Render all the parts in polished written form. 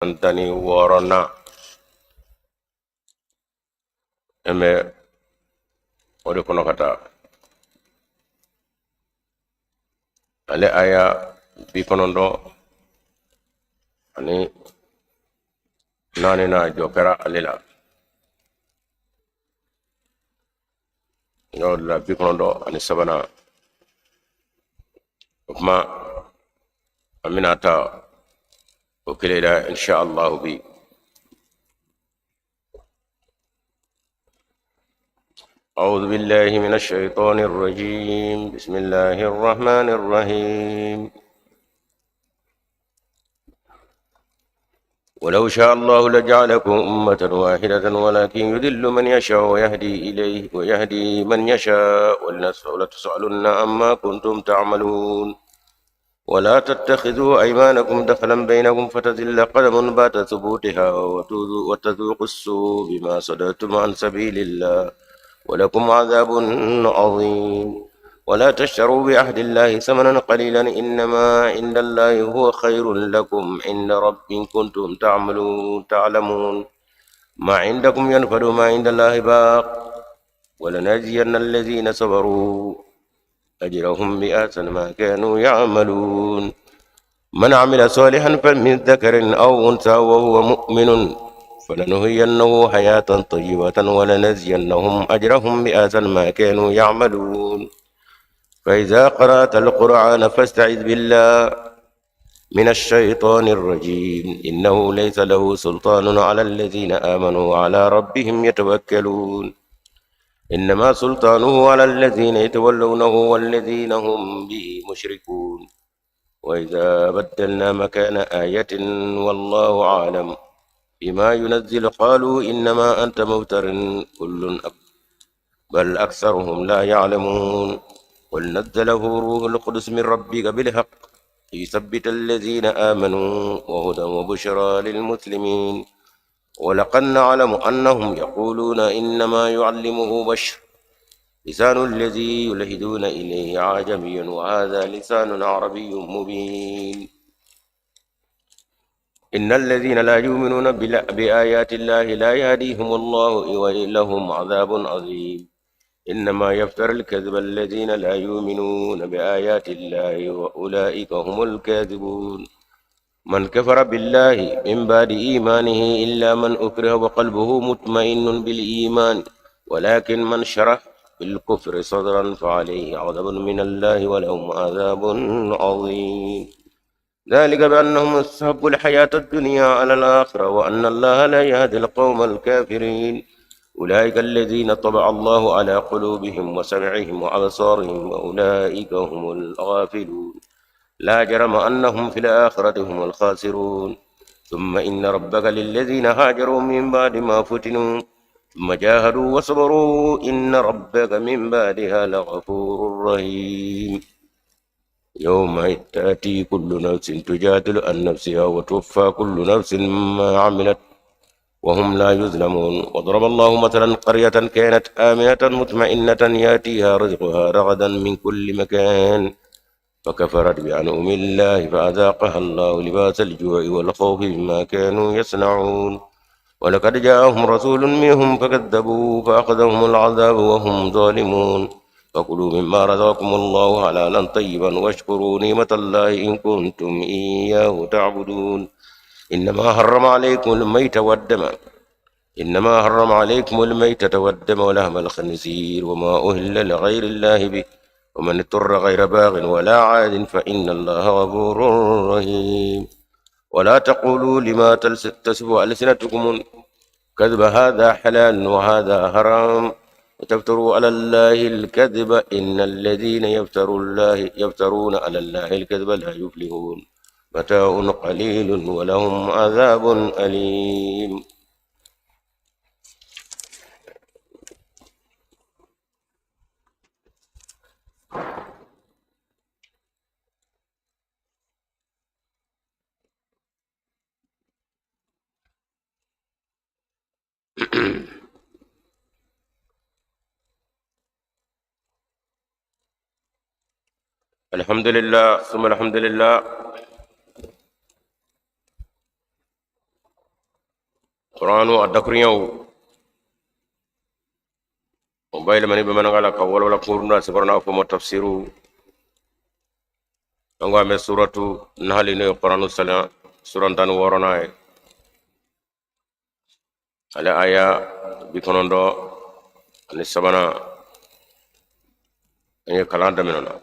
Antani worona eme ode kono kata ale aya bi konondo ani nani na jokera alela la bi konondo ani sabana kuma aminata وكليلا إن شاء الله بي أعوذ بالله من الشيطان الرجيم بسم الله الرحمن الرحيم ولو شاء الله لجعلكم أمة واحدة ولكن يذل من يشاء ويهدي من يشاء ولتسألن عما كنتم تعملون ولا تتخذوا أيمانكم دخلا بينكم فتزل قدم بعد ثبوتها وتذوقوا السوء بما صددتم عن سبيل الله ولكم عذاب عظيم ولا تشتروا بعهد الله ثمنا قليلا إنما عند الله هو خير لكم عند رب كنتم تعلمون ما عندكم ينفد وما عند الله باق ولنجزين الذين صبروا أجرهم بأحسن ما كانوا يعملون من عمل صالحا فمن ذكر أو أنثى وهو مؤمن فلنهينه حياة طيبة ولنجزينهم أجرهم بأحسن ما كانوا يعملون فإذا قرأت القرآن فاستعذ بالله من الشيطان الرجيم إنه ليس له سلطان على الذين آمنوا وعلى ربهم يتوكلون إنما سلطانه على الذين يتولونه والذين هم به مشركون وإذا بدلنا مكان آية والله أعلم بما ينزل قالوا إنما أنت مفتر بل أكثرهم لا يعلمون قل نزله روح القدس من ربك بالحق ليثبت الذين آمنوا وهدى وبشرى للمسلمين ولقد نعلم أنهم يقولون إنما يعلمه بشر لسان الذي يلهدون إليه عجمي وهذا لسان عربي مبين إن الذين لا يؤمنون بآيات الله لا يهديهم الله ولهم عذاب عظيم إنما يفتر الكذب الذين لا يؤمنون بآيات الله وأولئك هم الكاذبون من كفر بالله من بعد إيمانه إلا من أكره وقلبه مطمئن بالإيمان ولكن من شرح بالكفر صدرا فعليه غضب من الله ولهم عذاب عظيم ذلك بأنهم استحبوا الحياة الدنيا على الآخرة وأن الله لا يهدي القوم الكافرين أولئك الذين طبع الله على قلوبهم وسمعهم وأبصارهم وأولئك هم الغافلون لا جرم أنهم في الآخرة هم الخاسرون ثم إن ربك للذين هاجروا من بعد ما فتنوا ثم جاهدوا وصبروا إن ربك من بعدها لغفور رحيم يوم تأتي كل نفس تجادل عن نفسها وتوفى كل نفس ما عملت وهم لا يظلمون وضرب الله مثلا قرية كانت آمنة مطمئنة يأتيها رزقها رغدا من كل مكان فكفرت بأنعم الله فأذاقها الله لباس الجوع والخوف بما كانوا يصنعون ولقد جاءهم رسول منهم فكذبوا فأخذهم العذاب وهم ظالمون فكلوا مما رزقكم الله حلالا طيبا واشكروا نعمة الله إن كنتم إياه تعبدون إنما حرم عليكم الميتة والدم ولحم الخنزير وما أهل لغير الله به ومن اضطر غير باغ ولا عاد فإن الله غفور رحيم ولا تقولوا لما تصف ألسنتكم كذب هذا حلال وهذا حرام وتفتروا على الله الكذب إن الذين يفترون على الله الكذب لا يفلحون متاع قليل ولهم عذاب أليم الحمد لله ثم الحمد لله قرآن الدكريو موبايل مني بمن قال كول ولا كورنا سبرنا فما تفسيرو أنغا من سورة نحل إنه قرآن السلام سورة تان ورنا على آية بيكونون دو أن سبنا أن كلام دمنا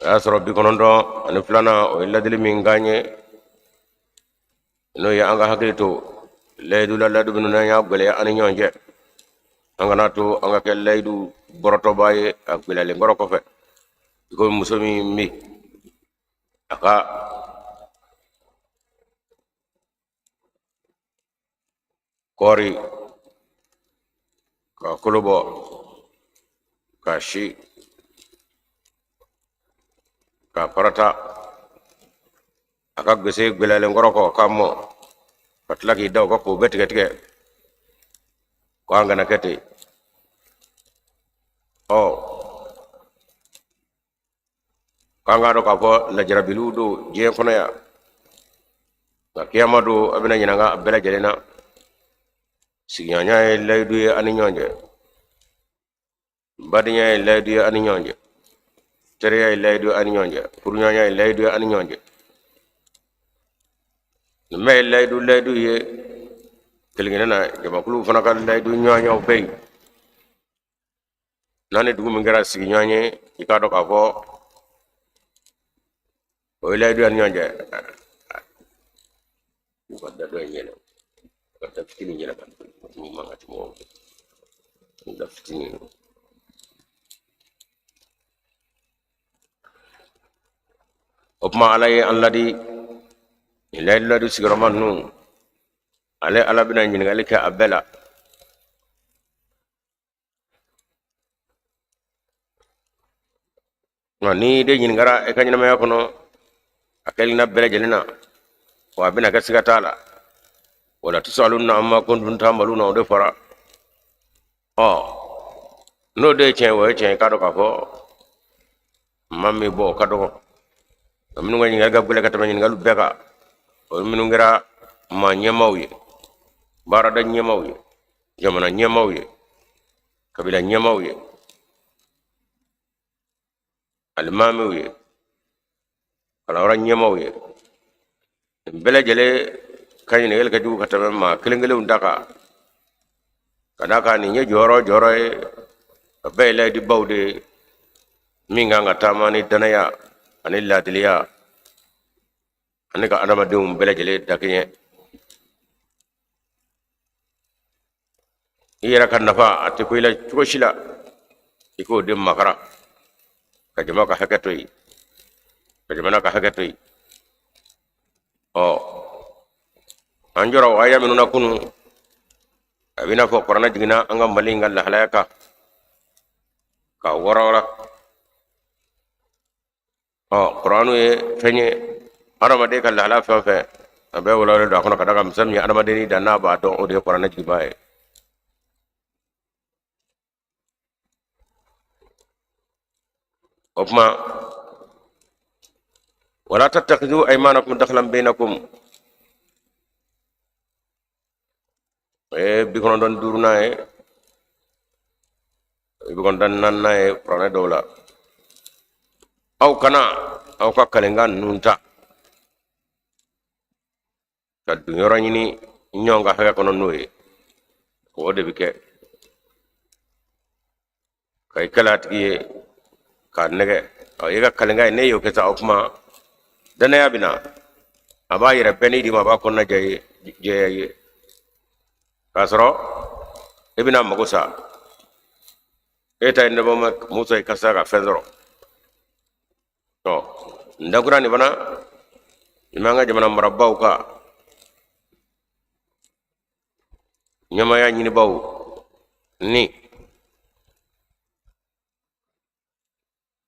أسرع بيكونون دو أن فلانا وإلا دل مينغاني إنه يا أنغا حكيتو لا يدل لا دبنا يا بقولي أنا يونجه أنغا ناتو أنغا كلا يدو برotو باي أقبل لينغرو كفه يقول مسلمي مي أكا كوري كولوبو كاشي كفرتا أكا بسيك بلا لينغرو كامو فتلاقي داو كوكو بيتك كوانغا نكتي أو kanga do ka fo la jarabilu do je kono ya ka kiyama do abina nyinanga bela jelena siganya e laydu e ani nyonje badinya e laydu e ani nyonje tere e laydu e ani nyonje purnyanya e laydu e ani nyonje me laydu ye kelingena na jama kulu fana ka laydu nyonyo be nane dugu mingara siganyanye ikado ka fo o laydu ani nyonje wadda do nyene wadda fitini nyene kan ni manga timo wadda fitini opma alay alladi laydu sigraman nu ale ala bina nyingali ka abela ni de nyingara e kanyina me kono akelina bela jelena wa bina kasiga tala wala tusaluna amma kuntum tamaluna o de fara no de chen we chen kado ka fo mammi bo kado minu ngani ngaga gule katama ngalu beka o minu ngira ma nyamawye barada nyamawye jamana nyamawye kabila nyamawye almamawye alawra nyamawye bela jele kanyine yel kaju katama ma kelengele undaka kadaka ni nye joro e bela di bawde minga ngatama ni danaya ani ladiliya ani ka adama dum bela jele dakiye ira kan nafa ati ko ila chushila iko dem makara ka jama ka hakatoyi ka jama ka hakatoyi anjora waya minuna kunu abina fo qur'ana jigina anga malinga la halaka ka warala qur'anu e fenye arama de kala hala fa fa abe wala do akono kada kam sammi arama de ni dana ba don o de qur'ana jibaye opma wala tattakhidhu aymanakum dakhlan bainakum bi kono don duruna bi kon dan nanna qur'ana dola aw kana aw ka kalenga nunta ka dunyoro nyini nyonga haka kono noye ko de bike kay kalat giye ka nege aw yega kalenga ne yo kesa okma dana yabina aba yira beni di ma ba konna je kasro ibina magusa eta inde bama musa kasa ka fendro ndagura ni bana imanga jamana marabbau ka nyama ya nyini baw ni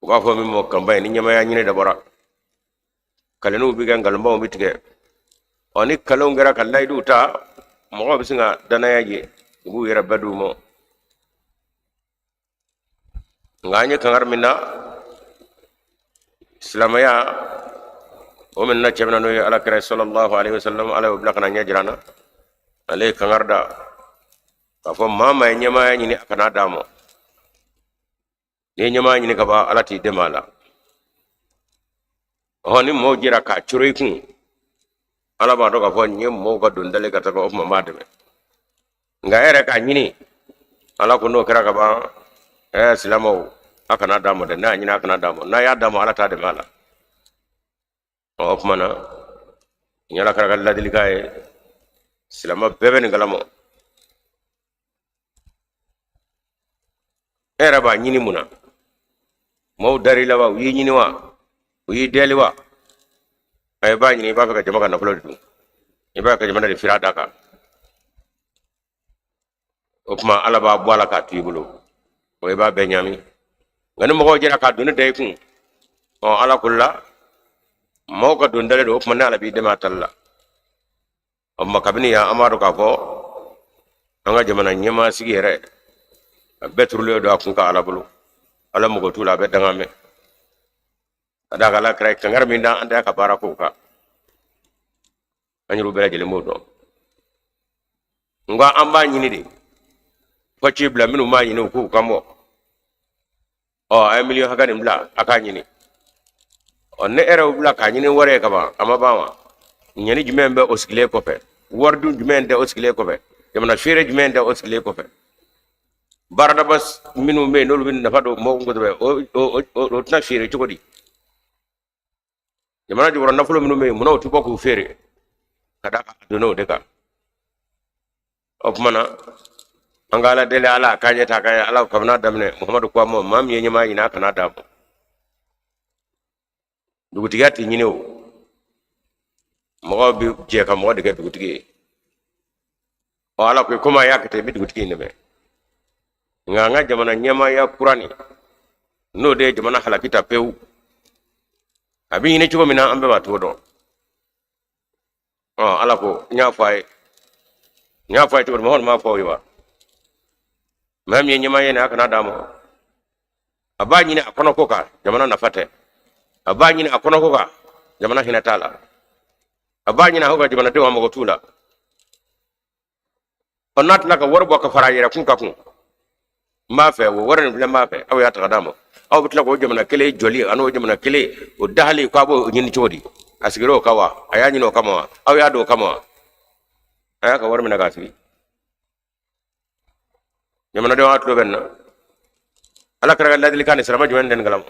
wa fo mi mo kambay ni nyama ya nyini dabara kalenu bi gangal mbaw mitike oni kalo ngara kallay duta mo bisinga dana yaje ngu yera badu mo nganye kangar minna islamaya ومن نجمنا نوي على كري صلى الله عليه وسلم على بلغنا نجرانا عليه كنغردا كفو ماما ينما يني أكنا دامو ينما يني كبا على تي دمالا هوني موجرا كاتشريكم على بعض كفو نيم موكا دندلي كتاكو أف ممادمي غير كانيني على كنو كرا كبا سلامو أكنا دامو دنا يني أكنا دامو نا يا دامو على تا دمالا أف منا يلا كرا كلا دلكاي سلامو بيبن غلامو era ba nyini muna mau dari lawa wi nyini wa wi deli wa ay ba nyini ba ka jama ka na fulo du iba ka jama de firada ka opma ala ba bwala ka tibulo o ba benyami ngani mo ko jira ka dunu de kun o ala kullu mo ka dun dale do opma na ala bi de ma talla amma kabini ya amaro ka fo anga jama na nyama sigere betrule do akunka ala bulu ala mugo tula be dangame ada kala kray kangar minda anda ka barako ka anyuru bela jele modo nga amba nyini de fachi bla minu ma nyini ku kamo o ay million hakani bla aka nyini on ne era bla ka nyini wore ka ba ama ba ma nyini jumembe oskile ko fe wardu jumende oskile ko fe jamana fere jumende oskile ko fe barada bas minu me nolu min nafa do mo ngodo be o tna fere chukodi jamana joro nafulo minu me muno tubo ko fere kada ka do no de ka op mana angala dele ala kanye ta kay ala ko na damne muhammadu ko mo mam ye nyima ina kana dam dugutigati nyine o mo bi je ka mo de ke dugutigi o ala ko kuma yakete bi dugutigi ne be nga jamana nyama ya kurani no de jamana halakita peu abi ne chugo mina ambe ba todo ala ko nya fay to mo ma fo yiwa mam ye nyama ye na kana damo abanyi ne akono koka jamana na fate abanyi ne akono koka jamana hinatala abanyi na hoga jamana de wa mo tula onat la ka warbo ka farayira kun ka kun ma fe wo waran bla ma fe aw ya ta damo aw bitla ko jamana kele joli ano jamana kele o dahali ko abo nyini chodi asigiro kawa ayani no kama aw ya do kama aya ka warmi naga fi jamana de watlo benna ala kara ladli kan salama jumen den galam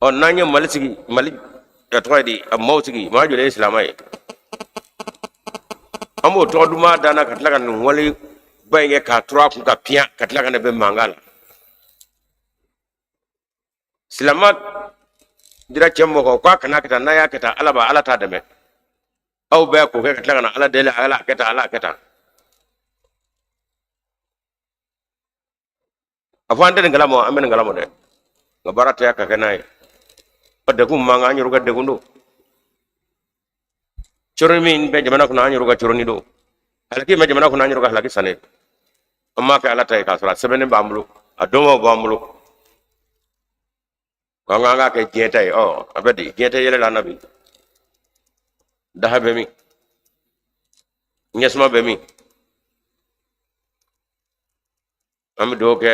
on nanya malisigi mali ya toydi am mawtigi ma jole islamay amo to duma dana katlaga no wali bayge ka trois ku ka pia katlaga ne be mangala islamat dira chemmo ko kwa kana kita na ya kita alaba ala ta deme aw be ko katlaga na ala dele ala keta afande ngalamo amen ngalamo de ngabarata ya ka kenai padde kum manga nyuru gadde gundo choromin be jamana kuna anyuru ga choroni do halaki me jamana kuna anyuru ga halaki sane amma ka ala tay ka sura sebene bamlu adomo bamlu kanga ke jetay abedi jetay yele la nabi dahabe mi nyesma be mi am do ke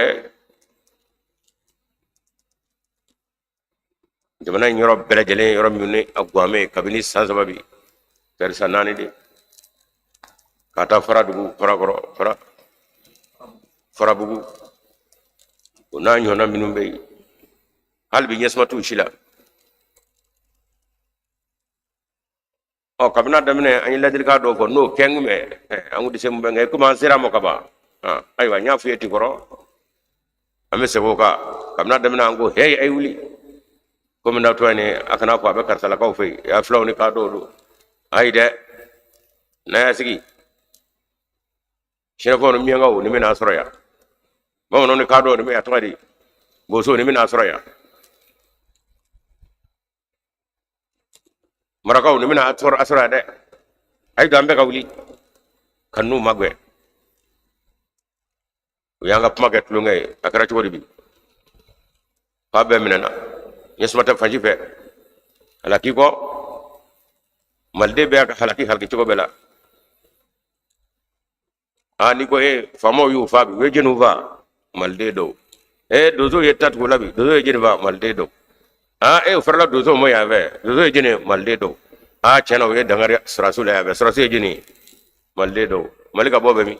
jamana nyoro bele jele yoro mi ne agwame kabini sansababi tersa nani de kata fara dugu fara bugu ona nyona minumbe halbi nyesma tu shila kabina damne ani ladil ka do ko no kengme angu disem be ngay commencer mo kaba aywa nya fiyeti goro ame sebo ka kabina damne angu hey ay wuli ko min to ne akana ko be karsala ka fe ya flow ni ka do ayde na sigi shefo no mianga o ni mina soroya mo no ni kado ni me atwadi boso ni mina soroya maraka o ni mina asora de ay do ambe kawli kanu magwe yanga paget lu ngay akara ci wori bi fa be minana yesmata faji fe halaki ko malde be ka halaki to bela ani ko famo yu fa bi wejenu va malde do dozo yetat ko labi dozo yejeni va malde do farla dozo mo ya ve dozo yejeni malde do chena we dangare srasul ya ve srasul yejeni malde do malika bobe mi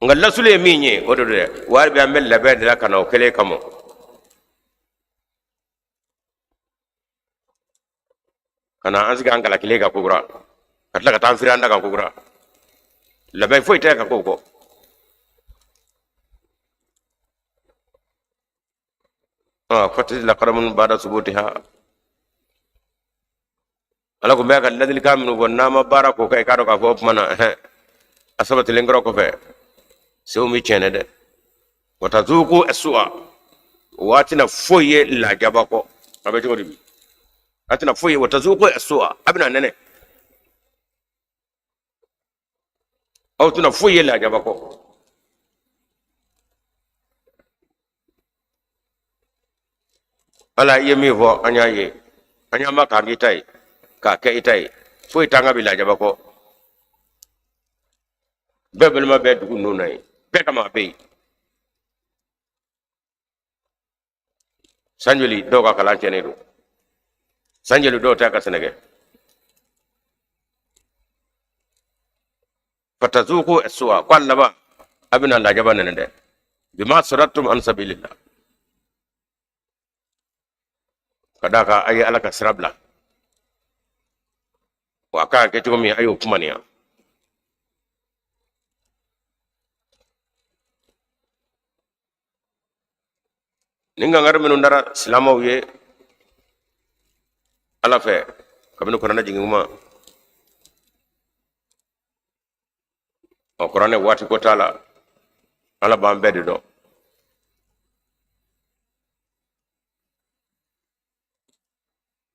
ngalla sule minye odo de war bi amel labe de la kana o kele kamo kana ansiga angala kile ga kubra katla ka tan firanda ga kubra labe foi te ka koko fati la qaramun ba'da subutiha ala ko meka ladil kaminu wonna ma barako kay kado ka fo mana asabati lengro ko fe sewmi chene de watazuku aswa watina foye la jabako abe jodi bi atina foye watazuku aswa abina nene aw tuna foye la jabako ala yemi vo anya ma ka ngitai ka ke itai foye tanga bi la jabako bebel ma be dugu nunai be kama be sanjoli do ka kala chene do sanjoli do ta ka senege fatazuku aswa kwallaba abina la jaba nene de bima saratum an sabilillah kadaka ayi alaka sirabla wa ka ke to mi ayo kumaniya ninga ngar menu ndara silamaw ye ala fe kabinu korana jinguma o korane wati ko tala ala ba mbede do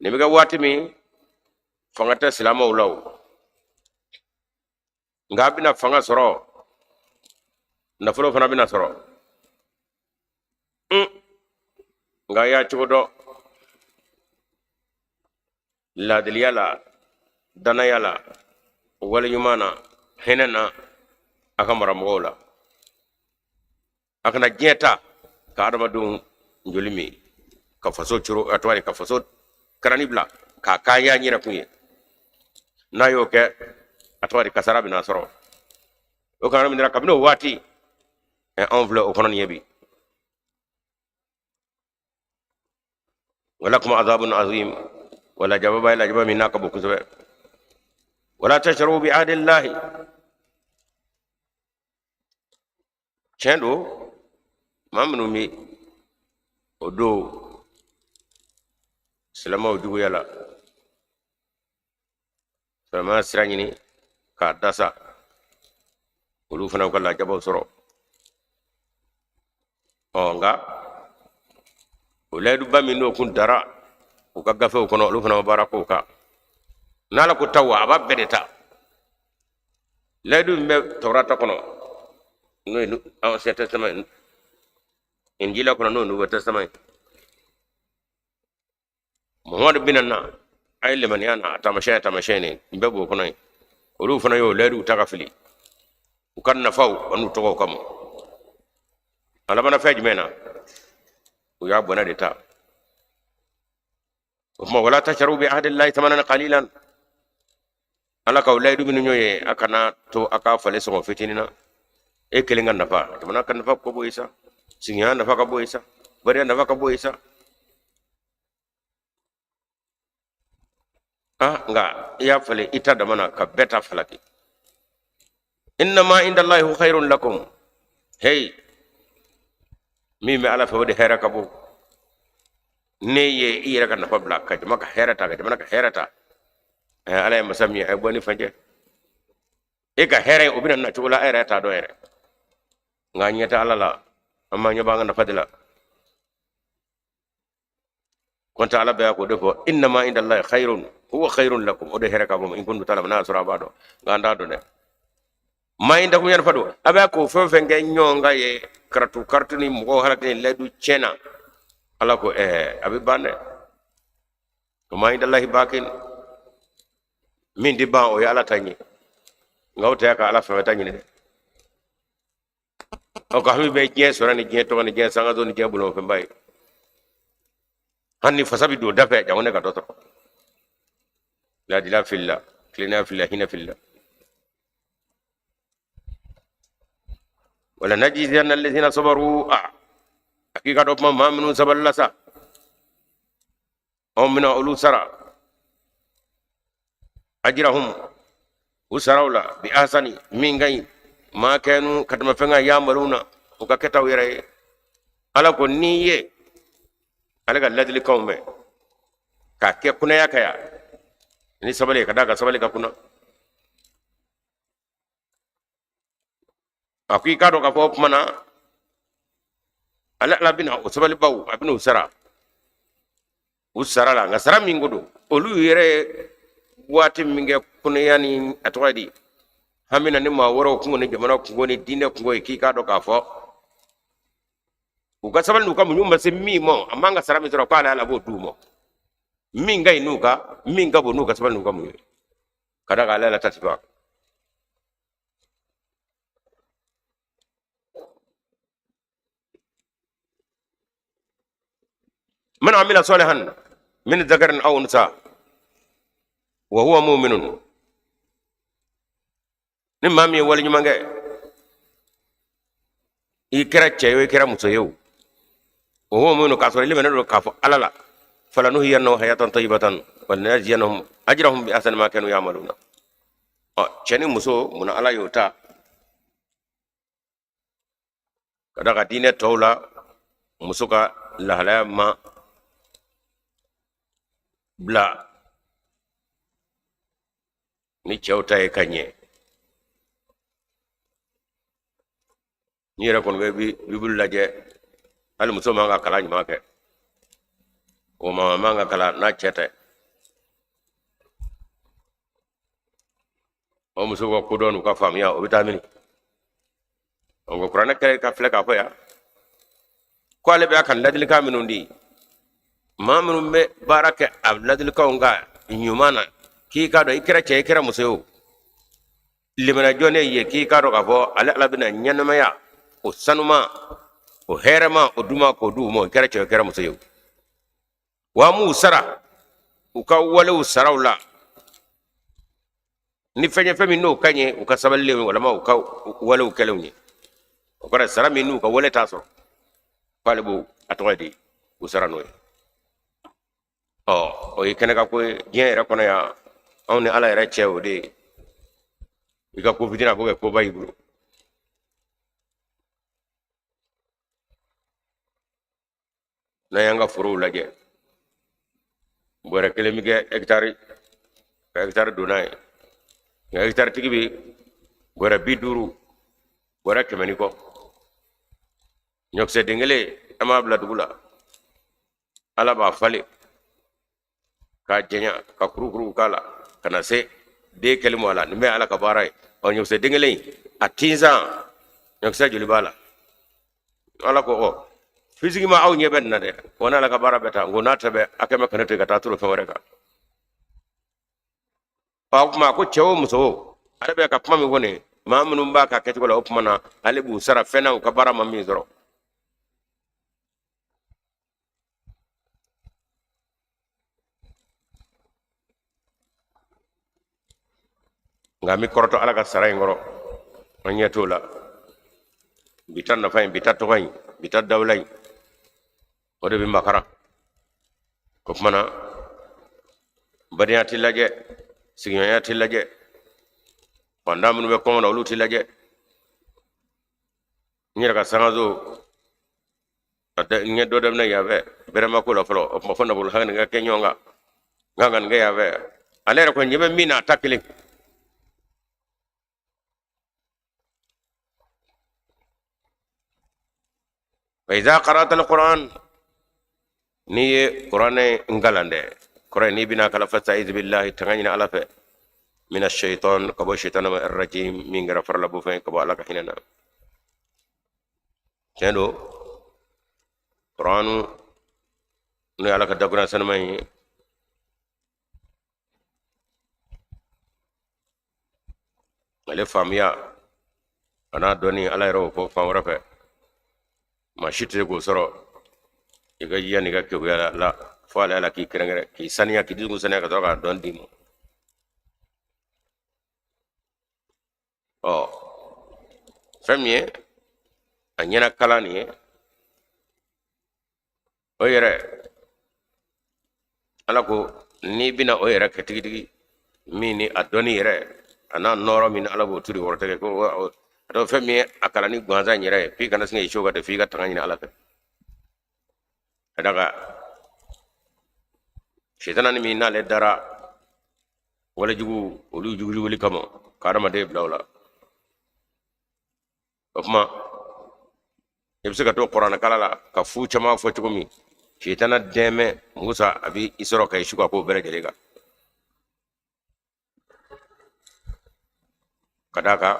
nimiga wati mi fangata silamaw law ngabina fanga soro na folo fana bina soro nga ya chodo la diliyala dana yala wala yumana henena akamara mola akana jeta ka adama dum njolimi ka faso churo atwari ka faso karanibla ka kaya nyira kunye nayo ke atwari kasarabi na soro o kana mindira kabino wati envelope o konon yebi ولكم عذاب عظيم ولا جواب إلا جواب من ناقب كذب ولا تشربوا بعهد الله شندو ما منومي ودو سلام وجوه يلا سلام سرانيني كاداسا ولوفنا وكلا جابو سرو nga ulaidu ba min no kun dara o ka gafe ko no lu fana barako ka nala ko tawa aba bedeta laidu me tawrata kono no ancien testament injila kono no nouveau testament muhammad bin anna ay le man yana tamashene mbe bo kono o lu fana yo laidu takafili o kan na faw anu to ko kam ala bana fej mena ويا بنا دتا وما ولا تشروا بعهد الله ثمنا قليلا ala ka ulaidu min nyoye akana to aka fale so fitinina e kelinga nafa tamana kan nafa ko boisa sinya nafa ka boisa bari nafa ka boisa nga ya fale ita da mana ka beta falaki inna ma inda allahi khairun lakum hey mimi ala fa wadi hera kabu ne ye ira kan fa bla ka maka herata ka maka herata ala ya masami ay boni fanje e ka here obina na chula era ta do ere nganyata ala la amma nyoba nga fadila konta ala ba ko defo inna ma inda allahi khairun huwa khairun lakum ode hereka bom in kuntu talamna sura bado ganda do ne may ndakum yan fado aba ko fo fe ngay nyonga ye kartu ni mo halate ledu chena ala ko abi bande to may dallahi bakin min di ban o ya ala tanyi ngawta ka ala fa tanyi ne o ko hami be je sura ni je to ni je sanga do ni je bulo fe mbay hanni fasabi do dafe jawne ka dotoro la dila fillah klina fillah hina fillah wala najizanna alladhina sabaru hakika do ma minu saballasa o mina ulu sara ajrahum usarawla bi ahsani min gay ma kanu katama fenga yamaluna o ka ketaw yere ala ko niye ala ga ladli kawme ka ke kuna yakaya ni sabale ka daga sabale ka kuna hakika do ka fo mana ala labina o sabale baw abinu usara la ngasara mingodo olu yere wati minge kuna yani atwadi hamina ni ma woro kungo ni jamana kungo ni dine kungo ikika do ka fo uka sabal nuka munyumba se mimo amanga sara mi kwa ala bo dumo minga inuka minga bo nuka sabal nuka munyo kada ga ala tatiba من عمل صالحا من ذكر او انثى وهو مؤمن نما مي ولي مانغا يكرا تشيو يكرا مسيو وهو مؤمن كاسور لي منو كافو على فلا نهي انه حياه طيبه ولنجزينهم اجرهم باحسن ما كانوا يعملون چني مسو من على يوتا kada dine tawla musuka lahala ma bla ni chawta e kanye ni ra kon bi bibul laje al muso ma nga kala ni ma ke o ma nga kala na chete o muso ko don ka famia o vitamini o ko qur'ana ke ka fle ka ko ya ko ale be kan ladil ka minundi mamunu be barake abladil kaunga nyumana ki ka do ikira che ikira muso limana jone ye ki ka do ka fo ala labina nyanama ya o sanuma o herama o duma ko du mo ikira che ikira muso wa mu sara u ka wala u sarawla ni fenye femi no kanye u ka saballe wala ma u ka wala u kelewni o bara sara mi nu ka wala taso pale bu atwadi u sara no o ikene ka ko jen era kono ya on ni ala era chewo de ika ko fitina ko bayibu na yanga furu laje bore kelemige hectare dunay hectare tigibi bore biduru bore kemeni ko nyokse dingele ama bla dugula ala ba fale ka jenya ka kuru kala kana se de kelimo ala nimbe ala ka baray on nyokse dingele atinza nyokse juli bala ala ko o fisigi ma aw nyeben na de wona la ka bara beta ngona tabe akema kana te kata turo fawre ka pa ma ko chewo muso ala be ka pama mi woni ma munum ba ka keti ko la opmana ale bu sara fena ka bara ma mi zoro ngami koroto ala ka saray ngoro manyeto la bitan na fay bitat to fay bitat dawlay o de bi makara ko mana bariati laje sigiyati laje panda mun be ko na uluti laje nyira ka sangazo ade nyedo dem na yabe berema ko la flo o fona bul hanga nga kenyonga ngangan nga yabe alere ko nyebe mina takili فإذا قرأت القرآن ني قرآن انغالande كرني بنا كلا فاستعيذ بالله تغني على ف من الشيطان كبو الشيطان الرجيم من غفر لبو فين كبو على كحيننا كندو قرآن ني على كدغنا سنمي ale famiya ana doni ala ro fo famara fe ma shite go soro iga yani ga ke la fo ala ki kirengere ki saniya ki digu saniya ka to ka don dimo o famie anyana kala ni o yere ala ko ni bina o yere ke tigi mini adoni yere ana noro min ala bo turi worte ko do famie akala ni gwanza nyere fi kana singa ishoga de fi ga tangani ala fe daga shaytanan mi na le dara wala jugu olu jugu wali kama karama de blawla ofma yebse ka to qur'an kala la ka fu chama fo tukumi shaytana deme musa abi isro kay shuka ko bere jelega kadaka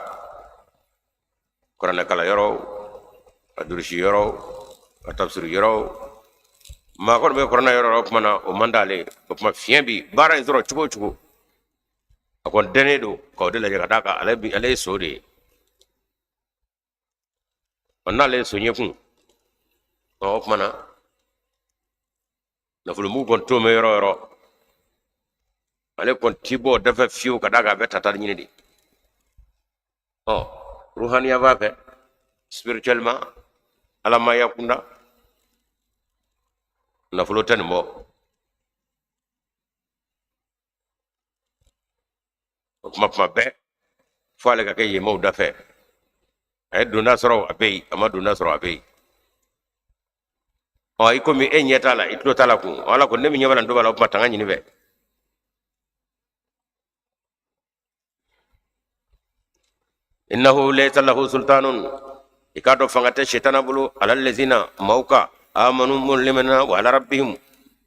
qur'an kala yoro adurshi yoro tafsir yoro ma ko be qur'an yoro ko mana o mandale ko ma fiembi bara isro chugo akon dene do ko de la kadaka ale sodi onna le sonye kun o kuma na fulu mu kon to me yoro ale kon tibo dafa fiu kada ga beta tar nyini di ruhaniya va fe spirituellement ala ma yakunda na fulu tan mo kuma be fale ga kay mo dafa ay duna soro abey ama duna soro abey iko mi enyeta la itlo tala ku wala ko nemi nyabala ndo bala ko tanga nyini be innahu laysa lahu sultanun ikado fangate shaytana bulu alal ladzina mauka amanu mullimana wa ala rabbihim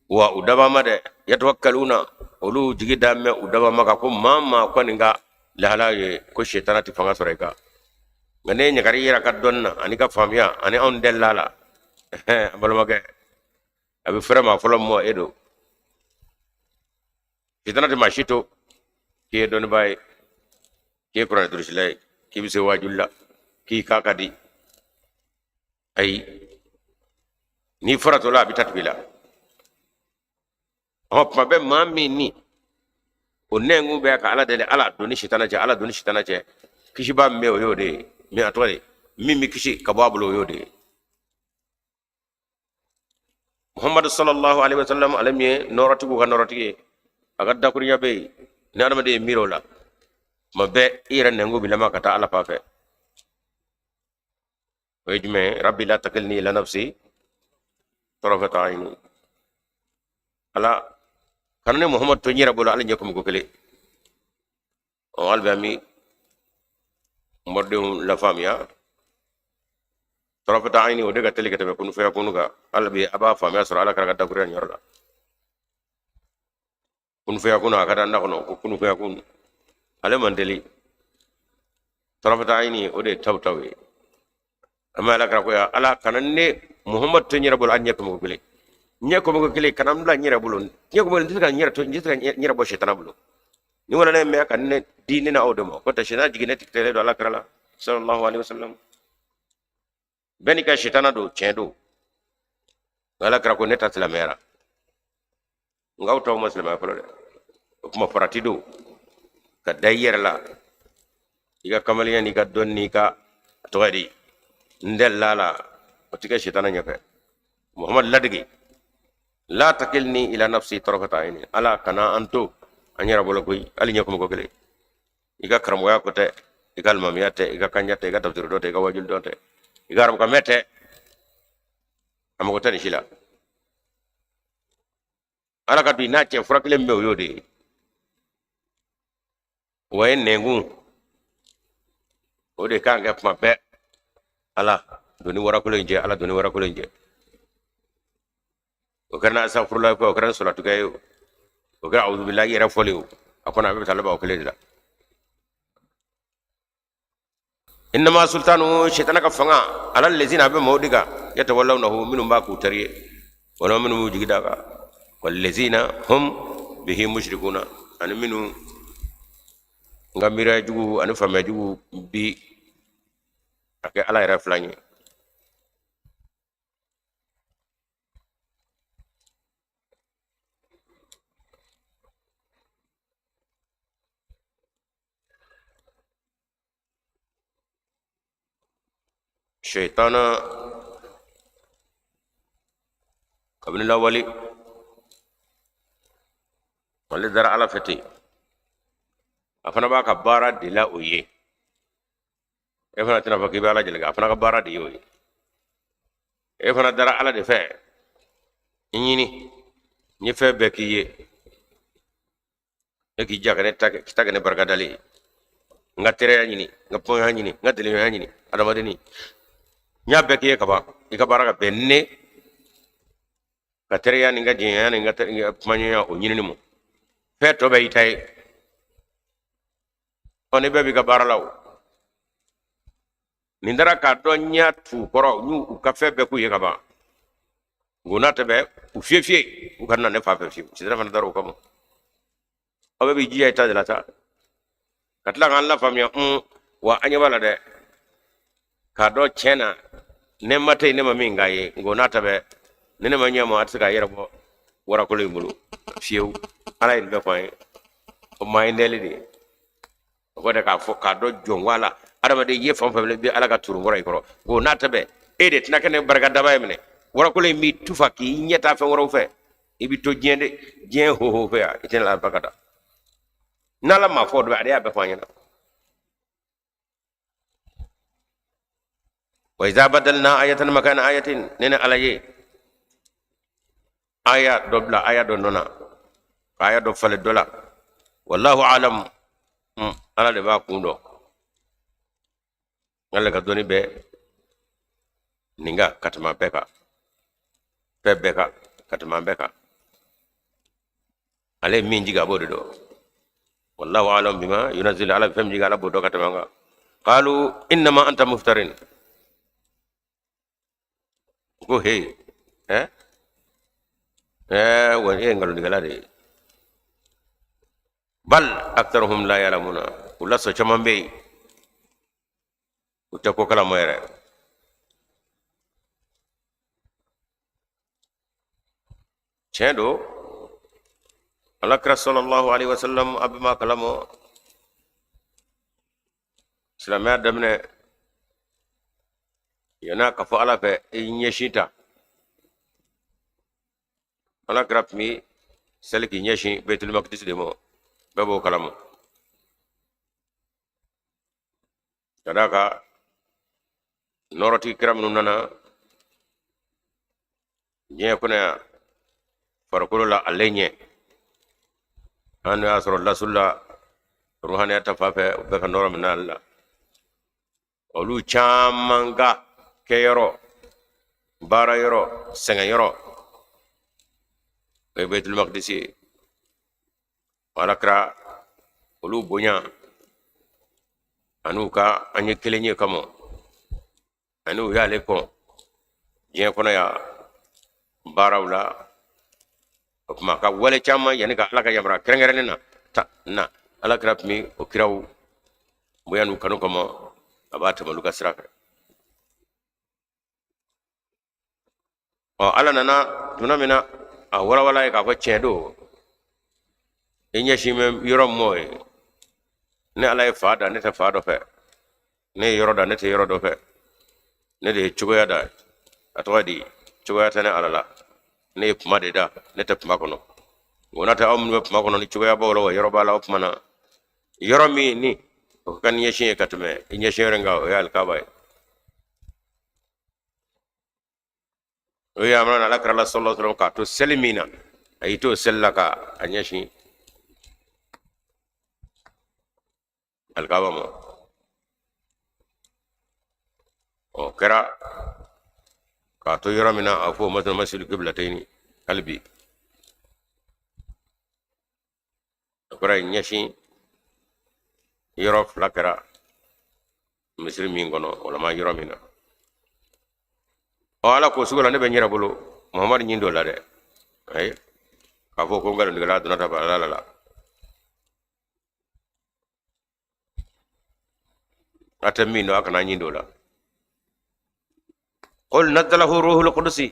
wa udaba made yatawakkaluna ulu jigida me udaba maka ko mama ko ninga lahala ko shaytana ti fanga soreka ngane nyakari yira kadonna ani ka famia ani on delala balomake abi frema folo mo edo shaytana ti mashito ki don bay ki qur'an dursilay ki bise wajulla ki kakadi ay ni farato la bitat bila hop mabe mami ni onengu be ka ala dele ala doni shitana je kishi ba me oyode mi atore mimi kishi kababulo oyode muhammad sallallahu alaihi wasallam alami norati ko norati agadda kuriya be narma de mirola mabe ira nengu bilama kata ala pafe wajme rabbi la takilni ila nafsi tarafat aini ala kanane muhammad to nyira bolo ala nyakum ko kele o albami mordum la famia tarafat aini o daga tele kete kunu fa kunu ga albi aba famia sura ala kara dakura nyorla kunu fa kunu akada ndakono kunu fa kunu ale mandeli tarafat aini o de tawtawi amma ala kara ko ya ala kanane muhammad to nyira bolo anya ko kele nyako mo kele kanam la nyira bolo nyako mo ndika nyira to nyira bo shetana bolo ni wala ne me kan ne dini na odomo ko ta shina jigine tiktele do ala kara sallallahu alaihi wasallam beni ka shetana do chendo ala kara ko neta islamera ngaw taw muslima ko de kuma faratido ka dayyera la iga kamaliya ni ka donni ka toyadi ndel lala o tika shetana nyafe muhammad ladigi la takilni ila nafsi tarafata aini ala kana anto anyara bolo koy ali nyako ko gele iga karamo ya ko te igal mamiyate iga kanjate iga tafsir do te iga wajul do te iga ram ka mete amako tani shila ala ka dina che furakle mbe yodi way nengu o de kanga ma be ala doni wara ko lenje ala doni wara ko lenje o kana astaghfirullah ko kana salatu gayo وقال أعوذ بالله يرفوليو أكون أبي طالب أو كليلا إنما سلطانه شيطانك فنا على الذين أبي موديكا يتولونه منهم باكو تري ولا منهم جيدا والذين هم به مشركون أنا منهم غاميرا جو أنا فما جو بي أكي على رفلاني شيطان قبل الأولي wale dara ala fete afana ba ka bara de la oye e fana tana fakki bala jelga afana ka bara de yoy e fana dara ala de fe nyini ni fe be ki ye e ki jaga ne tag ne barka dali nga tere nyini nga po nyini nga dele nyini adama de ni nya be ki ye ka ba i ka bara ka benne ka tere ya ni nga je ya ni nga manya o nyini ni mo fe to be itay oni be bi ka bara law ni dara ka do nya tu koro nyu u ka fe be ku ye ka ba gona te be u fie u kan na ne fa fie ci dara man daro ko mo abe bi ji ay ta de la ta katla kan la famia wa anya bala de ka do chena ne mate ne ma minga ye gona te be ne ma nya mo at ka yera bo wara ko le mulu fiu ala in be ko o may ndeli di ko de ka fo ka do jon wala adama de ye fam fam be ala ka turu ngora ko go nata be ede tina kene barga daba mene wara ko le mi tufa ki nyeta fe woro fe ibi to jende jen ho fe a iten la bakata nala ma fo do ade abe fanya wa iza badalna ayatan makana ayatin nena alaye aya dobla aya do nona aya do fale dola wallahu alam ala de ba kundo ngala ka doni be ninga katama beka pebeka katama beka ale min jiga bodo do wallahu alam bima yunzil ala fam jiga ala bodo katama nga qalu inma anta muftarin go hey wa ngalo digala de bal aktharuhum la yalamuna kula so chamambe utako kala moyere chendo alakra sallallahu alaihi wasallam abima kalamo islamia damne yana ka fo ala fe nyeshita alakra mi selki nyeshi betul maqdis de mo bebo kalamo kadaka noroti kiram nunana nye kuna farakulu la alenye anu asro la sulla ruhani atafafe beka noro minalla olu chamanga keyoro bara yoro senga yoro betul maqdisi alakra olu bonya anu ka anye kelenye kamo anu ya le ko je kono ya barawla kuma ka wale chama yani ka alaka yamra krengere na ta na alakra mi o kiraw boyanu kanu kamo abata maluka siraka o ala nana tunamina a wala wala ka ko chedo enye shime yoro moy ne ala e fada ne ta fado fe ne yoro da ne te yoro do fe ne de chugoya da atwadi chugoya tane alala ne puma de da ne te puma kono wona ta am ne puma kono ni chugoya bawlo yoro bala opmana yoro mi ni ko kan yeshi katme yeshi renga o yal kabay o ya amana la kala sallallahu alaihi wasallam ka to selimina ay to sellaka anyashi alkabamo o kera ka to yoro mina afo matal masil qiblataini qalbi kura nyashi yoro flakara misri min gono wala ma yoro mina ala ko sugala ne be nyira bulu muhammad nyindo la de ay ka fo ko ngal ndigala dunata ba la ata min do akana nyindo la qul nadalahu ruhul qudusi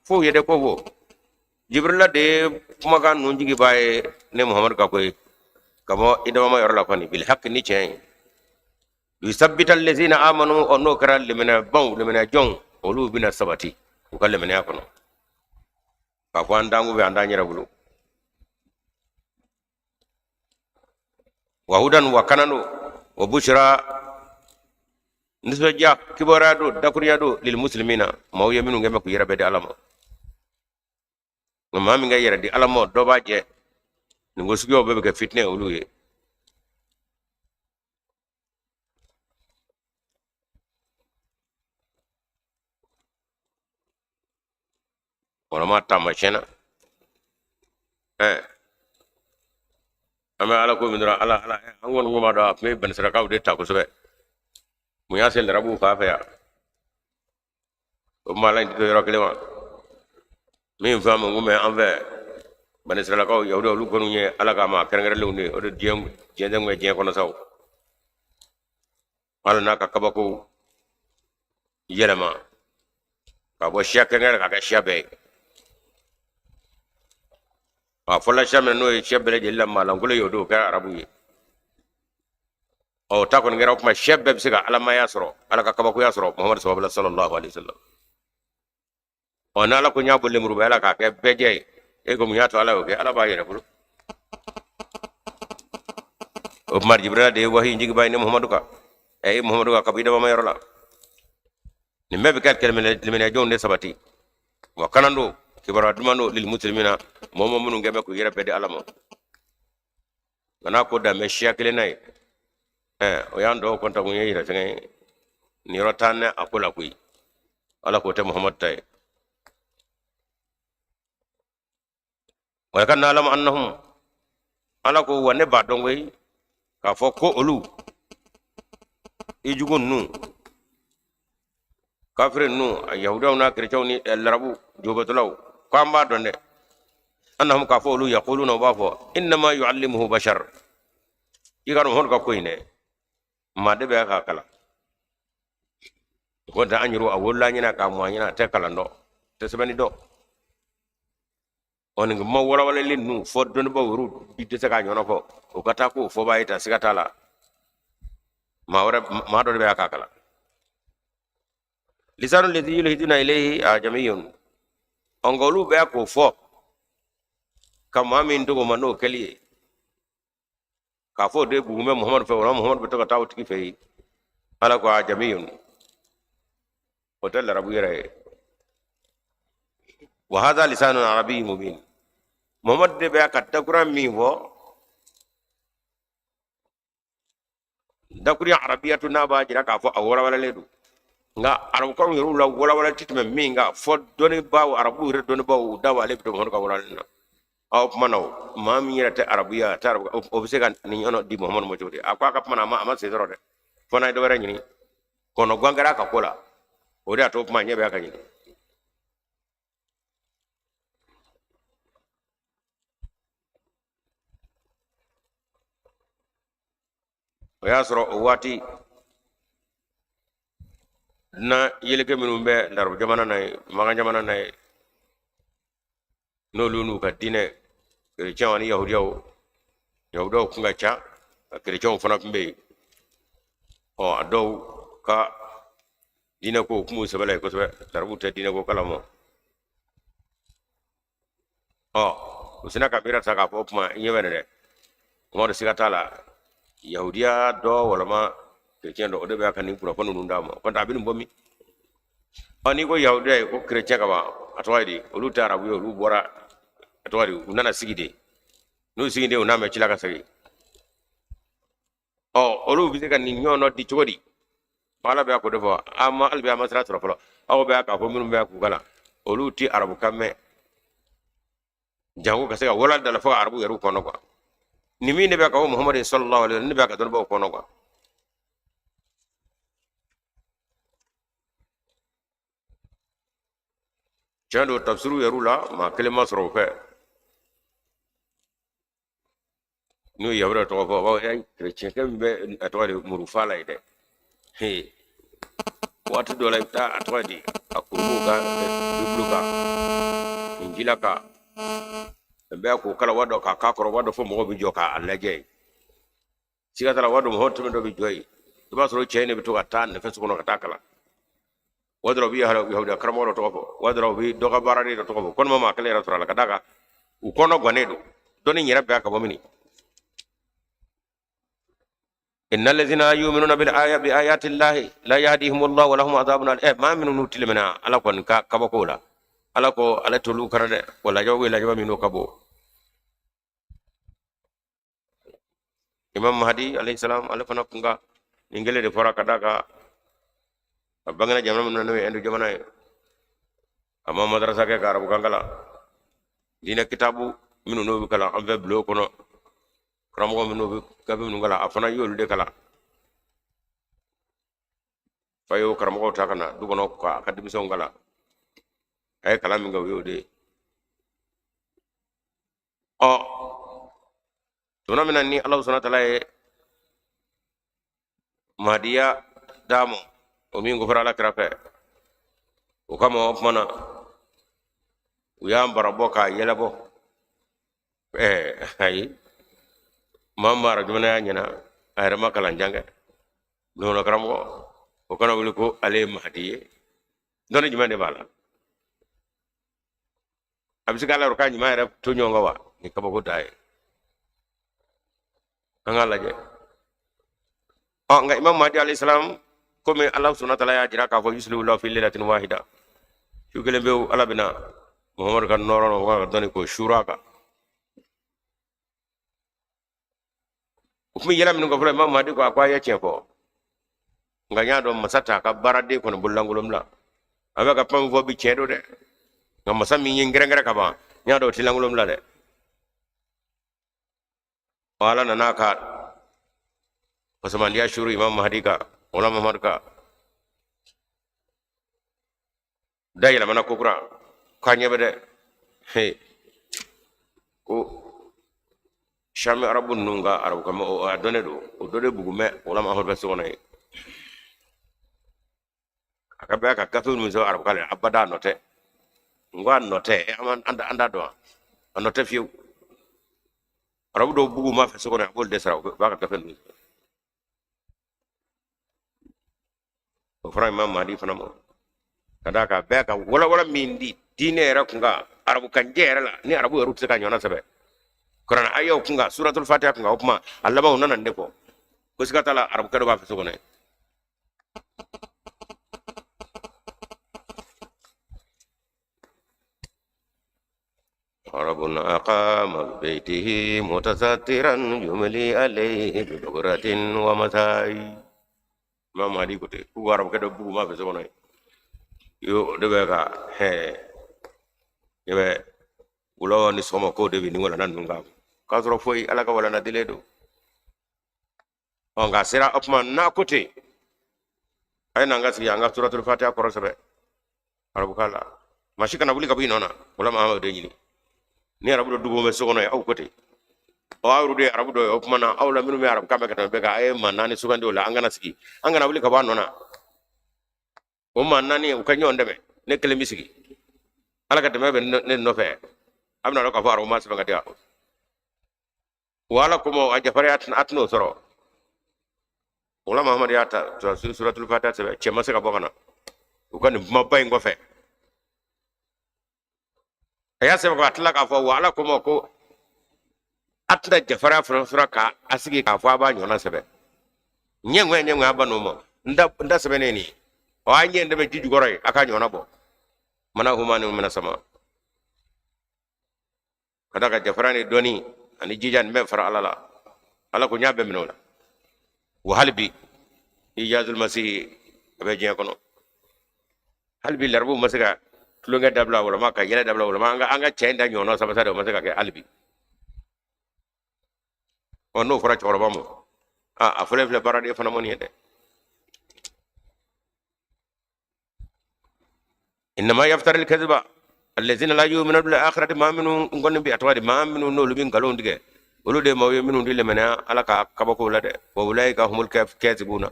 fo yede ko bo jibril de kuma kan nun jigi baye ne muhammad ka koy kamo idama ma yoro la fani bil haqq ni chen yusabbita allazina amanu onno kara limina bon limina jong olu bina sabati ko kalle men yakono ka ko andangu be andanyira bulu wa hudan wa kananu wa bushra nisba ja kiborado dakuriyado lil muslimina maw yaminu ngeme ko yerabe de alama ngam mi nga yera di alama do ba je ngo sugyo be ke fitne olu ye wala ma tamashena ama ala ko mindra ala angon ngoma do me ben sara kaw de ta ko sobe mu ya sel rabu fa fa ya o mala ndi to rokle ma mi fa mo ngume anve ben sara kaw yawdo lu gonu nye ala ka ma kerengere lu ni o de diem jende ngwe je ko no saw ala naka kabako yelema ka bo shia kerengere ka shia be fola shame no shebele jella mala ngule yodo ka arabu yi o ta ko ngera kuma shebbe bisiga ala ma yasro ala ka kabako yasro muhammad sallallahu alaihi wasallam ona la ko nyabo le muru bela ka ke beje e ko mu yato ala o ke ala ba yere bulu o mar jibril de wahi njigi bayne muhammadu ka e muhammadu ka kabida ma yoro la ni mebe kat kelmene limene jonde sabati wa kanando kibara dumano lil muslimina momo munu ngeme ko yere bede alamo ngana ko da me shakle nay o yando ko ta ko yira tenge ni rotanne akula kuy ala ko te muhammad tay wa kana lam annahum ala ko wone ba dongoy ka fo ko olu ijugun nu kafir nu yahudaw na kirchaw ni larabu jobatulaw kamba donde annahum kafulu yaquluna bafo inma yuallimuhu bashar igaro hon ka koyne ma de be ka kala ko da anyiru awolla nyina ka mo nyina te kala ndo te sebani do on ngi mo wala wala lin nu fo don ba wuru di te ka nyono ko o kata ko fo bayita sigatala ma wara ma do be ka kala lisanu alladhi yulhiduna ilayhi ajamiyun ongolu be ko fo kama min to mano kaliye ka fo de buume muhammad fa wala muhammad be to ka taw tiki fe ala ko ajamiyun hotel arabu yere wa hadha lisanu arabiy mubin muhammad de be ka takura mi wo dakuri arabiyatu na ba jira ka fo awora wala ledu nga arabu ko yoru la wala titme mi nga fo doni bawo arabu re doni bawo dawa le to hon ka wala na aw manaw mam yirate arabiya tar o be segan ni ono di muhammad mo jodi akwa ka mana ma se zoro de fo nay do wara nyini kono gwangara ka kola o da to ma nyebe aka nyini o ya soro o wati na yeleke minum be ndar jamana nay maga jamana nay no lunu ka dine chrétien wani yahudiyaw kunga cha chrétien fana kumbe o ado ka dine ko kumu sebele ko sebe darbu te dine ko kalamo o usina ka bira saka ko kuma nyewene de mo de sigatala yahudiya do wala ma chrétien do de be kan ni pura kono ndama ko ta bin bomi ani ko yahudiya ko chrétien ka ba atwadi olu tarabu yo lu bora atwadi unana sigide no sigide unama chila ka sagi o olu bi kan ni nyono di chodi mala be ko defo amma albi amasra trofolo aw be ka ko minum be ko gala olu ti arabu kamme jango ka sega wala dala fa arabu yaru kono ko نمي نبي كهو محمد صلى الله عليه وسلم نبي كتون بو كونوا جانو تفسيرو يرولا ما كلمة سروفه نو يبرة توفى باو أي كريتشن كم بأتوالي مرفالة يده هي watu dola ita atwadi akurubuka bibluka injilaka be ko kala wado ka kakoro wado fo mo bi joka alaje siga tala wado mo hoto do bi joyi to ba so chene bi to atan ne fesu kono katakala wadro bi hala yahudi karamo to ko wadro bi doga barani to ko kon mama kale rasul kadaka u kono gwanedo doni nyira be ka bomini إن الذين يؤمنون بآيات الله لا يهديهم الله ولهم عذاب أليم ما من نوتل منا على كون كبكولا على كو على تلو كرده ولا جو ولا جو منو كبو إمام مهدي عليه السلام على فنا كونغا إنجيل دفورا كداكا بانغنا جامنا من نوي أندو جامنا أما مدرسة كارب كانغلا دينا كتابو منو نوبي كلا أمفي بلو كونو كرامو منو كابي منو كلا أفنا يول دي كلا fayo karamo ta kana dugono ko akademi songala ay kala mi ngaw yode o tuna minan ni allah subhanahu wa ta'ala mahdiya damo o min go farala krafe o kama mana o yam baraboka yelabo ay mamma rajuna nyana ay rama kala jange no karamo o kana wuli ko ale mahdiye dona jumande bala abisi kala ro kanyi mayra to nyonga wa ni kaba ko dai angala je o nga imam mahdi alayhi salam comme allah subhanahu wa ta'ala ya jira ka fo yuslu la fi lailatin wahida shugele be ala bina muhammad kan noro wa doni ko shuraka ufumi yela min ko fo imam mahdi ko akwa ya chefo nga nyaado masata ka barade kono bullangulum la aba ka pam fo bi cedo de nga masami ngere ka ba nyaado tilangulum la de wala nanaka pasamandia shuru imam mahdi ka wala muhammad ka dayla mana kokura kanye bede he ko shami arabun nunga arabu kama o adone do do de bugume wala ma hol beso nay akabe ka kaful muzo arab kale abada note ngwa note aman anda do note fiu arabu do bugu ma fe sokona bol desra ba ka kaful muzo o fra imam mahdi fana mo kadaka be ka wala mindi dine era kunga arabu kanjera la ni arabu eru tsaka nyona sabe Quran ayo kunga suratul fatiha kunga opma allama unana ndeko kusikata la arabu kado ba fe sokona ربنا أقام بيته متسترا يملي عليه ببكرة ومساء ما مادي كتير هو عرب كده بقول ما في سكونه يو دبكا هي يبقى ولا نسمع كود بيني ولا نانغام كاسرو فوي على كولا نديلدو أنغا سيرا أبمان ناكوتي أي نانغا سيا أنغا سورة الفاتحة كورسبة عرب كلا ماشي كنا بقولي كابين هنا ولا ما هو ديني ni arabu do dugo me sokono e aw kote o awru de arabu do o mana awla minu me arab kambe kata be ga e manani sugande wala angana sigi angana wuli ka ba nona o manani o kanyo ndeme ne kele misigi ala ka teme be ne no fe amna ro ka faro ma sebe ngati wala kuma a jafari atno soro wala muhammad yata suratul fatiha sebe chema se ka bokana o kan mabay ngofe ya se ko atla ka fo wala kuma ko atla jafara fura ka asigi ka fo aba nyona sebe nyengwe aba no mo nda sebe ne ni o anye ndebe jiju goroy aka nyona bo mana humani mana sama kada ka jafara ni doni ani jijan me fara ala ko nyabe minola wa halbi ijazul masih abe je kono halbi larbu masika tulunga dabla wala maka yele dabla wala anga chenda nyono sabasa do masaka ke albi no fara choro bamu a fele fele bara de fana moni de انما يفتر الكذب الذين لا يؤمنون بالاخره ما منهم غن بي اتواد ما منهم نو لبين غالون ديغه ولو de maw minun dile mena ala ka kabako la de wa ulaika humul kazibuna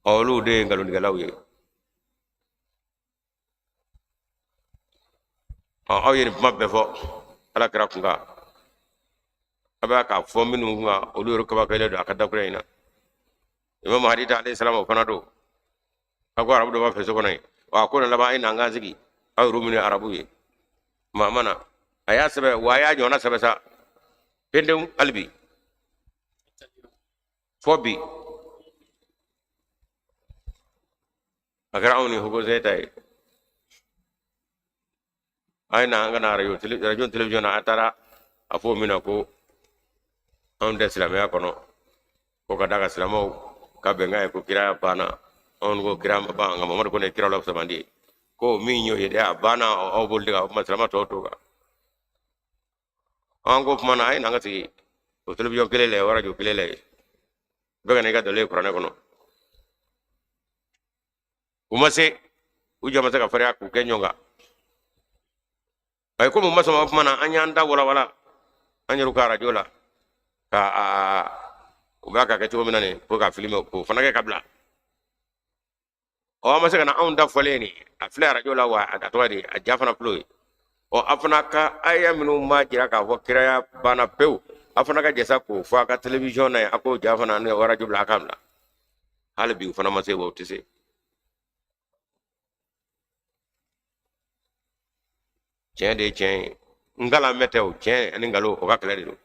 olu de galon diga lawye aw yeni mabbe fo ala kra kunga aba ka fo minun nga olu ro kabako le do akada kurena imam hadith alayhi salam fana do ako arabu do ba feso konai wa ko na laba ina nga zigi aw rumini arabu ye ma mana aya sabe wa ya jona sabe sa pendum albi fobi agara oni hugo zetai ay na nga na radio television atara afo mina ko on de islamia kono ko kadaga islamo ka benga ko kira bana on go kira ba nga mamar ko ne kira lo sabandi ko minyo yede bana o bolde ga maslama to to ga on go mana ay na nga ti ko television kelele wara jo kelele bega ne ga dole qur'an kono umase ujama saka faria ku kenyonga ay ko mo masama mana anyanda wala anyaru kara jola ka ubaka ke to minane ko ka filme ko fanake kabla o ma saka na on da foleni a flera jola wa atwadi a jafana ploy o afana ka aya minu ma jira ka fo kiraya bana pew afana ka jesa ko fa ka television na ako jafana ne wara jubla kamla halbi fana ma se wo tise cien de cien ngala meteo cien ani ngalo o ka kele do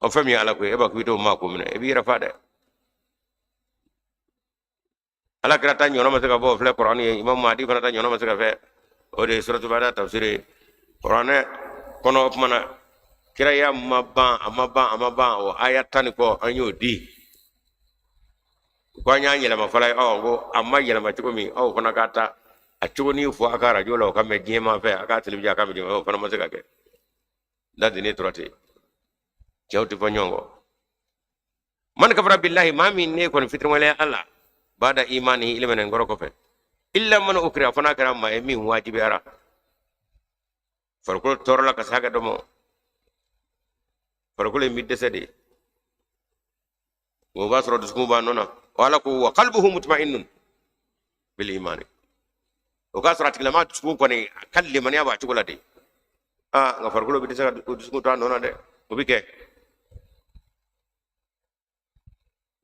o fami ala ko e ba ko to ma ko mine e bi rafa de ala krata nyono ma saka bo fle qur'an ye imam mahdi fana ta nyono ma saka fe o de suratu bada tafsir qur'an kono mana kira ya mabba o ayatan ko anyo di ko nya nyela ma fala o go amma yela ma tiko mi o fana kata a tiko ni fo aka radio lo ka me jema fe aka televija ka me jema o fana ma saka ke dadi ne trote jawti fo nyongo man kafara billahi ma min ne kon fitr wala allah bada imani ilmen ngoro ko fe illa man ukra fana kara ma min wajibi ara farko torla ka saga domo farko le midde sede wo basro dusku ba nona wala ko wa qalbuhu mutma'innun bil iman o kasra tiklama dusku ko ne kalli man ya ba tugula de nga farko lo bidde saga dusku ta nona de o bike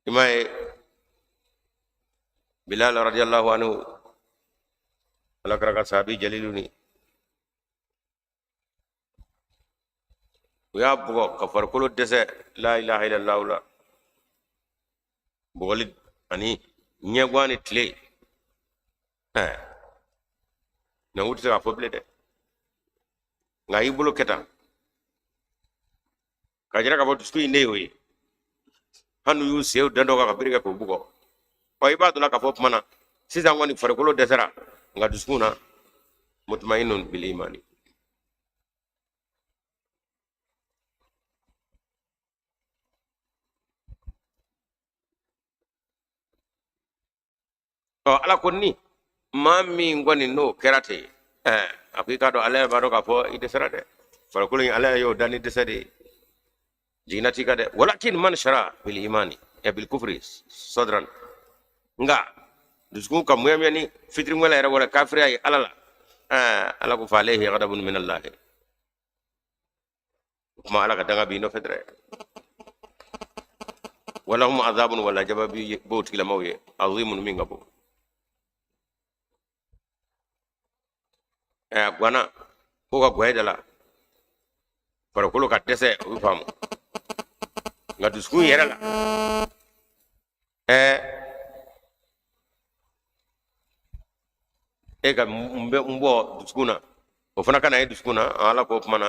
imay Bilal radhiyallahu anhu ala karaka sahabi jaliluni ya bugo ka farkolo dese la ilaha illallah la bogoli ani nyegwani tle na wuti sa foble de nga yibulo keta ka jira ka botu sku inde yoyi hanu yu sew dando ka birga ko bugo o ibadu la ka fop mana sisan woni farkolo desera nga duskuna mutmainun bil imani o ala konni ma min goni no kerate akika do ala baro ka fo ide serade farkolo ala yo dani desade jinati kade walakin man shara bil imani e bil kufri sadran nga dusku kam muyamani fitri wala era wala kafiri ay alala ala ko falehi ghadabun min allah kuma ala ka danga bi no fedre wala hum azabun wala jababi bawti la mawye azimun min gabo gwana ko ka goyedala farakolo ka dese u famu nga dusku yera la ka mbo duskuna o fana kana duskuna ala ko mana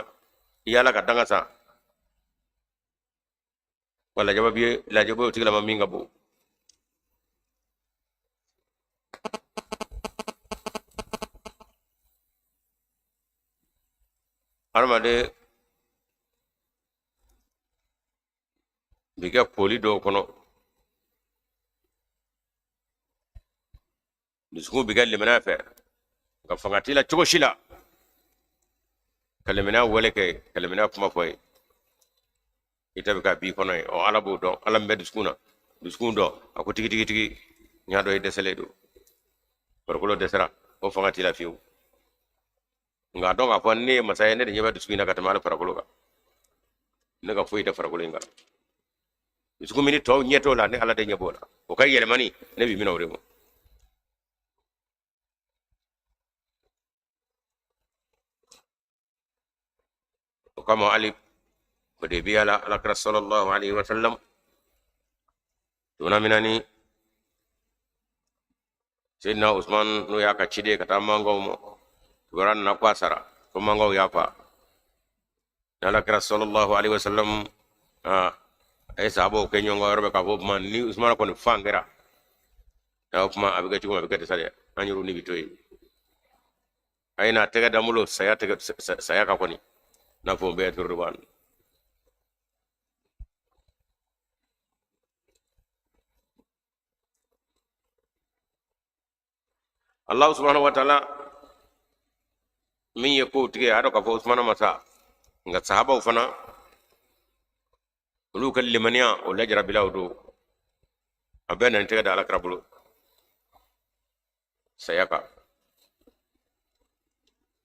yala ka danga sa wala jababi la jabo tigla maminga bo armade بيجا كولي دو كنو دسكون بيجا اللي منافع كفغاتي لا تشوشيلا كلمنا ولك كلمنا كما فوي itabe bi kono o ala bo do ala mbed skuna skun do ako tigi tigi tigi nyaado e desele do por ko lo desera o fangati la fiu nga do nga fon ni masay ne de nyaba skuna ka tamala par ko lo ga ne ga foyi da far ko lo nga sku mini to nyeto la ne ala de nyabo la o kay yele mani ne bi minawre mo o kama ali bade bi ala ala sallallahu alaihi wasallam tuna minani Sayyidina Usman no ya ka cide ka tamango mo kuran na kwasara ko mango ya fa ala kira sallallahu alaihi wasallam ay sabo ke nyongo robe ka fo man ni Usman ko ni fangera ya kuma abiga ci kuma abiga sale anyuru ni bitoyi ayna tega damulo saya tega saya ka koni na fo be turban Allah subhanahu wa ta'ala min yako tige ado ka fo Usman masa nga sahaba ufana ulu kallimaniya o lajra bilawdo abena tega da alakrabulo sayaka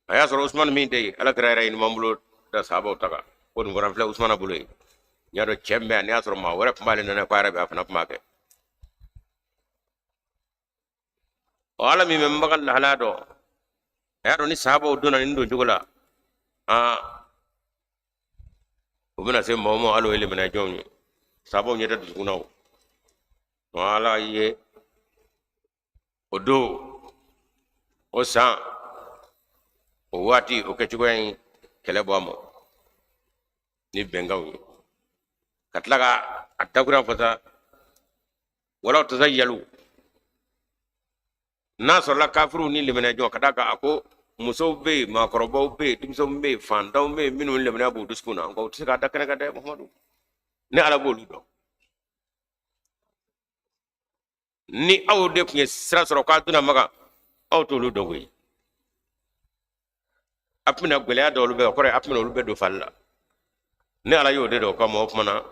aya soro Usman min dey alakra ray ni mambulo da sahaba utaga won ngoram fla Usman abuloy nyado chembe ani asoro ma wara pambale na kwara be afana pamake wala mi membagal halado yaro ni sahaba uduna ni ndo jugula ubina se momo alo ele mena jomni sahaba nyeta dukunaw wala ye odo o san o wati o kechugoy kele bomo ni bengaw katlaga atagura fata wala tazayyalu nasor la kafiru ni lemena jo kadaka ako muso be makorobo be timso be fandaw be minu lemena bu duskuna ko tsika dakana kada muhammadu ne ala bolu do ni aw de kunye sira soro ka duna maga aw to lu dogoy apina gwele do lu be ko re apina lu be do falla ne ala yo de do ko mo mana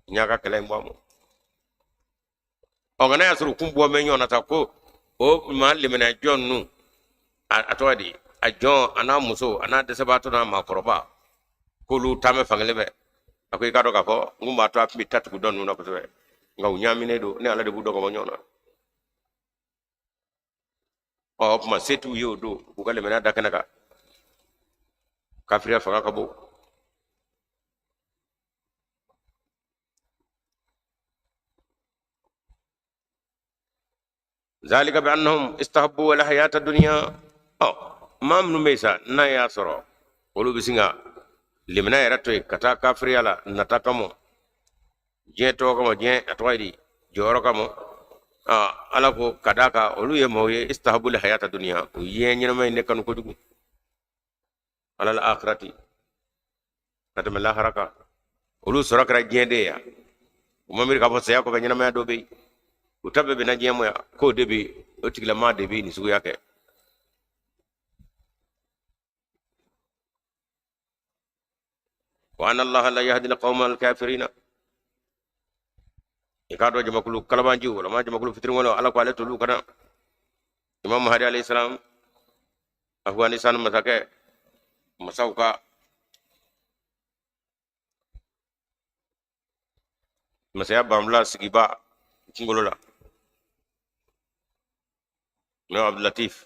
nyaka kele mbamo o ngana yasru kumbo me nyona ta ko o malimina jonnu atwadi a jon ana muso ana desabato na makoroba kulu tame fanglebe akoy kado ka fo ngumba to apmi tatu donu na ko be ngaw nyamine do ne ala de bu dogo mo nyona o ma setu yo do ku kale mena dakana ka kafira fanga ka bo ذلك بأنهم استحبوا الحياة الدنيا ما من ميسا نا يا سرو ولو بسنغا لمنا يرتوي كتا كافر يالا نتاكمو جين توكمو جين اتوايدي جورو كمو ala ko kadaka olu ye moye istahbul hayata dunya ye nyina may nekan ko dugu ala al akhirati kadama la haraka olu sorakra jende ya umamir ka fo saya ko nyina may do be utabe be na jemo ya ko debi o tigla ma debi ni sugu yake wa anna allaha la yahdi alqawma alkafirin ikado jama kulu kalabanji wala ma jama kulu fitrin wala ala ko alatu lu kana imam mahdi alayhi salam afghanistan masake masauka masaya bamla sigiba kingolola no Abdul Latif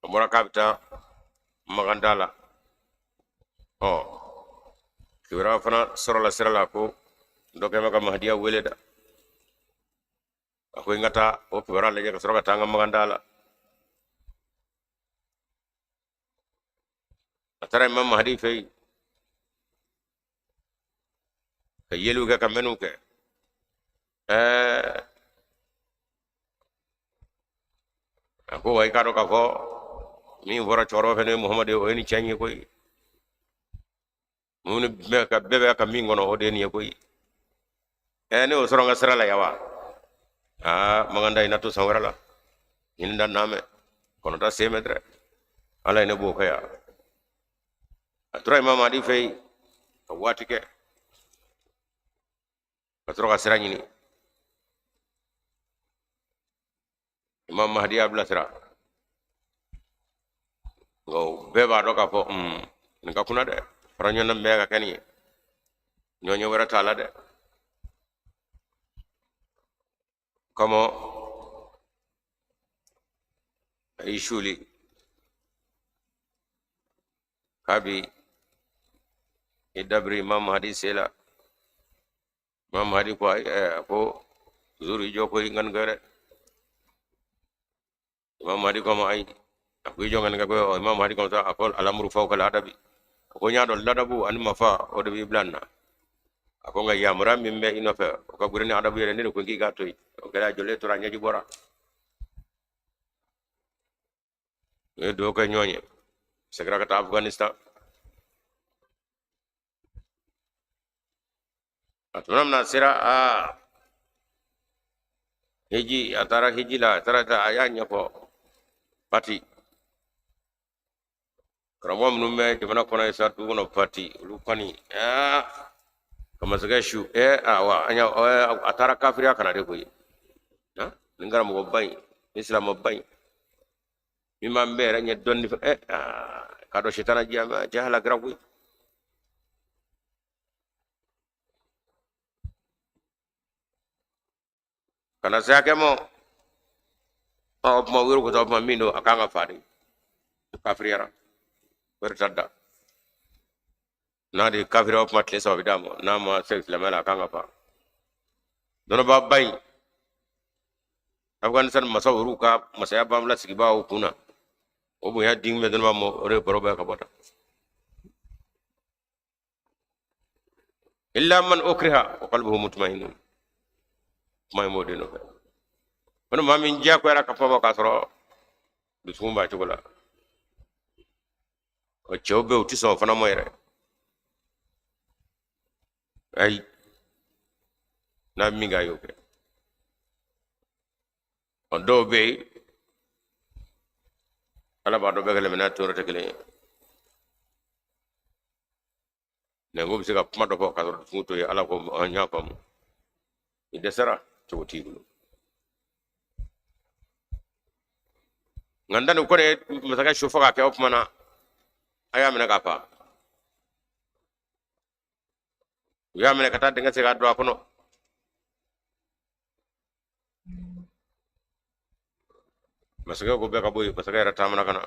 mora kapita magandala kibra fana sorola sirala ko doke maka mahdiya weleda ako ngata o kibra leje ka soroka tanga magandala atara imam mahdi fay ka yelu ga kamenu ke ako way kado ka fo min wora choro fene muhammad o ni chanyi koy mun be ka bebe ka min gono o de ni koy ene o soronga sira la yawa maganda ina to sawara la inda name kono ta semetre ala ene bo kaya atura imam adi fay wati ke patro ka sira nyini imam mahdi abla sira go beba do ka fo nga kuna de faranyo na mega kani nyonyo wara tala de kamo ishuli kabi idabri imam mahdi sela imam mahdi ko zuri joko ngan gare imam mahdi ko ay ko jongan nga ko imam mahdi ko ta akol alamru fawqa al-adabi ko nyaado ladabu an mafa o de blanna ako nga yamra mimbe inofe ko burani adabu yele ne ko ngi gatoy o gala jole to ranyaji bora e do ko nyonye segra ka afghanistan atunam na sira hiji atara hiji la tarata ayanya ko pati karamom nume jamana kona isa tu no pati lukani kama saga shu wa anya atara kafira kana de koy ngara mo bay islam bay mimma mbere nya donni kado shitana jama jahala grawi kana sake mo mo wiru ko to ma mindo akanga fadi kafira bertada nadi kafira op matle so bidamo nama se islamala akanga fa dono babay afghanistan masawuru ka masaya bamla sigiba o kuna o bo ya ding me dono mo re proba ka bota illa man ukriha wa qalbuhu mutma'innun may modino kono mamin je ko era ka fa ka soro du sumba tugola o chobe uti so fana moyre ay na mi ga yoke on do be ala ba do be gele mena toro te gele ne go bi ka puma do ko ka do futo ya ala ko anya ko mu ide sara to tigulu nganda ko ne masaka shofa ka ke op mana aya mena ka pa ya mena kata dengan se ga do akono masaka go be ka boy masaka era tamana kana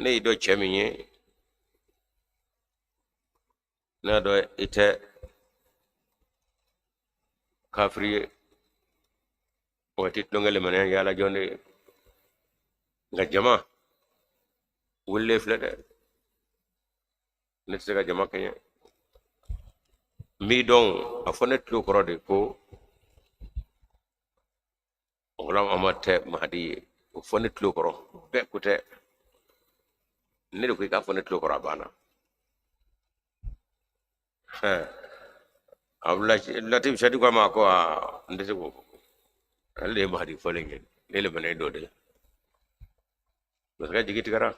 ne do cheminye na do ite kafri wati dongale mane yala jonde nga jama wulle flede ne sega jama kanye mi don afonet lo korode ko olam amate mahdi fonet lo koro be kute ne ko ka fonet lo koro bana abla latif shadi ko ma ko ndese ko alle mahdi folenge lele bane do de masaka jigiti kara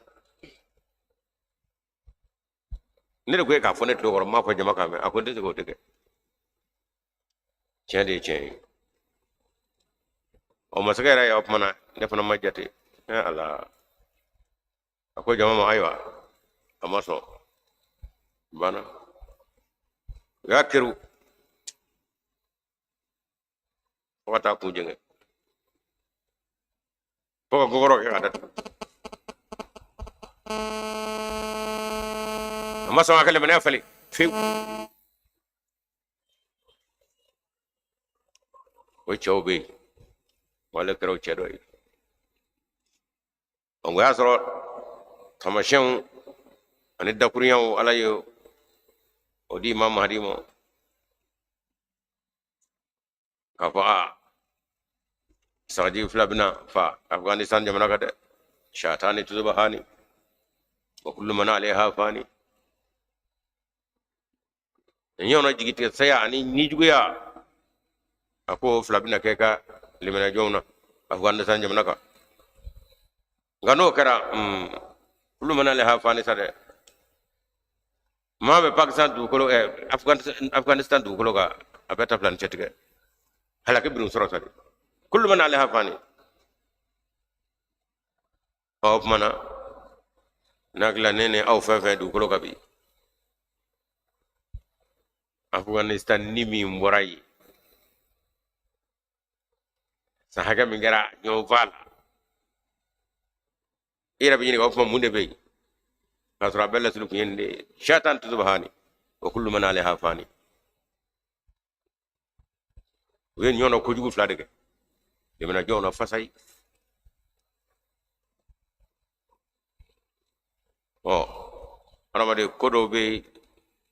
ne ko ka fonet lo koro ma ko jama ka me akon ndese ko de chande chen o masaka era ya opmana defana majjate ala ako jama ma aywa amaso bana gakiru wata ku jenge poko gogoro ke adat amaso akale bane afali fi o chobe wala kero chedo on ga soro tamashin ani dakuriyan alayo odi imam mahdi mo kafa saudi flabna fa afghanistan jamana kade شاتان تذبحاني وكل من عليها فاني يونا جيت سيعني نيجويا أكو فلابنا كيكا لمن جونا أفغانستان جمناكا غانو كرا كل من عليها فاني سارة ما بباكستان دوكلو أفغانستان دوكلو كا أبيتا بلان شتكه هلا كبرون سرا سارة كل من عليها فاني أو منا نقلا نيني أو فين دوكلو كبي أفغانستان نيمي موراي sahaga mingara nyoval ira bini wa munde be kasra bella sulu yende shatan tuzbahani wa kullu man alaiha fani wen nyono ko jugu fladege de mena jono fasay o ramade kodo be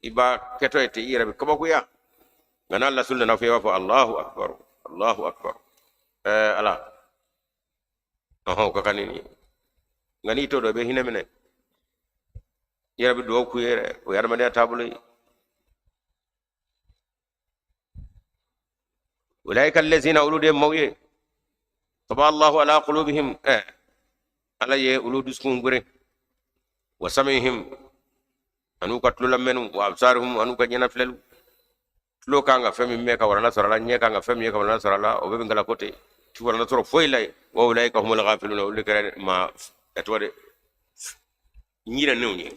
iba keto ete ira be kabakuya ngana Allah sunna na fa Allahu akbar Allahu akbar ala kakanini ngani to do be hinemene yara be do ku yere o yara mane tabulu ulaika allazina ulude mawye taba Allahu ala qulubihim ala ye uluduskum gure wa samihim anu katlulam menu wa absaruhum anu kanyana flelu lo kanga femi meka warana sarala nyeka nga femi meka warana sarala o be ngala kote tu warana soro foy lay wa ulaika humul ghafilun ulika ma atwade nyira newni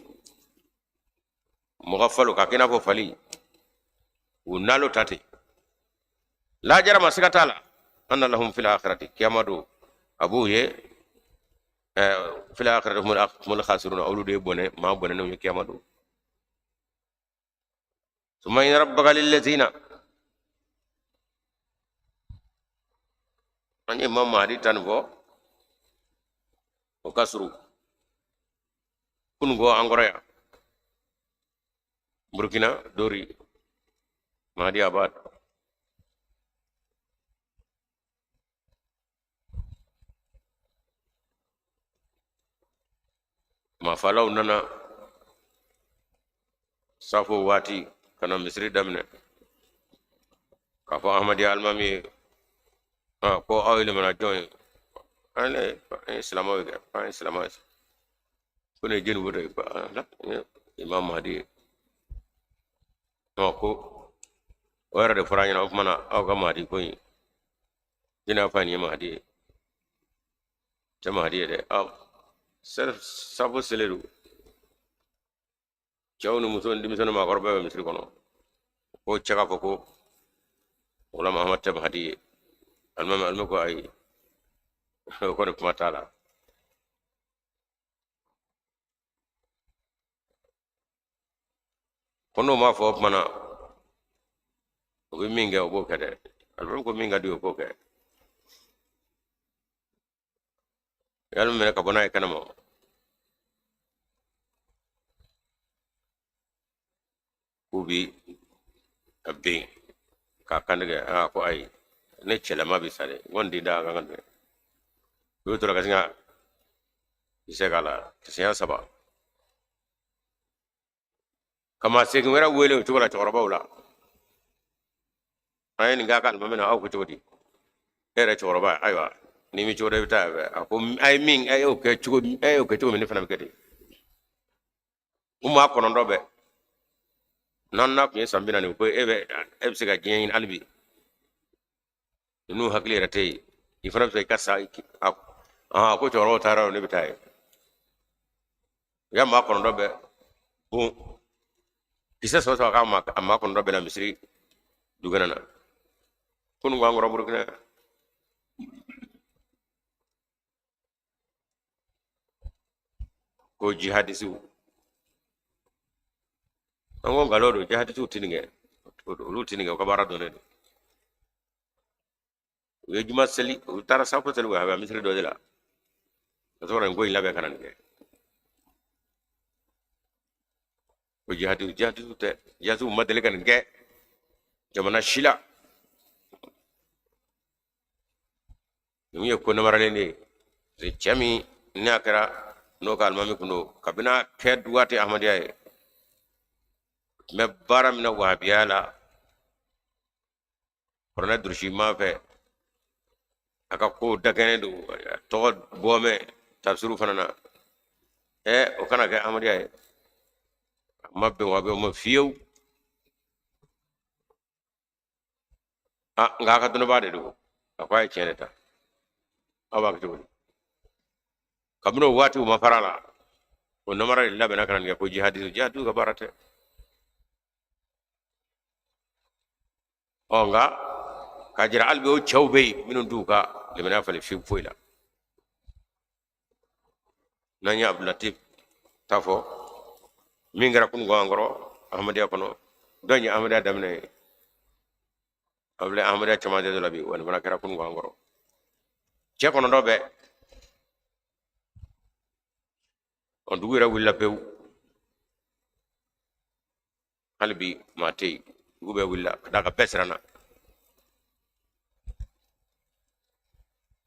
mughafalu ka kina fo fali unalo tate la jarama sikatala anna lahum fil akhirati kiyamadu abuye fil akhirati humul khasirun awlude bone ma bone newni kiyamadu ثم إن ربك للذين أني ماما هذه تنفو وكسروا كنغو أنغريا بوركينا دوري مهدي آباد ما فلو ننا صافو واتي kana misri damne ka fo ahmadi almami ko awile mana joy ale islamo ga islamo ko ne jenu bodo la imam mahdi no ko wara de faranya na mana aw ga mahdi ko dina fani mahdi ta mahdi de aw ser sabo seleru jawnu muson dimisono ma korbe misri kono ko chaga ko wala muhammad tab hadi almam ko ay ko ne kuma tala kono ma fo mana o be minga o bo kade almam ko minga di o ko ke yalum me ka bona e kanamo kubi abin kakan daga ko ai ne cela ma bi sare wondi da ga ngande do to ga singa ise gala tiya saba kama se ngera wele to wala to bawla ay ni ga kal mamena aw ko todi era to roba aywa ni mi to ta ko ay min ay o ke chugo ay o ke to mi fana kedi umma ko non dobe non na pye sambina ni ko ebe se ga jeni albi nu hakli rate ifana se kasa ko choro tara ni bitai ya ma ko ndo be bu kisa so ka ma ko ndo be na misri dugana na kun ngwa ngoro burkina ko jihadisu ango ngalodo jihadisu tininge ulu tininge ko bara donne we juma seli tara sapo seli wa misri do dela so ran go ilabe kanan ke ko jihadisu te yasu madele kan ke jamana shila yumi ko na marale ne ze chami ni akara no kal mami kuno kabina ked wati ahmadiya me bara mina wahabiyala korona durshi ma fe aka ko dakene do to bome tafsiru fanana o kana ke ahmadiya mabbe wabe mo fiyew nga ka dono bade do akwai cheneta aba ka tuli kabno wati ma farala o namara illa bena kan ko jihadu ka barate o nga ka jira albe o chawbe minun duka le bena fale fi foila nanya ablatif tafo mingara kun gongoro ahmadiya kono donya ahmadiya damne able ahmadiya chamade do labi won bana kara kun gongoro che kono dobe on duwira willa pew halbi matei gube willa daga besrana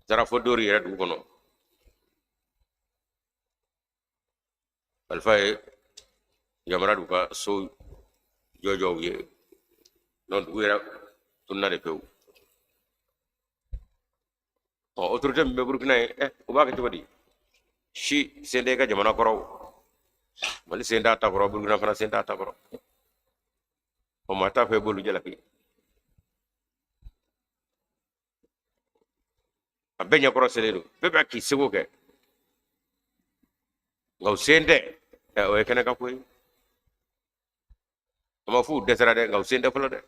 zara fodori red gono alfay jamara duka so jojo ye non duwira tunna de pew o autorité be burkina o ba ka tibadi shi sende ka jamana koro mali senda ta koro burkina fana senda ta koro o mata fe bolu jalaki abenya koro seledo bebe ki sego ke ngaw sende o e kana ka koy ama fu desara de ngaw sende folo de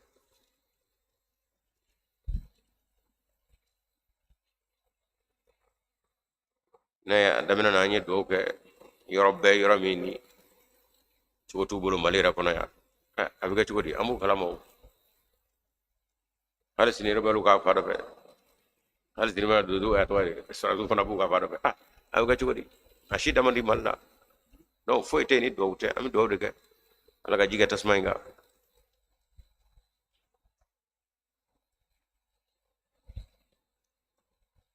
ne damina na nye do ke yorobe yoromini chugo bolu malira kono ya abiga chugo di amu kala mo hal siniro belu ka fado fe hal siniro do ya to sara du fana bu ka fado fe abiga chugo di ashida mandi malla no foite ni do te am do de ke ala ga jiga tasmainga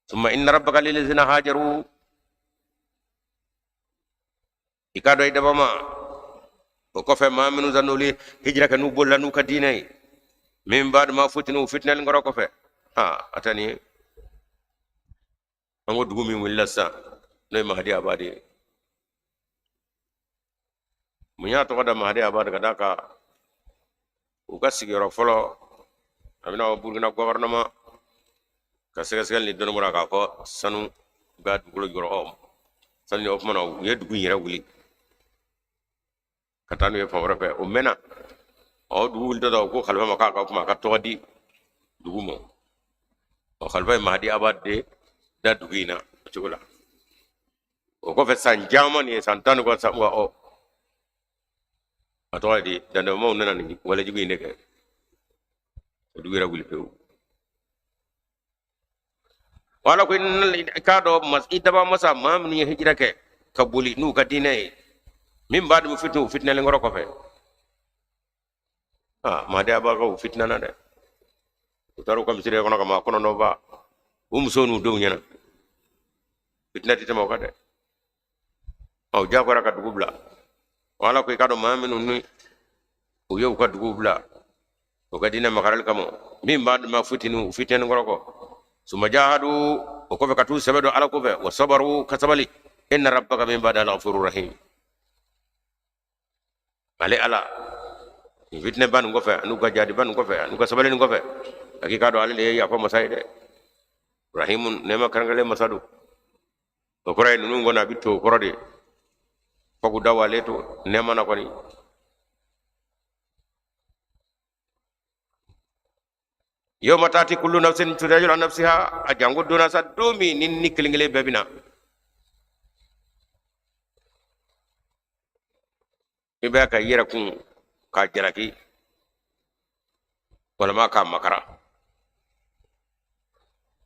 ثم إن ربك للذين هاجروا ikado ida bama ko fe ma minu zanuli hijra ka nu bolla nu ka dinay min baad ma futinu fitnal ngoro ko fe atani ango dugumi willasa noy mahdi abadi munya to da mahdi abadi kada ka u ka sigiro folo amina burgina gouvernement ka segal ni dono mura ka ko sanu ga dugulo goro sanu of mana ye dugu yira wuli katanu ye fawra fe o mena o duul do ko khalfa maka ka kuma ka todi dugumo o khalfa mahdi abad de da dugina chugula o ko fe san jamon ye santan ko sa o atodi da no mo nana ni wala jugi ne ke o dugira wuli fe wala ko kado mas itaba masa mam ni hijra ke kabuli nu ka dinay min baad mu fitna le ngoro ko fe ma de aba ko fitna na de utaru kam sire kono kama kono no ba sonu do nyana fitna ti tamo ka de aw jagora ka dugubla wala ko kado ma minu ni o yow ka dugubla o ka dina makaral kamo min baad ma fitna ngoro ko suma jahadu o ko fe katu sabedo ala ko fe wa sabaru kasabali inna rabbaka min baad al-ghafurur rahim ale ala fitne ban ngo fe anu ga jadi ban ngo fe anu ga sabale ngo fe aki kado ale le ya fa masai de rahimun nema karangale masadu to koray nunu ngona bitto korode fagu dawale to nema na koni yawma tati kullu nafsin tudajul an nafsiha ajangu duna sadumi nin niklingile bebina ibe ka yira kun ka jaraki wala ma ka makara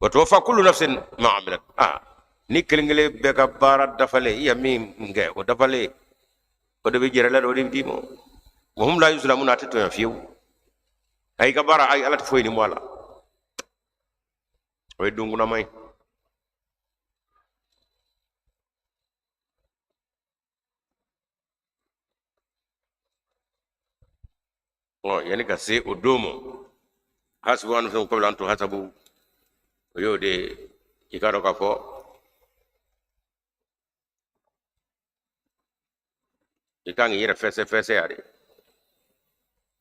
wa tuwaffa kullu nafsin ma amilat ni kelingele be ka bara dafale ya mi nge o dafale o de be jere la do dim dimo wa hum la yuzlamuna atatu ya fiu ay ka bara ay alat foyni wala way dungu na may يعني كسي ودومو حسبوا أنفسهم قبل أن تحاسبوا ويودي إكارو كفو إكان يرفس فس يعني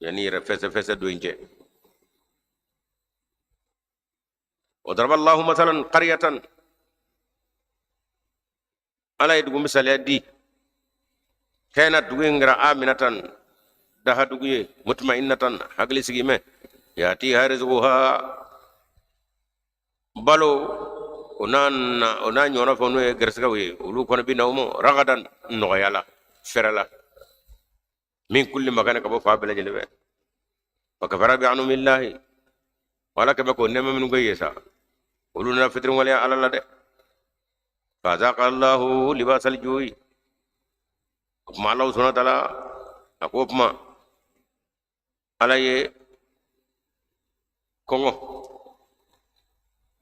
يعني يرفس فس دوينجي. وضرب الله مثلا قرية على يدغ مثال دي كانت دوينغرا آمنة daha duguye mutmainnatan hagli sigime yati harizquha balo onan nyona fonu e gersaga we ulu kono bi nawmo ragadan no yala ferala min kulli makana kabo fabila jelebe fakafara bi anu billahi wala kaba ko nema min goyesa ulu na fitrin wala ala la de fazaqa Allahu libasal ju'i ma Allah subhanahu wa ta'ala akopma alaye kongo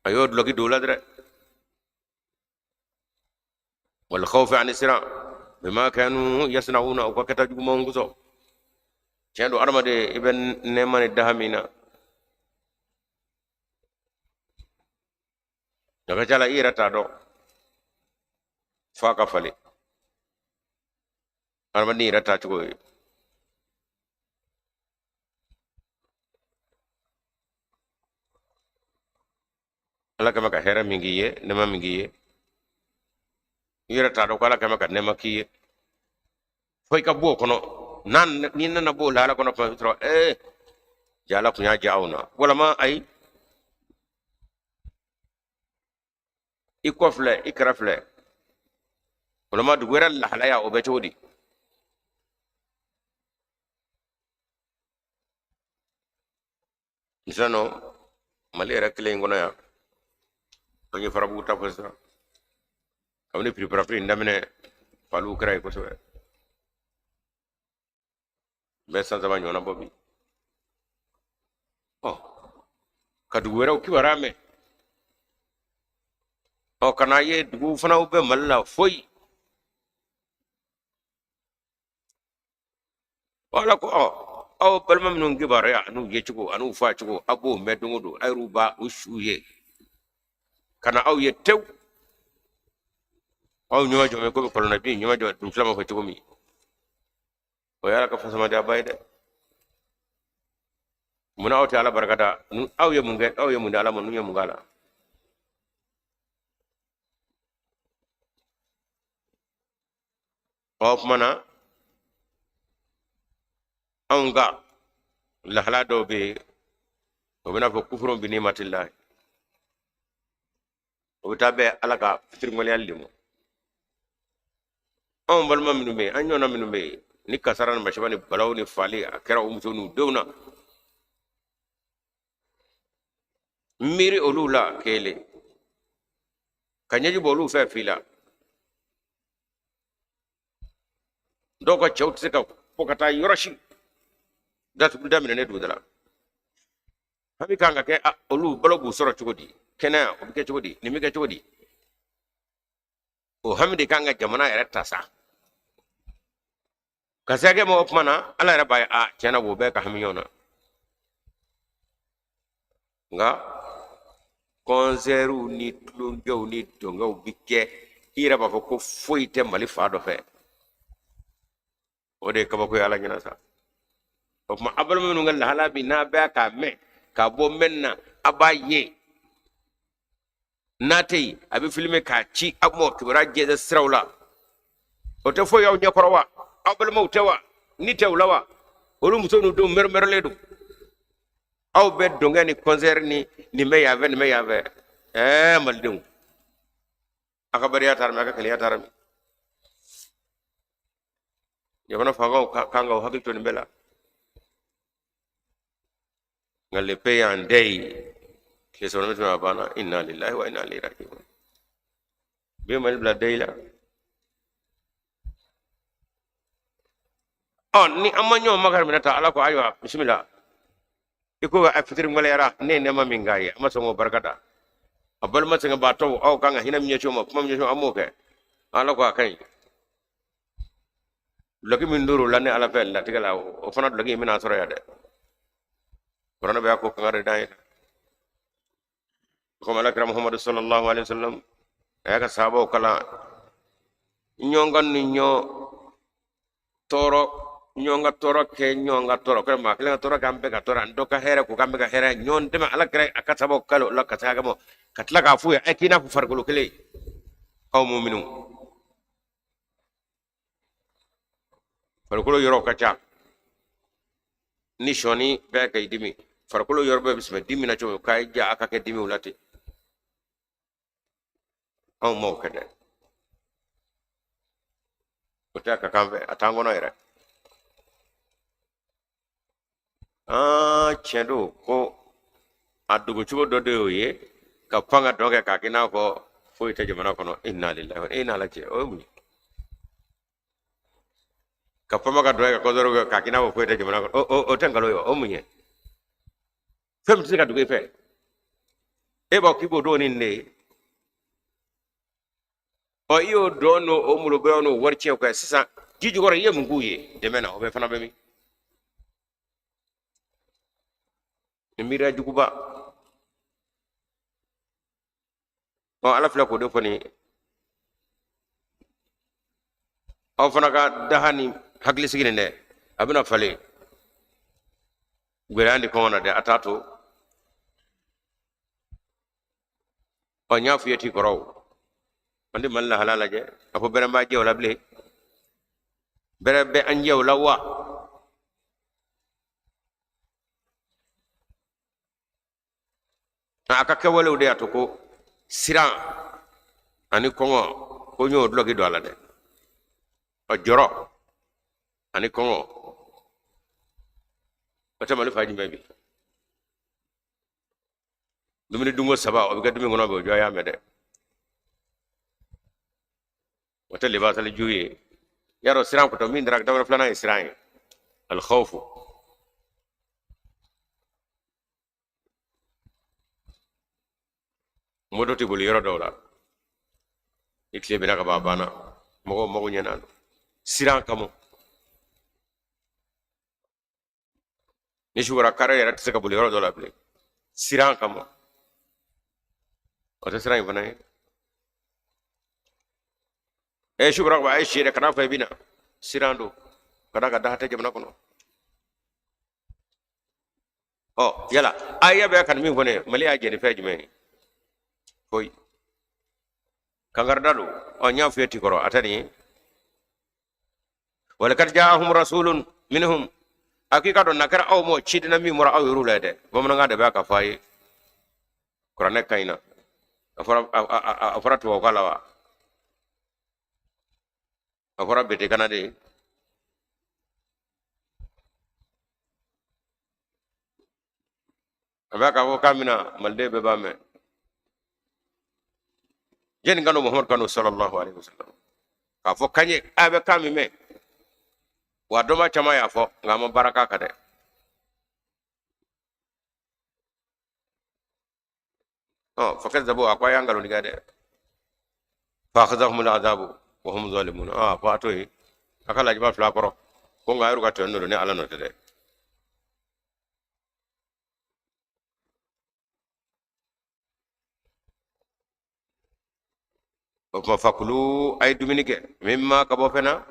ayo logi dola dre wal khawf an isra bima kanu yasnauna o kata jugo monguso cendo armade iben nemane dahamina daga jala irata do faka fale armani irata chugo ala kama ka hera mingiye nema mingiye yira ta do kala kama ka nema kiye foy ka bo kono nan ni na bo la kono pa tro jala kunya jauna wala ma ay ikofle ikrafle wala ma dugwera la halaya o betodi isano malera kile ngona ya onye farabu ta fasa amne prepare ndamene falu kray ko so be sa zaman yona bobi kadu wera ki warame kana ye dugu fana ube malla foi wala ko balma minun gibara ya anu ye chugo anu fa chugo abo medungudo ayruba ushuye kana aw ye tew aw nyoma jome ko ko na bi nyoma jome dum flama ko chugo mi o yara ka fasama da bayde muna awti ala barakata aw ye munge aw ye mun ala mun ye mungala of mana anga la halado be o bina fo kufrum bi nimatillah o tabe alaka fitir ngol yallimo on balma minu be anyona minu be ni kasaran mashabani balaw ni fali akira umtunu dewna miri olula kele kanyaji bolu fe fila doko chawt ka pokata yoroshi datu damina ne dudala hami kanga ke olu balogu soro chugodi kena o ke chugodi ni mi ke chugodi o hamide kanga jamana era tasa kasage mo opmana ala era bay chena bo be ka hamiyona nga konseru ni tulungew ni tongaw bikke ira ba ko foyte mali faado fe o de kaba ko yala nyina sa opma abal mo ngal hala bi na ba ka me ka bo menna abaye natei abi filme ka ci amo kibra je da srawla o te fo yaw nyakorowa abal mo tewa ni tewlawa o rum sonu do mermerledu aw be dongani concert ni me yave maldum aka bariya tar me aka kaliya tar mi yabana fanga kanga hakil to ni bela ngalle pay and day ke so no ma bana inna lillahi wa inna ilaihi raji'un be mal bla day la ni amanyo magar minata ala ko aywa bismillah iko ga afitir ngolera ne ma mingaye ama so mo barkata abal ma tinga bato aw kanga hina minye choma kuma minye choma amoke ala ko akai logi min duru lanne ala fel la tigala o fana logi mina soro ya de Qur'an be ko kan dai ko malaka Muhammad sallallahu alaihi wasallam ya ka sabo kala nyongan ni nyo toro nyonga toro ke nyonga toro ko ma kala toro kambe ka toro ando ka hera ko kambe ka hera nyon de ma ala kre aka sabo kala la ka saga mo katla ka fu ya akina fu fargulu kele aw mu'minu fargulu yoro kacha ni shoni be kay dimi fargulu yoro be bisme dimi na cho kay ja aka ke dimi ulati aw mo kede kota ka kambe atango no ira chendo ko adugo chugo dodo ye ka panga doge ka kina ko foi te jamana kono inna lillahi wa inna ilaihi raji'un ka pama ka doge ko doro ka kina ko foi te jamana kono o tangalo yo o munye fem tsika dugo fe e ba kibo do ni ne o iyo do no o mulo be no warche ko sisa jiju gore ye munguye de mena o be fana be mi mira juguba o ala fla ko do fani o fana ka dahani hagli sigine ne abina fale gwerandi ko na de atato o nyafu yeti ko raw andi malla halala je afo bere ma jew la ble bere be an jew la wa aka kewale de atoko siran ani kongo ko nyo blogi do ala de o joro ani kongo o tamali faji mebi dumini dungo saba o ga dumi ngono be joya mede wata libasa li juye yaro siran ko to min drak dawra flana siran al khawf modoti bol yoro dawla ikle be daga babana mogo nyana siran kamo ni shugura kare yara tsaka bol yoro dawla ble siran kamo wata siran bana e shugura ba ai shire kana fa bina sirando kada kada hata jamana kono yala aya be kan min fone mali a jeni feji men koy kangardalu o nya feti koro atani wala kad jaahum rasulun minhum akika don nakara aw mo chidina mi mura aw yurulede bomna ngade be ka fayi korane kayna afara to kala wa afara bete kanade abaka ko kamina malde be bamme jen ngano muhammad kanu sallallahu alaihi wasallam ka fo kanye abe kami me wa doma chama ya fo ngama baraka kade fakad zabu akwa yangalo digade fa khazahum al'adabu wa hum zalimun fa toy akala jiba fla koro ko ngayru ka tonno ne ala no tede o fakulu ay duminike mimma kabo fena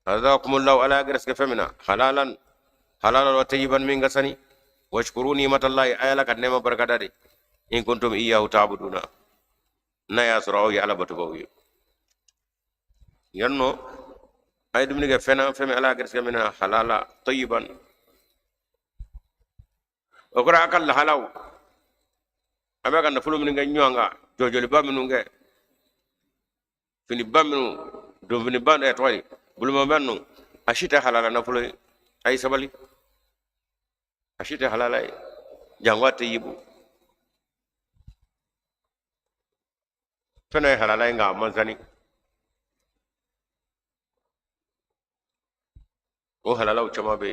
Azakumullahu ala graske femina halalan wa tayyiban min gasani washkuru ni'matallahi ayala kad nema barakadade in kuntum iyyahu ta'buduna na ya suraw ya ala batubawi yanno ay dum ni fena femi ala graske femina halala tayyiban okra akal halaw amaka na fulum ni nga nyanga jojoli baminu nge fini baminu do fini ban e toy buluma bannu ashita halala na fulo ay sabali ashita halala jangwate yibu fena halala nga manzani o halala uchama be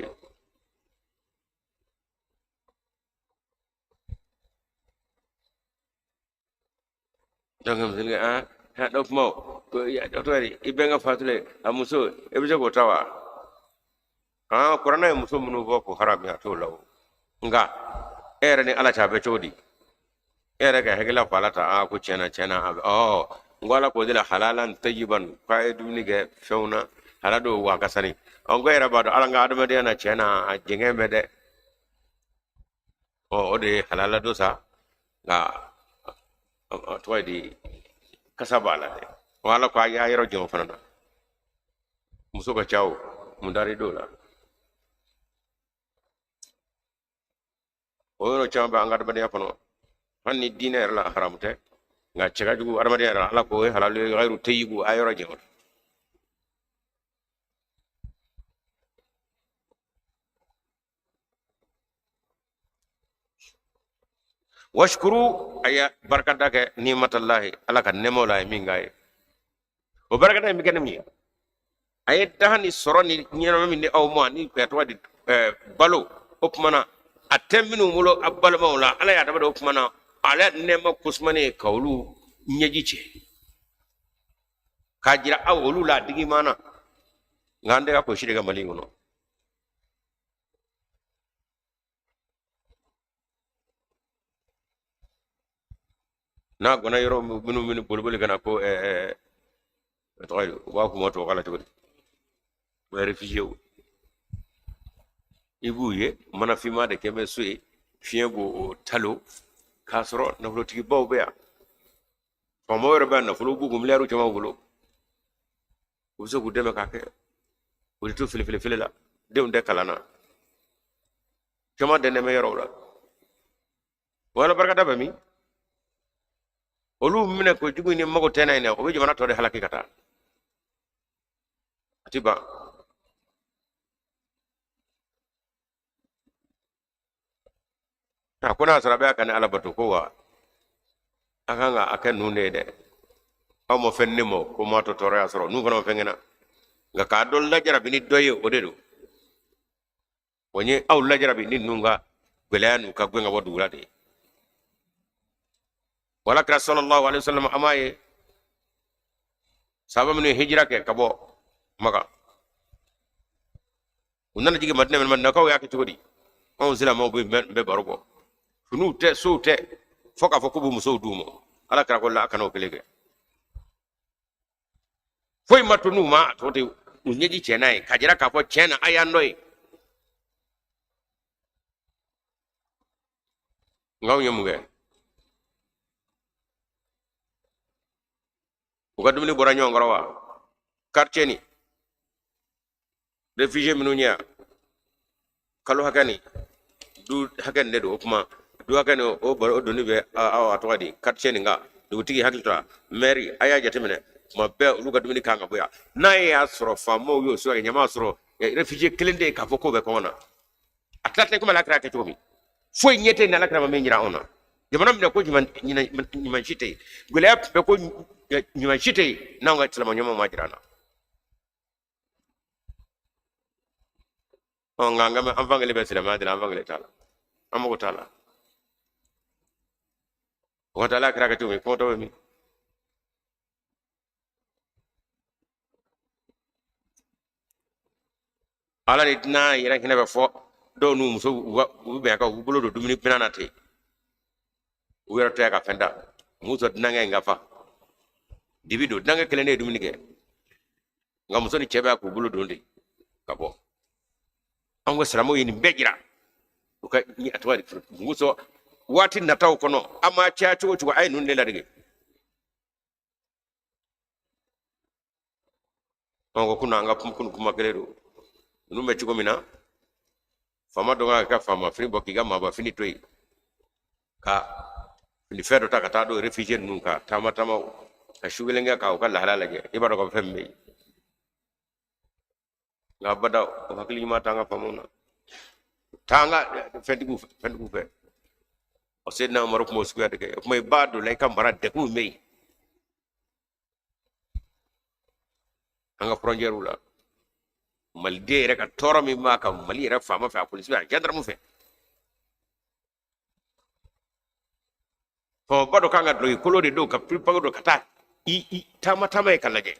dangam zinga ha dof mo ko ya dotori ibenga fatule amuso ebije ko tawa qur'ana muso munu bo ko haram ya to law nga ere ni ala cha be chodi ere ga hegela falata a ku chena oh ngwala ko dila halalan tayyiban faidu ni ge feuna halado wa kasani ongo era bado ala nga adama de na chena a jenge mede o ode halala do sa nga to di kasabala de wala ko ya yero jom fana muso ka chaw mundari dola o yero chaw ba ngada bade fano hanni diner la haramte nga cega jugu adama de ala ko halalu gairu tayyibu ayoro jom washkuru aya barakata ke nimatallahi ala ka nemola min gaye o barakata mi kenem ni ay tahani soroni nyero min ni aw mo ni ko to wadi balo opmana atemminu mulo abbal mawla ala ya dama do opmana ala nema kusmane kawlu nyejice kajira awolu la digi mana ngande ko shire ga mali ngono na gona yoro minu bolbol gana ko to wa ko moto kala to be refugee ibuye mana fima de keme suye fiego talo kasro na fulo tigi baw be ya ko mo yoro ben na fulo bugum leeru ci ma fulo uso ku deme ka ke wuri to fili la de unde kalana cama de ne me yoro la wala barkata ba mi olu mine ko jugu ni mago tenay ne ko be jomana to de halaki kata atiba ta kuna sarabe kan ala batu ko wa akanga akan nune de aw mo fenni mo ko ma to tore asro nu kono fengena nga ka dol la jarabi ni doye o dedo woni aw la jarabi ni nunga belanu ka gwenga wadu wulade wala kra sallallahu alaihi wasallam amaye sabam ni hijra ke kabo maka unana jige madina men man nakaw yake tugodi on sila mo be barugo sunu te so te foka foko bu muso dumo ala kra ko la kano kelege foi matunu ma to te unyeji chenai kajira ka fo chena ayandoi ngaw nyamuge ugadumni bora nyongorowa quartier ni refugee minunya kalu hakani du hakan de do kuma du hakani o baro do ni be a atwadi quartier ni nga du tigi hakilta mary aya jatemene ma be ugadumni kanga boya na ya soro famo yo so nyama soro refugee klende ka foko be kona atlate kuma la kra ke tomi foi nyete na la kra ma menyira ona jamana mna ko nyima chite gole be ko nyima chite na nga tsala nyama majirana on nganga me amfangale be sila madina amfangale tala amako tala o tala kra ke tomi ko to mi ala ni na yira kina be fo do nu muso be ka bulo do dumini pinana te wera to ka fenda muso dinanga ngafa dibido dinanga kelene dumini ke ngam muso ni chebe ko bulo do ndi kabo ango salamo yini bejira ko ni atwari muso wati nataw kono ama cha cho ay nun lela dege ango kuna nga kun kuma kelero nu me chiko mina fama donga ka fama fri boki ga maba fini toy ka ni fedo takata do refugee nun ka tama ka shugelenga ka ko la halala je ibaro ko femme nga bada hakli ma tanga famuna tanga fendigu fe o sedna marok mo square de ko may bado lay kam bara de ko mey anga frontière la mal de rek toro mi maka mali rek fama fa police ba gendarme fe fo bado kanga do ko de do ka pripago do kata i tama e kalaje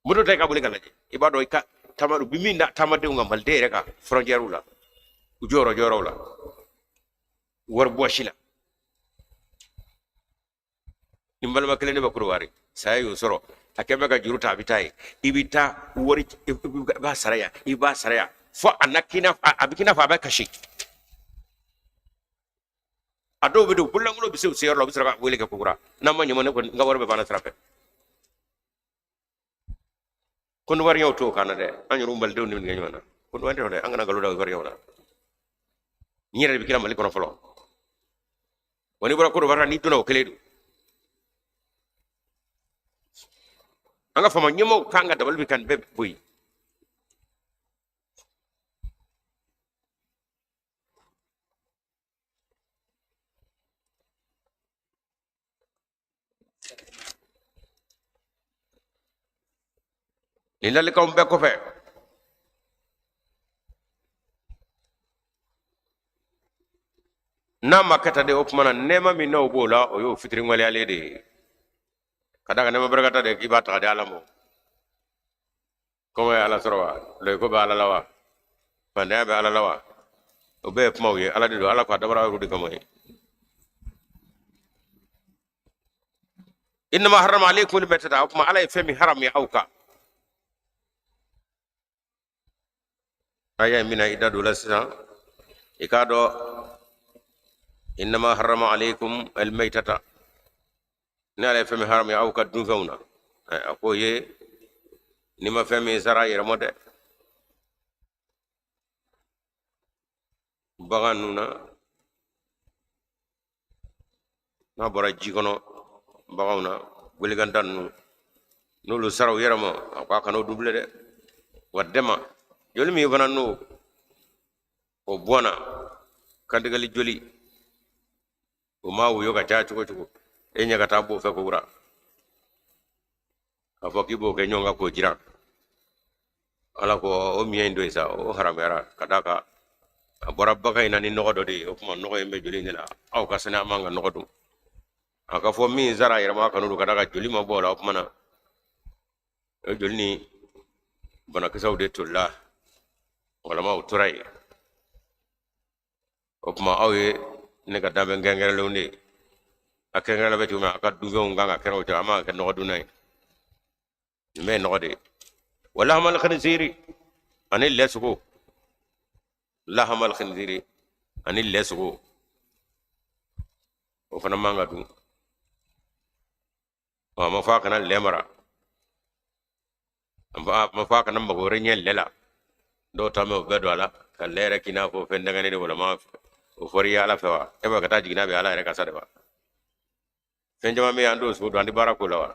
mudo tay ka buli kalaje ibado ka tama do biminda tama de ngam mal de rek frontière la joro la war boshila nimbal makale ne bakuru wari sai yo soro akebe ga juruta bitai ibita wori ba saraya iba saraya fo anakina abikina fa ba kashi ado be do bulangulo bisu sero lo bisra wele ka kugura namma nyimo ne ko nga warbe bana trape kon war yow to kana de anyu rumbal de ni ngi nyona kon wande de angana galu da war yow na nyere bi kila mali kono folo woni bora ko warra ni tuno keledu anga fama nyimo kanga dabal bi kan be buy ni lali ko be ko fe na makata de opmana nema mi no bola o yo fitri ngwale ale de kada nema bergata de kibata de alamo como ala sorwa le ko ba ala lawa pande be ala lawa o be pmaw ye ala de do ala ko dabara rudi kamoy inma harrama alaykum al-maytata opma ala femi haram ya auka aya mina idadu lasna ikado inma harrama alaykum al-maytata nala femi haram ya auka dun fauna akoye nima femi sara yermode baganuna na bora jikono bagawna weligantan no lu saraw yerama akwa kano double de wadema joli mi bana no o bona kandigali joli o mawu yoga ta chuko chuko e nyaga ta bo fe ko wura afoki bo ke nyonga ko jira ala ko o mi endo isa o haramera kadaka bora baga ina ni nogodo de o kuma nogo yembe joli ni la aw ka sana manga nogodo aka fo mi zara yerma kanu kadaka joli ma bola o kuma na e joli ni bana kisaw de tulla wala ma uturai o kuma awe ne ka dambe ngengere lewndi akengere be tuma aka dugo nganga kero to ama ka no dunay me no de wala hamal khinziri anil lesugo la hamal khinziri anil lesugo o fana manga du wa ma fa kana lemara ma fa kana magore nyel lela do tame o bedo ala ka lere kina fo fendangani de wala ma o fori ala fewa e ba kata jigina be ala reka sade ba fenjama me ando so do andi barako lawa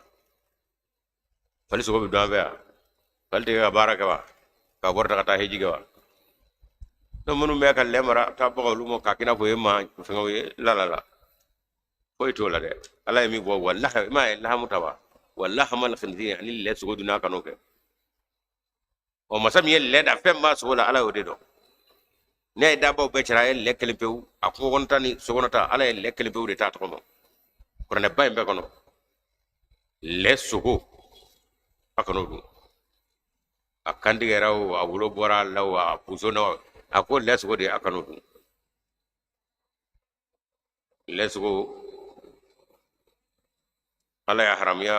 fali so be do be falde ga baraka ba ka borta kata heji ga no munu me ka lemara ta bo lu mo ka kina fo e ma fengo ye la la la fo to la de ala mi bo wallahi ma la mutawa wallahi mal khinzi ani le so do na kanoke o masam yel leda femma so wala ala wode do ne da bo be cara yel lekkel pew akko wontani so wonata ala yel lekkel pew de tata ko mo ko ne bay be kono lesugo akono du akandi geraw awulo bora law a pusono akko lesugo de akono du lesugo ala ya haram ya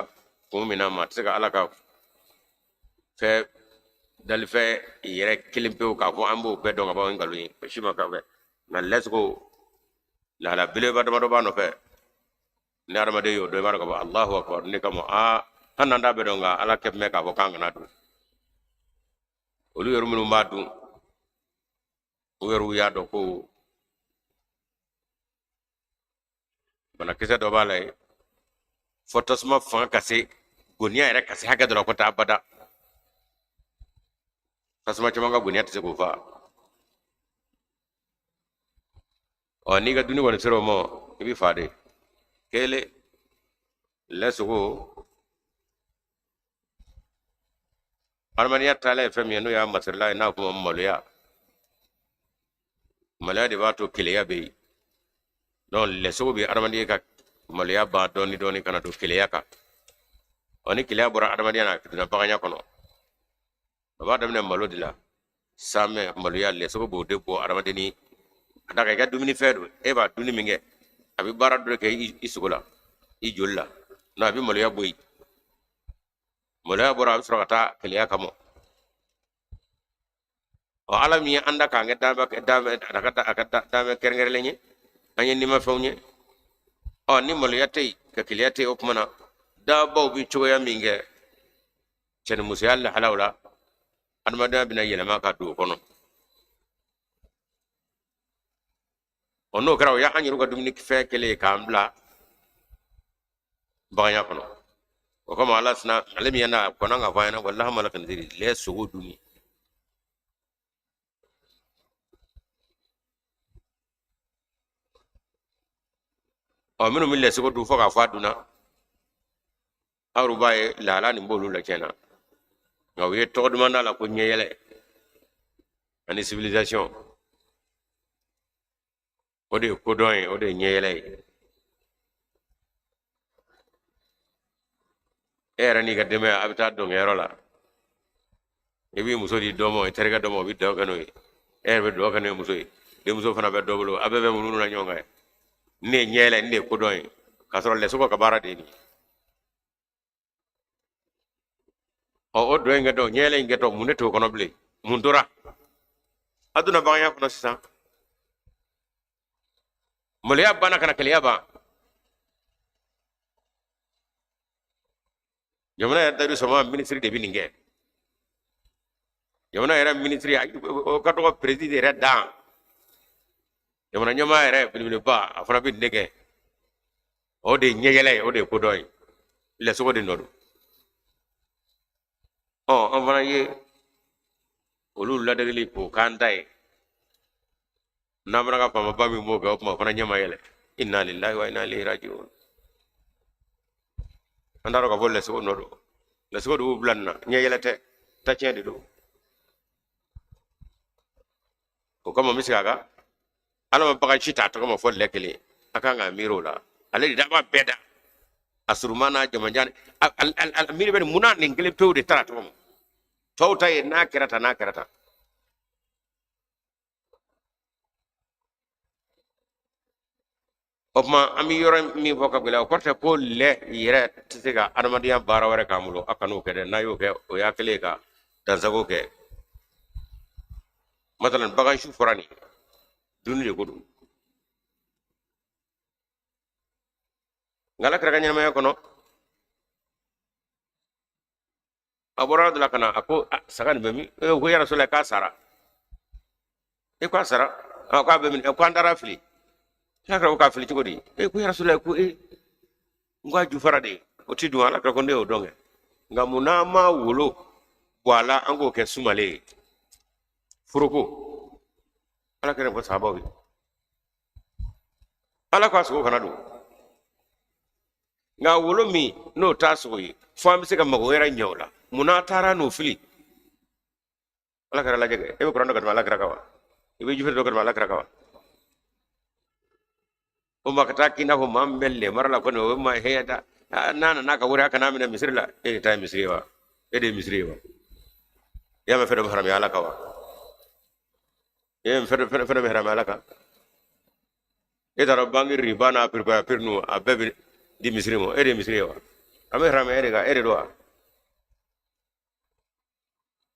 kumina ma tsaka ala ka fe dal fe yere kilimpe ka fo ambo be do ngaba ngalu yi shima ka be na let's go la la bile ba do ba no fe ne arama de yo do mar ko Allahu akbar ni kamo a hananda be do nga ala kep me ka fo kanga na du olu yoru munu ma du o yoru ya do ko bana kisa do balay fotosma fa kase gonia era kase haga do ko ta bada tasma cuma ga bunya tse ko fa o ni ga duni won sero mo ibi fade kele lesugo armaniya tala fm yanu ya masrala na kuma maluya malaya de bato kele ya be don lesugo bi armaniya ka maluya ba doni doni kana to kele ya ka oni kele ya bora armaniya na kiduna baganya kono ba damne malo dila same malo ya le so bo de bo aramadeni daga ga dumini fedo e ba duni minge abi bara do ke isugula I jolla na bi molo ya boy molo ya bora sura kaliya kamo o alami anda ka ngeda ba dame daga dame kerngere lenye anye ni ma fawnye o ni molo ya tay ka kaliya tay op mana da baw bi choya minge chen musa yalla halawla admada bina yela ma ka do kono ono kraw ya anyu ga dumni fe kele kambla baganya kono o kama ala sna alimi yana kono nga fayana wallahi malakan diri le sugo duni o minu mille sugo du foka faduna awrubaye lala ni mbolu la kena ngawiye to demanda la ko nyeyele ani civilisation ode kodon ode nyeyele era ni gademe abita do ngero la ebi muso di domo terega domo bi do gano be do gano muso de muso fana be doblo abebe munu na nyonga ne nyele ne kodon kasoro le suko kabara de ni o do ngato nyele ngato muneto kono ble mundura aduna banya kono sisa mulya bana kana kaliya ba jamana ya daru sama ministry de bininge jamana era ministry o kato ko president era da jamana nyama era bilbil ba afana bi ndege o de nyegele o de kodoy le so de nodu o afana ye olu la degli ko kantai namra ka pama ba mi mo ga ma fana nyama yele inna lillahi wa inna ilaihi raji'un andaro ka bolle so nodu le so do blanna nyegele te ta cede do ko kama misikaga ala baga chita to kama fo lekele akanga miro la ale di dama beda asurumana jamanjan al miri ben muna ni ngele pewde tara to mo tawta e nakirata opma ami yoro mi vocabulaire o porte ko le yere tisiga armadiya bara wara kamulo akano kede na yo ke o yakele ka danzago ke matalan bagan shu forani duni de godu ngala kra ganya mayo kono abora de la kana ako sagani bemi ko ya rasul ka sara e ko sara ko bemi ko andara fili yakra ko fili chigodi e ko ya rasul ko e ngwa ju farade o tidu ala kra ko ne o donge ngamuna ma wolo wala ango ke sumale furuko ala kere ko sabawi ala ko aso kana do nga wolo mi no taso yi fam se ka mago era nyola muna tara no fili ala kere la jege e ko rando ka ala kere kawa e be jufe do ka ala kere kawa o makata kina ko mambelle marala ko no ma heyata nana naka wuri aka namina misri la e ta misri wa e de misri wa ya ma fedo haram ya ala kawa e fedo haram ala ka e dara bangi ribana prepare pirnu abebe di misri mo e de misri wa ame haram e de ga e de do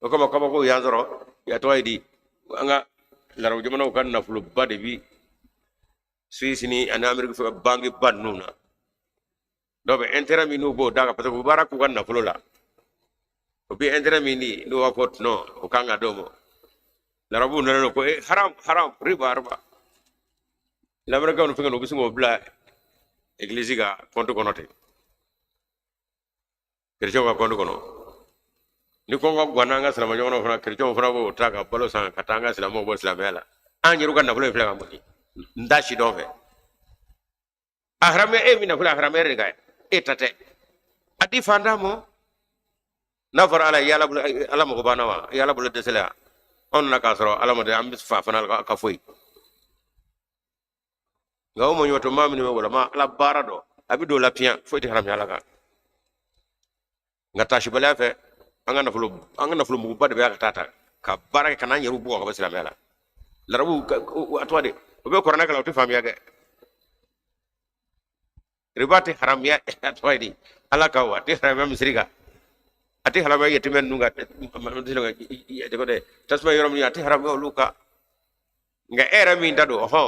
o ko yanzoro ya to aydi anga laraw jamano kan na fulu bade bi Suisse en Amérique fa bangi bannuna dobe intérêt mi no bo daga parce que baraku kan na fulola o bi intérêt mi ni no wapot no o kanga domo la rabu no ko haram riba la Amérique no finga no bisungo bla église ga konto konote kerjo ga konto kono ni ko ga gwananga salama jono fana kerjo fana bo taga balo san katanga salamo bo salamela anyiru kan na fulo flega moni ndashi donfe ahrame e mina fula ahrame rega etate adi fandamo nafar ala yala ala mo bana wa yala bul desela on na kasro ala mo de am fa fanal ka foy ngaw mo nyoto mamni wala ma ala barado abido la pian foyti haram yala ka ngata shi bala fe angana fulu mu badde be ka tata ka baraka kana nyeru bo ko basila mela la rabu atwade وبي قرآن كلا تفهم يا ribati haram ya atwaidi ala kawa ti haram misriga ati haram ya timen nunga dilonga ya de kode tasma yorom ni ati haram luka nga era min dado ho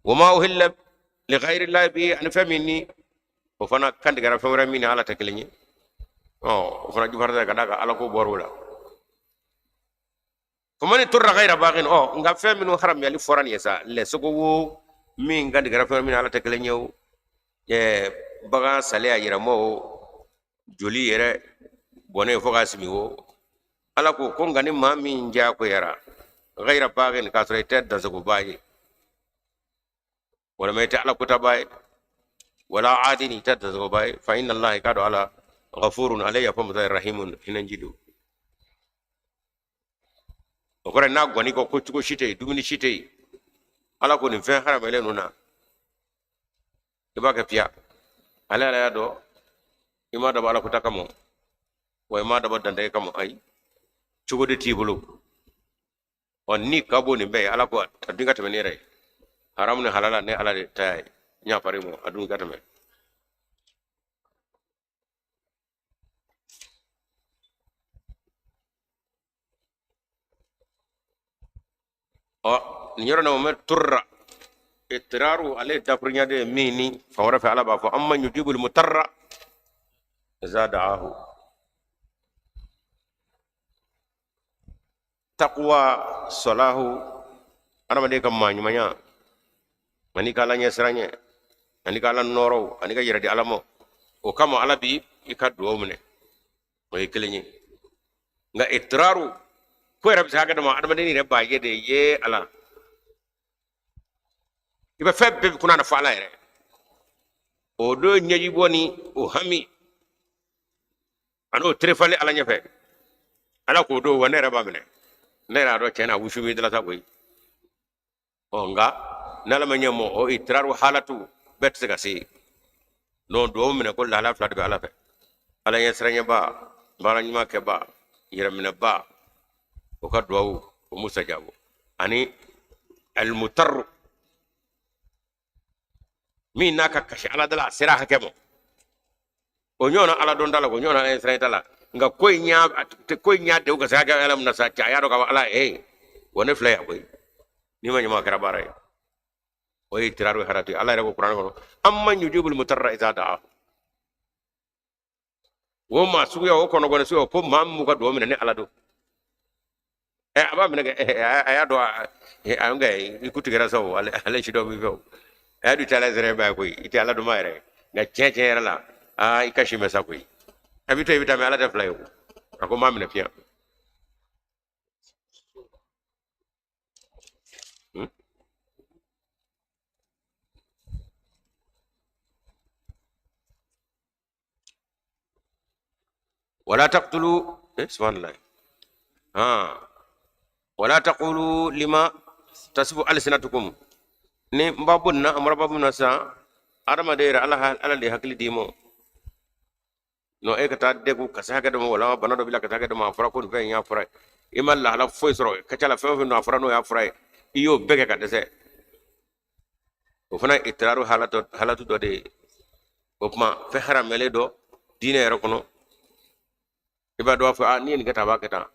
wama uhilla li ghayri allah bi an famini o fana kandi gara famra min ala taklinya o fana jufarda kada ala ko borula فمن تر غير باغ او nga fe minu haram ya li foran yesa le sogo wo min gandi gara fe min ala tekle nyew e baga sale ya yira mo joli yere bone fo gasmi wo ala ko ko ngani ma min ja ko yara غير باغ ka sore ted da sogo bayi wala mai ta ala ko tabai wala adini ted da sogo bayi fa inna allaha kadu ala ghafurun alayya fa rahimun hinanjidu okore na gwani ko ko shite dumini shite ala ko ni fe haram ele nuna iba ka pia ala ala do ima da bala ko takamo way ma da badande kamo ay cugo de tibulu on ni kabo ni be ala ko adinga tamene re haram ne halala ne ala de tay nya pare mo adunga tamene o nyoro na mo turra ittiraru ale dafrinya de mini fawra fa ala ba fa amma yujibul mutarra zadaahu taqwa salahu ana de kam manyu manya mani kala nya sranye ani kala noro ani ga yiradi alamo o kamo ala bi ikaddo mune o yekelenyi nga ittiraru ko rab saga dama adama ni re baye de ye ala iba febbe kuna na fala ere o do nyaji boni o hami ano trefale ala nyafe ala ko do wane raba mine nera do chena wushu mi dala takoy o nga nala ma nyamo o itraru halatu bet se kasi no do mine ko la ala flat be ala fe ala yesranya ba bara nyima ke ba yiramina ba o ka do o musajabu ani al mutar min naka kashi ala dala sira hakemo o nyona ala don dala ko nyona en sray dala nga koy nya de ko saga alam na sa cha yaro ka ala wone flaya koy ni ma nyama kara bare o itiraru harati ala rego qur'an ko amma yujibul mutarra iza da'a wo ma su ya o kono gone su ko mammu ka do min ne ala do aba min ga aya do anga ikuti gara so ala shi do bi ko adu tala zere ba koy ite ala do mayre nga cheche la ikashi mesa koy abito evita me ala de flayo ako mami na pia ولا تقتلوا سبحان الله ولا تقولوا لما تصف ألسنتكم ni mbabun na amra babun na sa arama de ala de hakli dimo no e kata de ku kasa ga dum wala bana do bila kata ga dum afra ko fe nya afra imal la hala fo isro kacala fe no afra no afra iyo bege ka dese o fana itraru halatu do de opma fe haram mele do dine ro kono iba do fa ni ni kata ba kata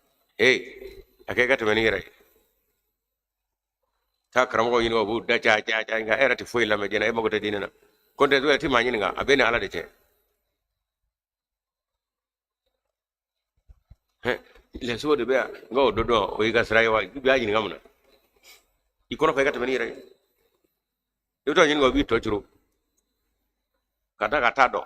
ake kata meni rai ta karamo ko yino bu da cha nga erati foi la me jena e mago te dinena konde do ti ma nga abene ala de che le so de be ngo do o yiga sray wa bi ayi ngamna ikono ko kata meni rai do to ngo bi to churu kata do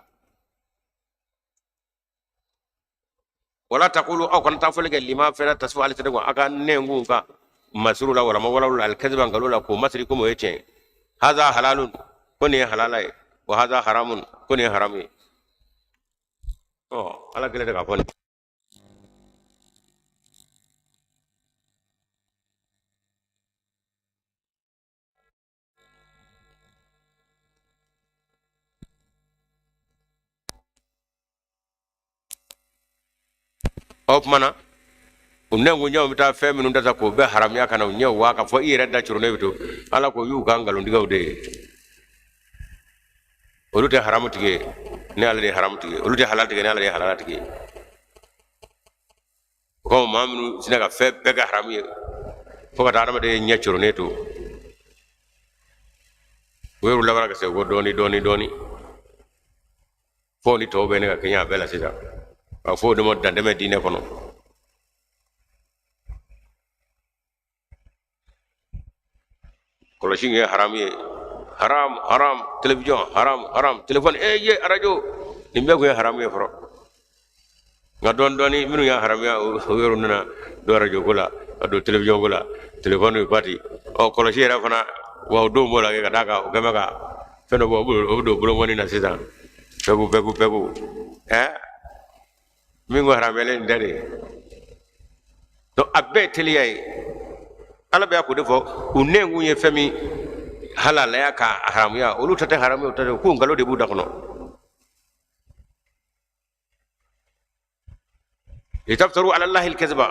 wala taqulu aw kan ta fulga lima fara tasfu al tadwa aka nengu ka masrula wala mawala al kadhiban galula ko masri ko moyeche hadha halalun kuni halalai wa hadha haramun kuni harami ala kele daga fon op mana unengu nyaw mita fe minu ndata ko be haram ya kana nyaw waka fo ire da churne bitu ala ko yu gangalu ndiga ude olute haram tige ne ala de haram tige olute halal tige ne ala de halal tige ko mamnu sinaga fe be ga haram ye fo ka dama de nya churne to weru lawara ka se go doni fo ni to be ne ka kenya bela sida fo de mo dande me dine kono kolo shinge haram ye haram television haram telephone ye radio nimbe ko haram ye foro nga doni minu ya haram ya weru nana do radio gola do television gola telephone party o kolo shira fana wa do mo la ga daga o gama ga feno bo do bulo woni na sida pegu mingo haram ele ndare to abbe teliyai ala be ko defo unengu ye fami halala ya ka haram ya olu tata haram ya tata ku ngalo de buda kono litaftaru ala allah alkazba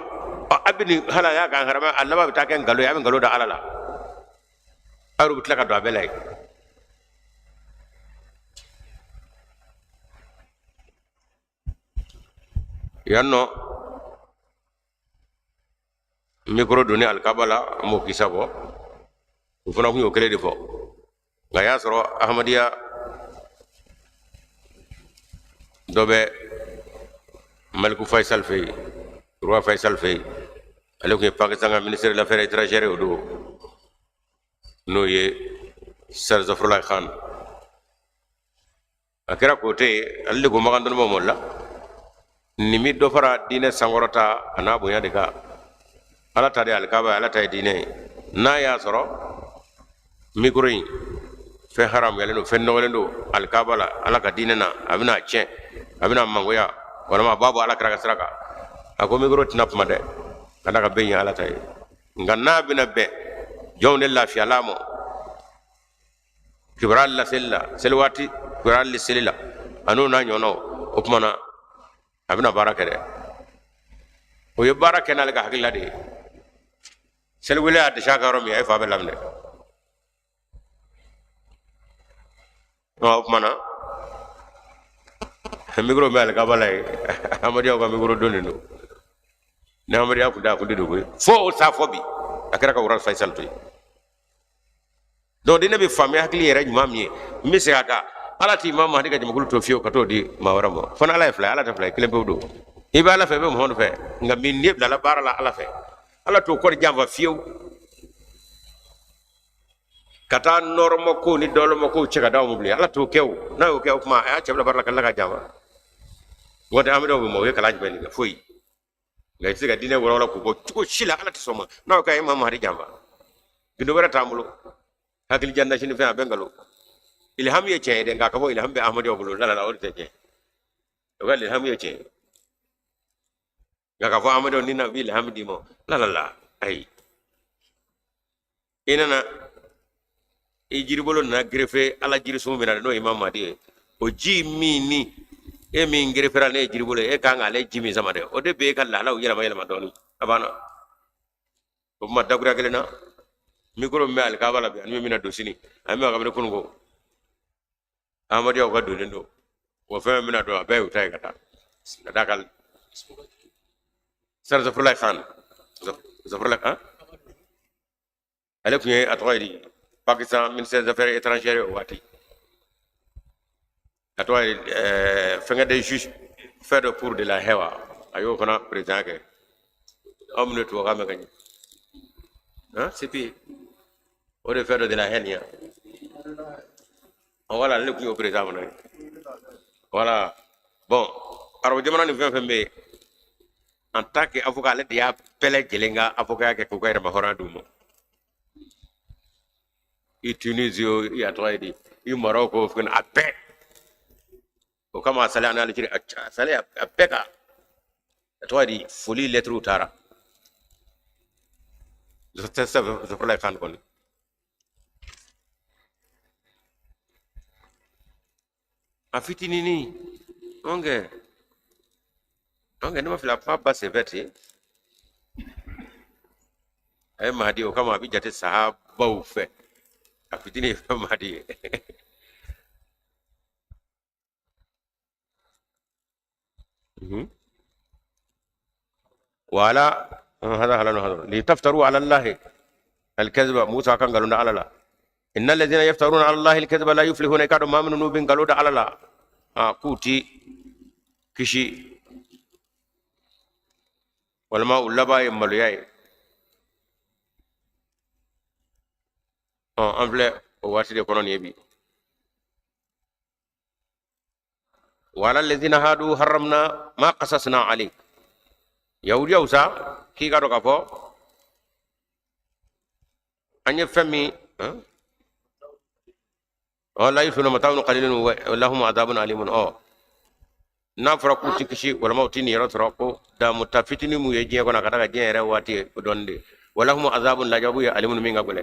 abni halala ya ka haram allah ba ta kan ngalo ya ngalo da alala aru bitlaka do abelay yanno micro donné alkabala mo kisabo fona ko kele defo nga ya soro ahmadiya dobe maliku faisal fey roi faisal fey ale ko pakistan ministre de l'affaires étrangères do no ye sir zafrullah khan akira kote alle go magandon mo molla nimi do fara dine sangorota ana bonya de ka ala tade alkaba ala tay dine na ya soro micro fe haram yale no fenno wala do alkaba la ala ka dine na abina che abina mangoya wala ma babu ala kraka sraka ako micro tinap made kada ka benya ala tay nganna bina be jonne la fi alamo kibral la sella selwati kibral li selila anu na nyono opmana abina baraka de o ye baraka na ga hakilla de selwele ad shakaro mi ay fa be lamne opmana micro mel ka balay amadiya ko micro donino ne amadiya ko da ko dido ko fo sa fobi akara ka wural faisal toy do dina be fami hakli yere mamye misi aka ala ti mama hadiga jama gulu to fiyo kato di mawaramo fon ala fla ala ta fla kile bewdo iba ala fe be mo hono fe ngam min neb la bara la ala fe ala to ko jamba fiyo kata normo ko ni dolo mo ko cega daw mo bli ala to kew na o kew ma a cebla barla kala ka jamba wonde amido mo we kala jben ga foyi ngay siga dine wala ko ko shila ala to soma na o kay mama hadi jamba gindo wara tamulo hakil janna shini fe bengalo ilham ye che de nga ka bo ilham be ahmadi obulu la la o te che o gal ilham ye che nga ka fo ahmadi ni na bi ilham di mo la ay inana e jiribolo na grefe ala jiri sumu bina no imam madi o ji mini e min grefera ne jiribolo e kanga le jimi sama de o de be kala la o yela ma doni abana o ma dagura gelena mikro me al kabala be an mina dosini ami ga be kungo amadi o ga do ndo o fe mina do be o tay kata dakal sar zafrullah khan zafrullah ha ale kuye atoyri Pakistan ministère des affaires étrangères wati atoy fenga des juges faire le cours de la hewa ayo kona président ke amne to ga megani hein c'est puis au de faire de la henia voilà le ku président na voilà bon aro jamana ni fembe en tant que avocat le dia pele jelenga avocat ke ko kayra ma horandumo i Tunisio i atoydi i Morocco fun ape o kama sala ana le jiri sala apeka atoydi foli lettre utara je teste je pour la fan kon afitini ni onge donc ne ma fila pa ba se veti ay mahdi o kama bi jate sahaba u fe afitini fa mahdi wala hada halano hada li taftaru ala allah الكذب موسى كان قالوا على لا ان الذين يفترون على الله الكذب لا يفلحون كادوا ما من نوبين قالوا على لا كوتي كشي والما لبا يملياي امبل واتي دي كونون يبي وعلى الذين هادوا حرمنا ما قصصنا عليك يهودي اوسا كي قالوا كفو اني فمي لا يفلون متاع قليل ولهم عذاب أليم na fara ku tikisi wala ma tini yaro troko da mutafitini mu yeje ko na kada je re wati donde wala hum azabun la jabu ya alimun min ngabule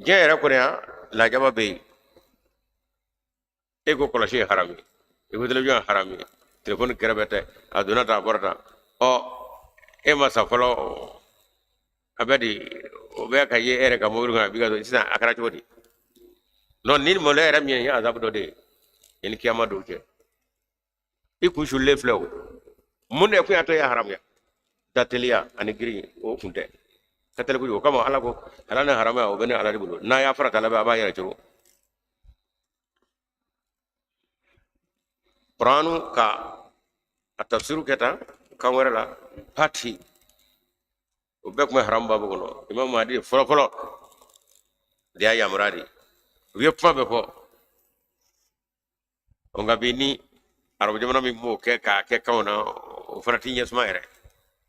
je re ko ya la jaba be e ko kala shi harami e ko television harami telephone kerebete aduna ta borta e ma sa folo abedi o be ka ye ere ka mo ruga biga do sina akara chodi non ni mo le ram ya azabu do de en kiyama do ke iku shulle flew mun ne ku ya to ya haram ya datelia ani giri o kunte katel ku kama ala ko ala na haram ya o bene ala ribulo na ya farata la ba ya churu qur'anu ka atafsiru keta kamara la pati o be ko haram babu ko no imam mahdi folo folo dia ya muradi wi pa be ko onga bini arabo jamana mi mo ke ka ke kauna o farati nyes maire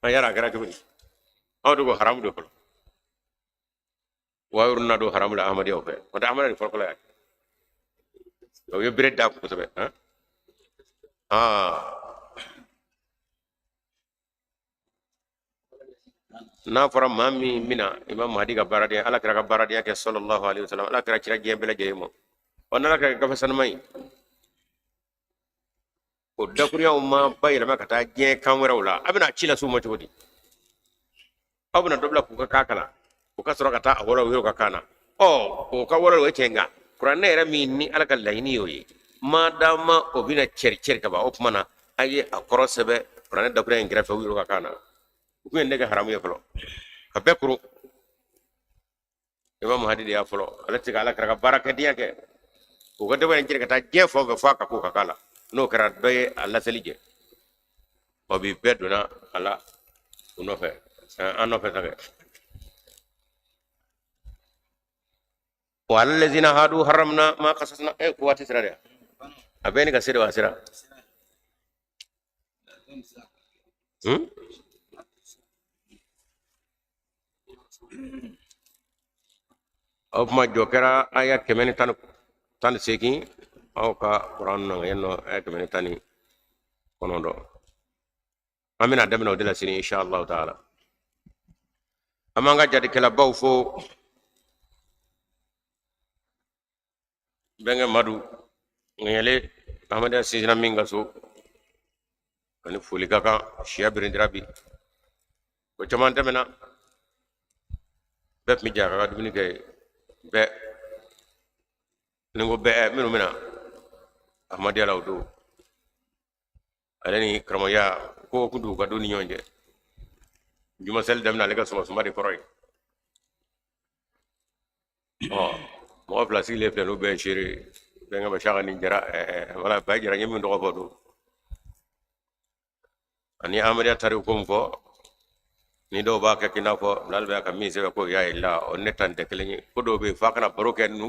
ma yara gara to ni awdo go haram do ko wayurna do haram la ahmadi o fe wanda amana ni folo ya yo bred da ko sabe na fara mami mina imam mahdi ga barade ala kira ga barade yake sallallahu alaihi wasallam ala kira kira gembe la jeymo on ala kira ga fasan mai o dakuriya umma bayra maka ta je kamera wala abina cila su mata wadi abuna dobla ku ka kakala ku ka soro kata awora wiro ka kana o ka wora we tenga qur'an era minni ala ka layni yoyi madama o bina cer ka ba o mana aye akoro sebe qur'an dakuriya ngira fa wiro ka kana ku en daga haramu ya folo ka bekuru imam hadi ya folo ala tika ala ka baraka diya ke ko ga debe ngira ka ta je fo be fa ka ku ka kala no kara doye alla selije o bi beduna ala uno fe anno fe tage wal ladina hadu haramna ma qasasna ko wati sirare abeni ka sirwa sira of ma jokera ayat kemeni tan seki aw ka quran no yenno ayat kemeni tani kono do amina demno de la sini inshallah taala amanga jadi kala baw fo benga madu ngele amada sijina minga so ani fuli kaka shia birindirabi ko chaman demena bep mi jaga dubini kay be ningo be minu mina ahmadi ala do alani kramaya ko kundu ka do ni nyonje juma sel dem na lega suma di koroy mo place le plano be chéri be nga ba shaga ni jara wala ba jara nyemi ndo ko do ani amari atari ko mfo ni do ba ka kina fo dal be ka mi se ko ya illa on netan de kelni ko do be fa kana broken nu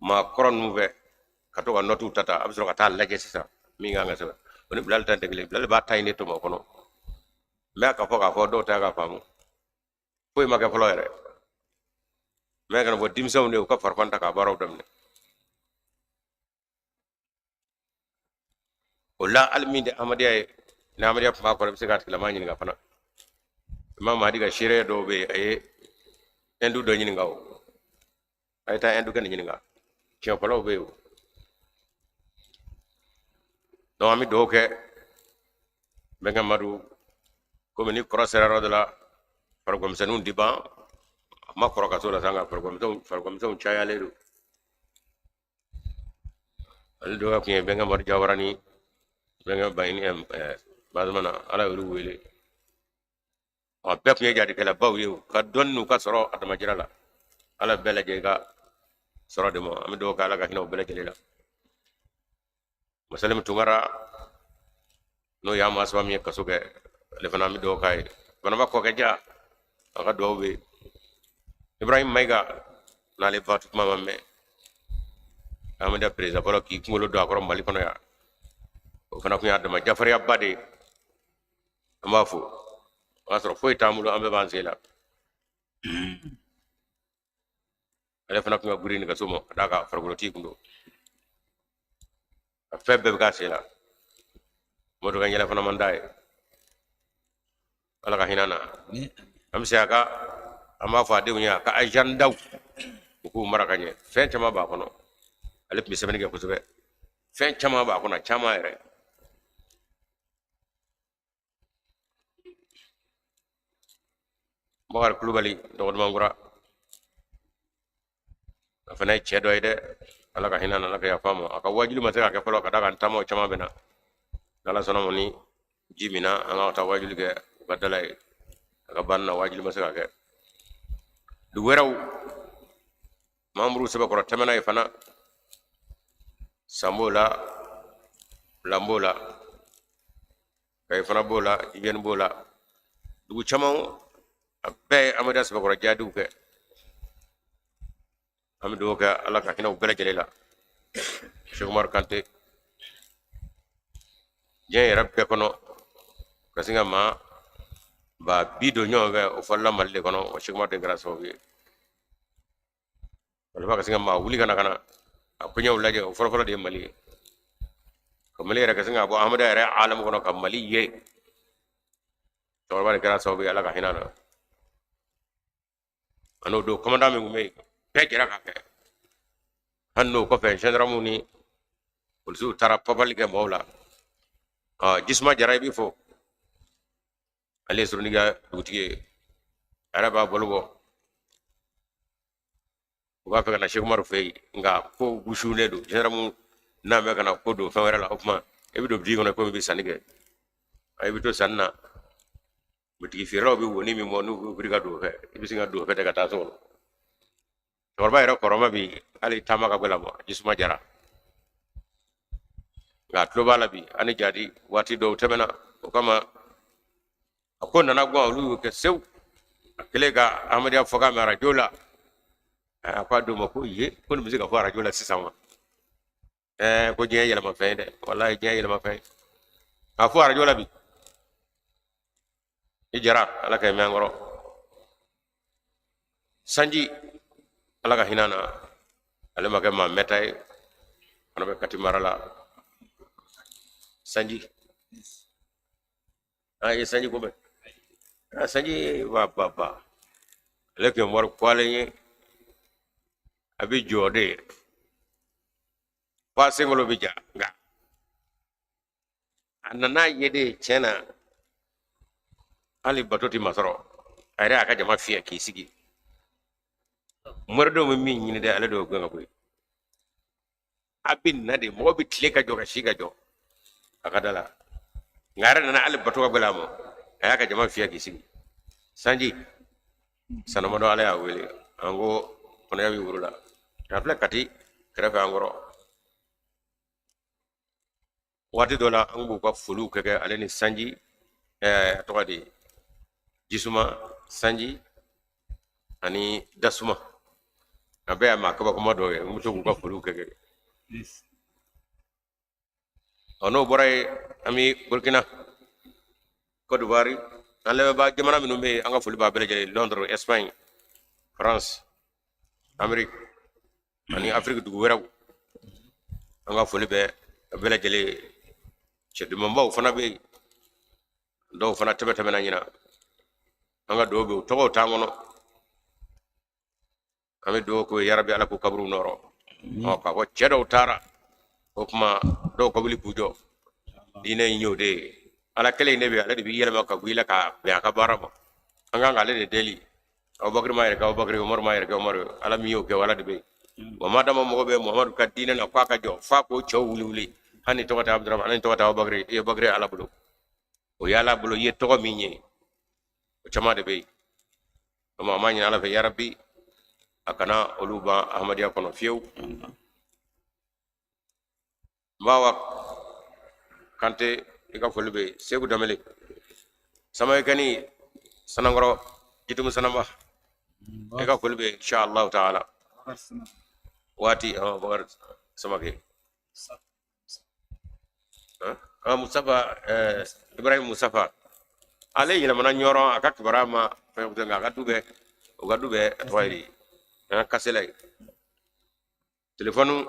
ma koron mu be ka to ka notu tata abso ka tal laje sisa mi nga nga se on bilal tan de kelni bilal ba tay ni to mo kono me ka fo do ta ka famu foy ma ka fo yere me ka bo dimsaw ne ko farfanta ka baraw dem ne wala almi de amadiya na amadiya fa ko be kat kala ma ni nga fana imam hadi ga shire do be ay endu do nyini ngaw ay ta endu kan nyini nga ci palo be no ami doke benga madu ko ni croisera rodala fargom senun diban ma koroka so la sanga fargom ton chaya ledu al do ko benga madu jawarani benga bayni em bazmana ala wele a pep ye jadi kala bawi ka donnu ka soro adama jirala ala bela je ga soro de mo ami do ka ala ka hino bela je la masalam tungara no ya maswa mi ka suge le fana mi do kai bana ba ko ka ja aka do be ibrahim maiga na le fatu mama me amada presa bolo ki ngolo do akoro mali kono ya o fana ko ya adama jafari abade amafu asro foi tamulo ambe bansela ale fana ko guri ni ka somo daga fargolo ti kundo febbe ka sela modo ga nyala fana manday ala ka hinana am siaka ama fa de nya ka ajandaw ko maraka nye fen chama ba kono ale mi sebene ke ko sebe fen chama ba kono chama ere Bakar Kulubali dogon mangura fana chedo ide ala ka hinana ala ka ya famo aka wajilu mataka ka falo ka daga ntamo chama bena dala sono moni jimina ama ta wajilu ke badalay aka banna wajilu masaka ke du weraw mamru sebe ko tamana fana sambola lambola kay fana bola yen bola du chama be amada sebe ko jadu ke am do ka ala ka hina bela jelela Cheikh Umar Kante je rabbe kono kasinga ma ba bido nyoga o falla malle kono o Cheikh Umar de grâce o wi wala kasinga ma wuli kana kana ko nyaw laje o folo de mali ko mali ra kasinga bo amada ra alam kono kam mali ye to wala grâce o wi ala ka hina na ano do commandant mi ngumé pejira ka ke hanno ko fe gendarme ni ulsu tara papal ke mawla jisma jaray bi fo ale sur niga dutie araba bolgo wa fe kana Cheikh Umar fe nga ko gushune do gendarme na me kana ko do fa wala la opma e bi do bi ngona ko bi sanige ay bi to sanna bitigi firaw bi woni mi mo nu brigado fe bi singa do fe daga ta so torba era koroma bi ali tamaka bela mo jisuma jara ga global bi ani jadi wati do temena o kama akonna na gwa lu ke sew kele ga amadi foga ma rajola akwa do mako ye ko ni musiga fo rajola sisama ko je yela ma fende wallahi je yela ma fe afo rajola bi ijara ala kay mangoro sanji ala ka hinana ale ma ma metay ana be kati marala sanji ay sanji ko be sanji wa baba le ke mor kwale ni abi jode pa singolo bija nga anana yede chena ali batoti masoro ayre aka jama fiya ki sigi mordo mo mi nyine de ala do gonga boy abin na de mo bi tleka joga shiga jo akadala ngara na ala batoga belamo ayaka jama fiya ki sigi sanji sanama do ala ya wele ango kono yawi wurula rafle kati krefe angoro wati dola angu ko fulu keke aleni sanji to kadi jisuma sanji ani dasuma abe ma ko ko modo e muto ko fulu keke ono boray ami Burkina Côte d'Ivoire ale ba jamana minu be anga fulu ba bele jeli Londres Espagne France Amérique ani Afrique du weraw anga fulu be bele jeli ci dum mbaw fana be do fana tebe na nyina anga do be to tangono ame do ko yarabi ala ko kabru noro o ka ko cedo tara o kuma do ko bili pujo dina nyode ala kale ne be ala de bi yelma ka buila ka be ka barama anga ngale de deli Abubakar ma ka Abubakar Umar ma ka Umar ala mi yo ke wala de be wa madama mo be Muhammad ka dina na kwa ka jo fa ko cho wuli wuli hani to ta Abdurrahman hani to ta Abubakar e Abubakar ala bulo o yala bulo ye to mi nye o chama de be ma ma ala fe ya rabbi akana oluba ahmadiya kono fiew bawa kante ika folbe segu damele sama kani sanangoro jitum sanamba ika folbe inshallah taala wati bagar sama ke Mustafa Ibrahim Mustafa ale yina mana nyoro akak barama fe nga gadube o gadube toyri kasele telefonu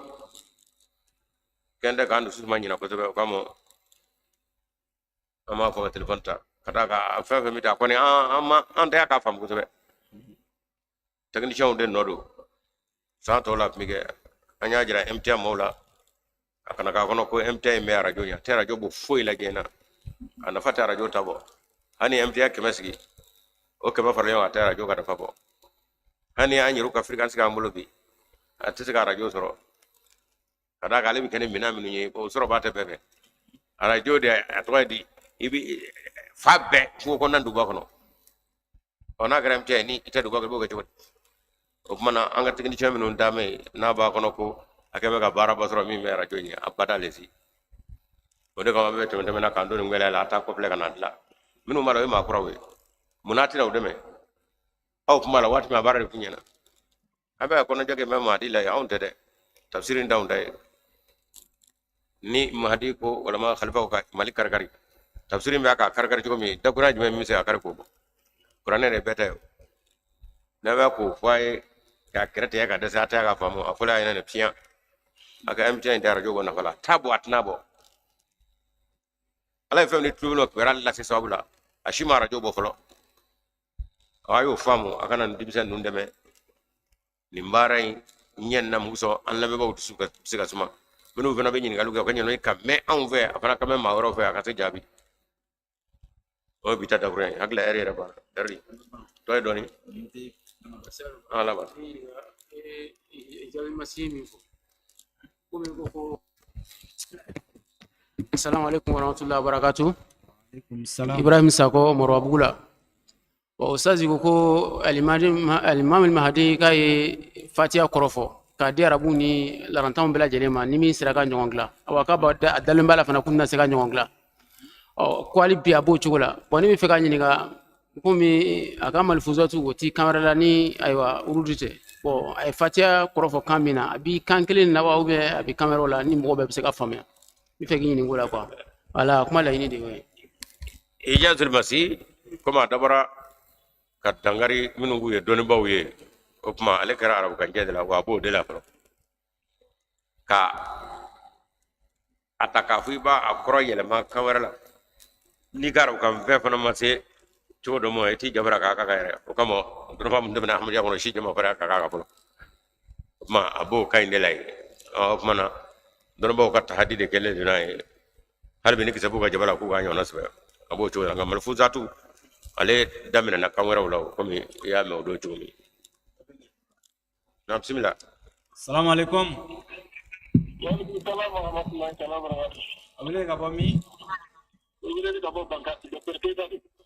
kende kan su manyina ko tobe kamo ama ko telefon ta kata ka fa mi ta ko ni ama anta ka fam ko tobe technicien de nodo sa to la mi ge anya jira MTM mola akana ka kono ko MTM me radio nya te radio bo foi la gena ana fata radio tabo hani MTM kemesgi o ke ba farle wa te radio ka da fabo hani anyi ruka african ska mulobi atese ka radio soro kada kale mi kene mina minu nye o soro bate bebe radio de atwadi ibi fabbe ko nan duba kono ona gram te ni ita duba ko go jewot o mana anga tekni chami non dame na ba kono ko akebe ka bara basoro mi me radio nya abada lesi o de ko be to na kando ngela la ta ko ple kana la minu maro e ma kurawe munati na udeme aw kuma la wati ma bara ku nyana abe ko no joge me ma di la ya on tede tafsirin dawn day ni mahdi ko wala ma khalifa ko malik karkari tafsirin be aka karkari ko mi da kuraji me mi se akar ko qur'ane ne beta na ba ko fay ka krete ya ka da sa ta ga famu afula ina ne pian aka MTN da rajo gona fala tabu atnabo ala fe ni tulo ko ran la se sabula ashima rajo bo folo ayo famu aka nan dibisen nun deme ni mbaray nyen na muso an la be ba utu suka suma minu fana be nyin galu ga kanyo ka me an fe afana ka me ma woro fe aka se jabi o bita da bure agla ere ba dari to doni ala ba jabi masimi ko assalamu alaikum warahmatullahi wabarakatuh Ibrahim Sako Moro Abugula wa ustazi ko al-imam al-mahdi kay fatiha korofo ka di arabu ni larantam bela jelema ni min sira ka nyongla awaka ba dalin bala fana kunna sira nyongla o kwali bi abo chugula boni mi feka nyiniga komi aka malfuzatu woti kamera la ni aywa urudite bo ay fatiha korofo kamina abi kankelen na wa ube abi kamera la ni mo be se ka famia mi feki nyini ngola kwa wala kuma la ini de we ijazul masi kuma dabara ka dangari minu guye doni bawye o kuma ale kara arabu kan jedela wa bo de la fro ka ataka fu ba akro yele ma kamera la ni garabu kan fe fana mase chodo mo eti jabara ka ka kare o kamo dum fam dum na ahmad ya kono shi jama fara ka ka flo ma abo kay ne lay o kuma na don bo ka tahdide kele dunay har bi ni kisabu ka jabala ku ga nyona sbe abo chodo ngam malfuzatu ale damina na kamera wala komi ya me odo chomi na bismillah assalamu alaikum wa alaikum salam wa rahmatullahi wa barakatuh abule ka bomi ubule ka bo bangas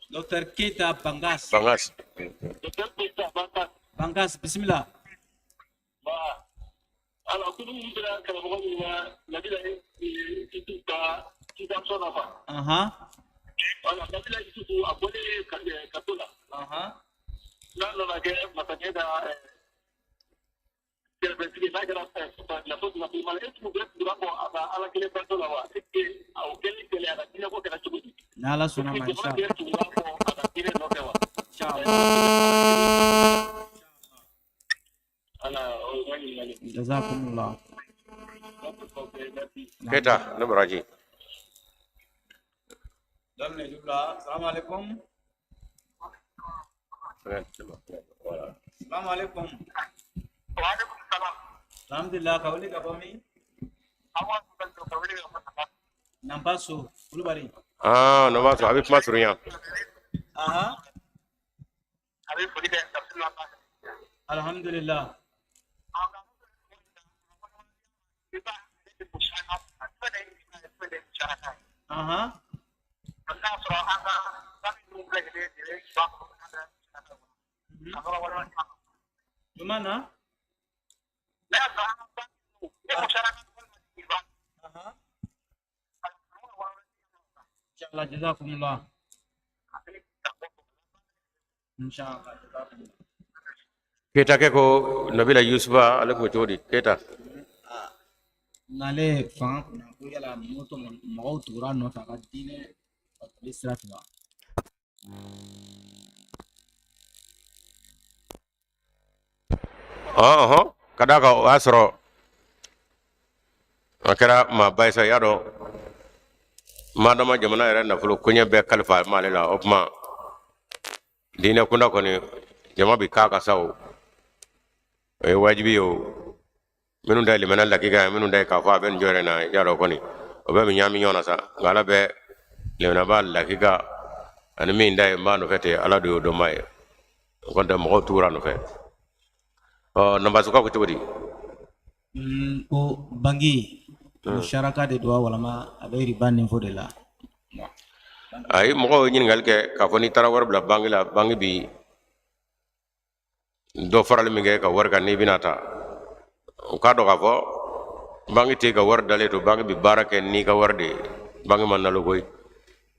Dr. Keita Bangas Dr. Keita Bangas bismillah ba ala kudu mudra kala mo ni na nabila itu ka kita sona fa ala nabila itu abole katula la ke matanya da que se va a quedar la próxima semana es un gran trabajo a la que le pasó la va es que aunque le haga tiene que la chubuti nala suna ma insha Allah jazakumullah keta namraji dan ne jumla assalamu alaikum assalamu alaikum wa alaikum salam alhamdulillah kawli ka bomi awan kan to kawli ka Nampaso, Kulubali. no ba so abi kuma surunya Aha. Alhamdulillah. Aha. Gimana? Aha. Insyaallah jazakumullah. Insyaallah jazakumullah. keta ke ko nabila yusufa alaikum chodi keta Nale fanga kuna ko yala moto mo tura no ta kadine administrativa. kadaka asro akara ma baisa yado madama jamana yɛrɛ nafolo koɲɛ bɛɛ kalifa male la o kuma diinɛ kunda kɔni jama bi kaa ka sa o ye wajibi ye o minnu ta ye limana lakika ye minnu ta ye k'a fɔ a bɛ nin jɔ yɛrɛ na yadɔ kɔni o bɛɛ bi ɲaami ɲɔgɔn na sa nka ala bɛ limana b'a lakika ani min ta ye n b'a nɔfɛ ten ala de y'o dɔnba ye o kɔni tɛ mɔgɔw tugura nɔfɛ nambasuka ko cogo di Ko bangi musharaka de do walama abe riba ninfo de la. ayi mɔgɔw ye ɲininkali kɛ k'a fɔ n'i taara wari bila bangi la bangi bi dɔ farali min kɛ ka wari kan n'i bɛna ta o k'a dɔn k'a fɔ bangi tɛ ka wari dalen to bangi bi baara kɛ n'i ka wari de ye bangi ma nalo koyi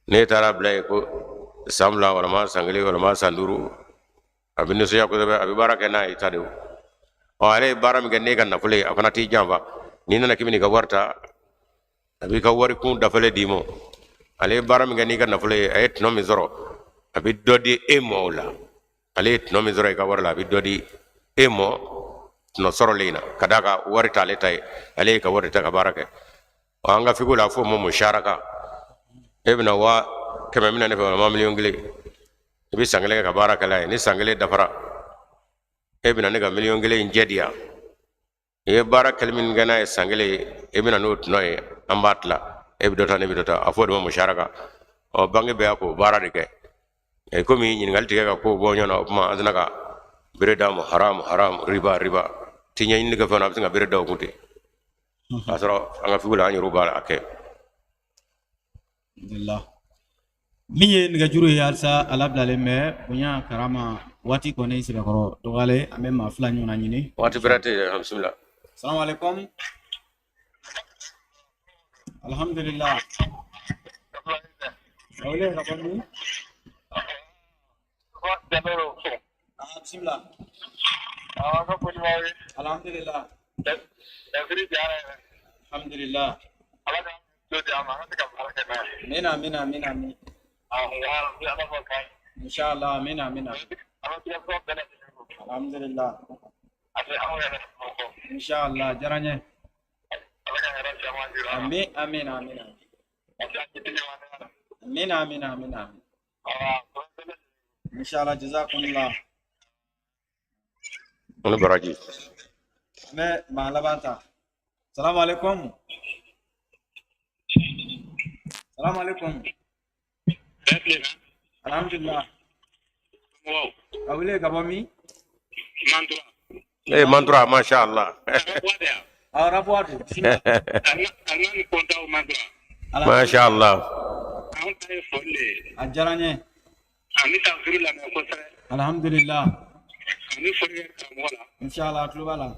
n'e taara bila yen ko san 2 walama san 1 walama san 5 a bɛ nisɔndiya kosɛbɛ a bɛ baara kɛ n'a ye ta de o ale ye baara min kɛ n'e ka nafolo ye a fana t'i janfa n'i nana k'i bɛ n'i ka wari ta a b'i ka wari kun dafalen d'i ma ale ye baara min kɛ n'i ka nafolo ye a ye tɔnɔ min sɔrɔ a bɛ dɔ di e ma o la ale ye tɔnɔ min sɔrɔ i ka wari la a bɛ dɔ di e ma tɔnɔ sɔrɔlen na ka d'a kan wari t'ale ta ye ale ye ka wari ta ka baara kɛ an ka figo la f'o ma musharaka e bɛna 100 minɛ ne fɛ walama 1 million i bɛ san 1 kɛ ka baara kɛla ye ni san 1 dafara e bɛna ne ka 1 million in jɛ di yan i ye baara kɛli min kɛ n'a ye san 1 e bɛna n'o tɔnɔ ye an b'a tila e bɛ dɔ ta ne bɛ dɔ ta a fɔ o de ma musharaka bange bɛɛ y'a k'o baara de kɛ komi ɲininkali tigɛ ka ko bɔ ɲɔgɔn na o kuma an tɛna ka bere d'a ma haram riba ti ɲɛɲini kɛ fɛn na a bɛ se ka bere da o kun ten k'a sɔrɔ an ka figu la an yɛrɛw b'a kɛ Alhamdulillah. Min ye nɛgɛjuru ye halisa ala bilalen bɛ bonya karama waati kɔni sɛbɛkɔrɔ dɔgɔyalen an bɛ maa 2 ɲɔgɔnna ɲini. waati bɛrɛ tɛ yen bisimila Salamu alaikum. Alhamdulillah. Awile ka bɔ min? Bismillah. Alhamdulillah. Alhamdulillah. Amin. Inshallah, amin. Alhamdulillah. Inshallah, jaranya. Amin. Amin. Inshallah, jazakumullah. onu baraji Me malabata. Assalamu alaikum. Alhamdulillah. Awile ka bɔ min? mantura masha Allah Rapuatu. masha Allah A diyara n ye. Alhamdulillah. Inshallah a tulo b'a la.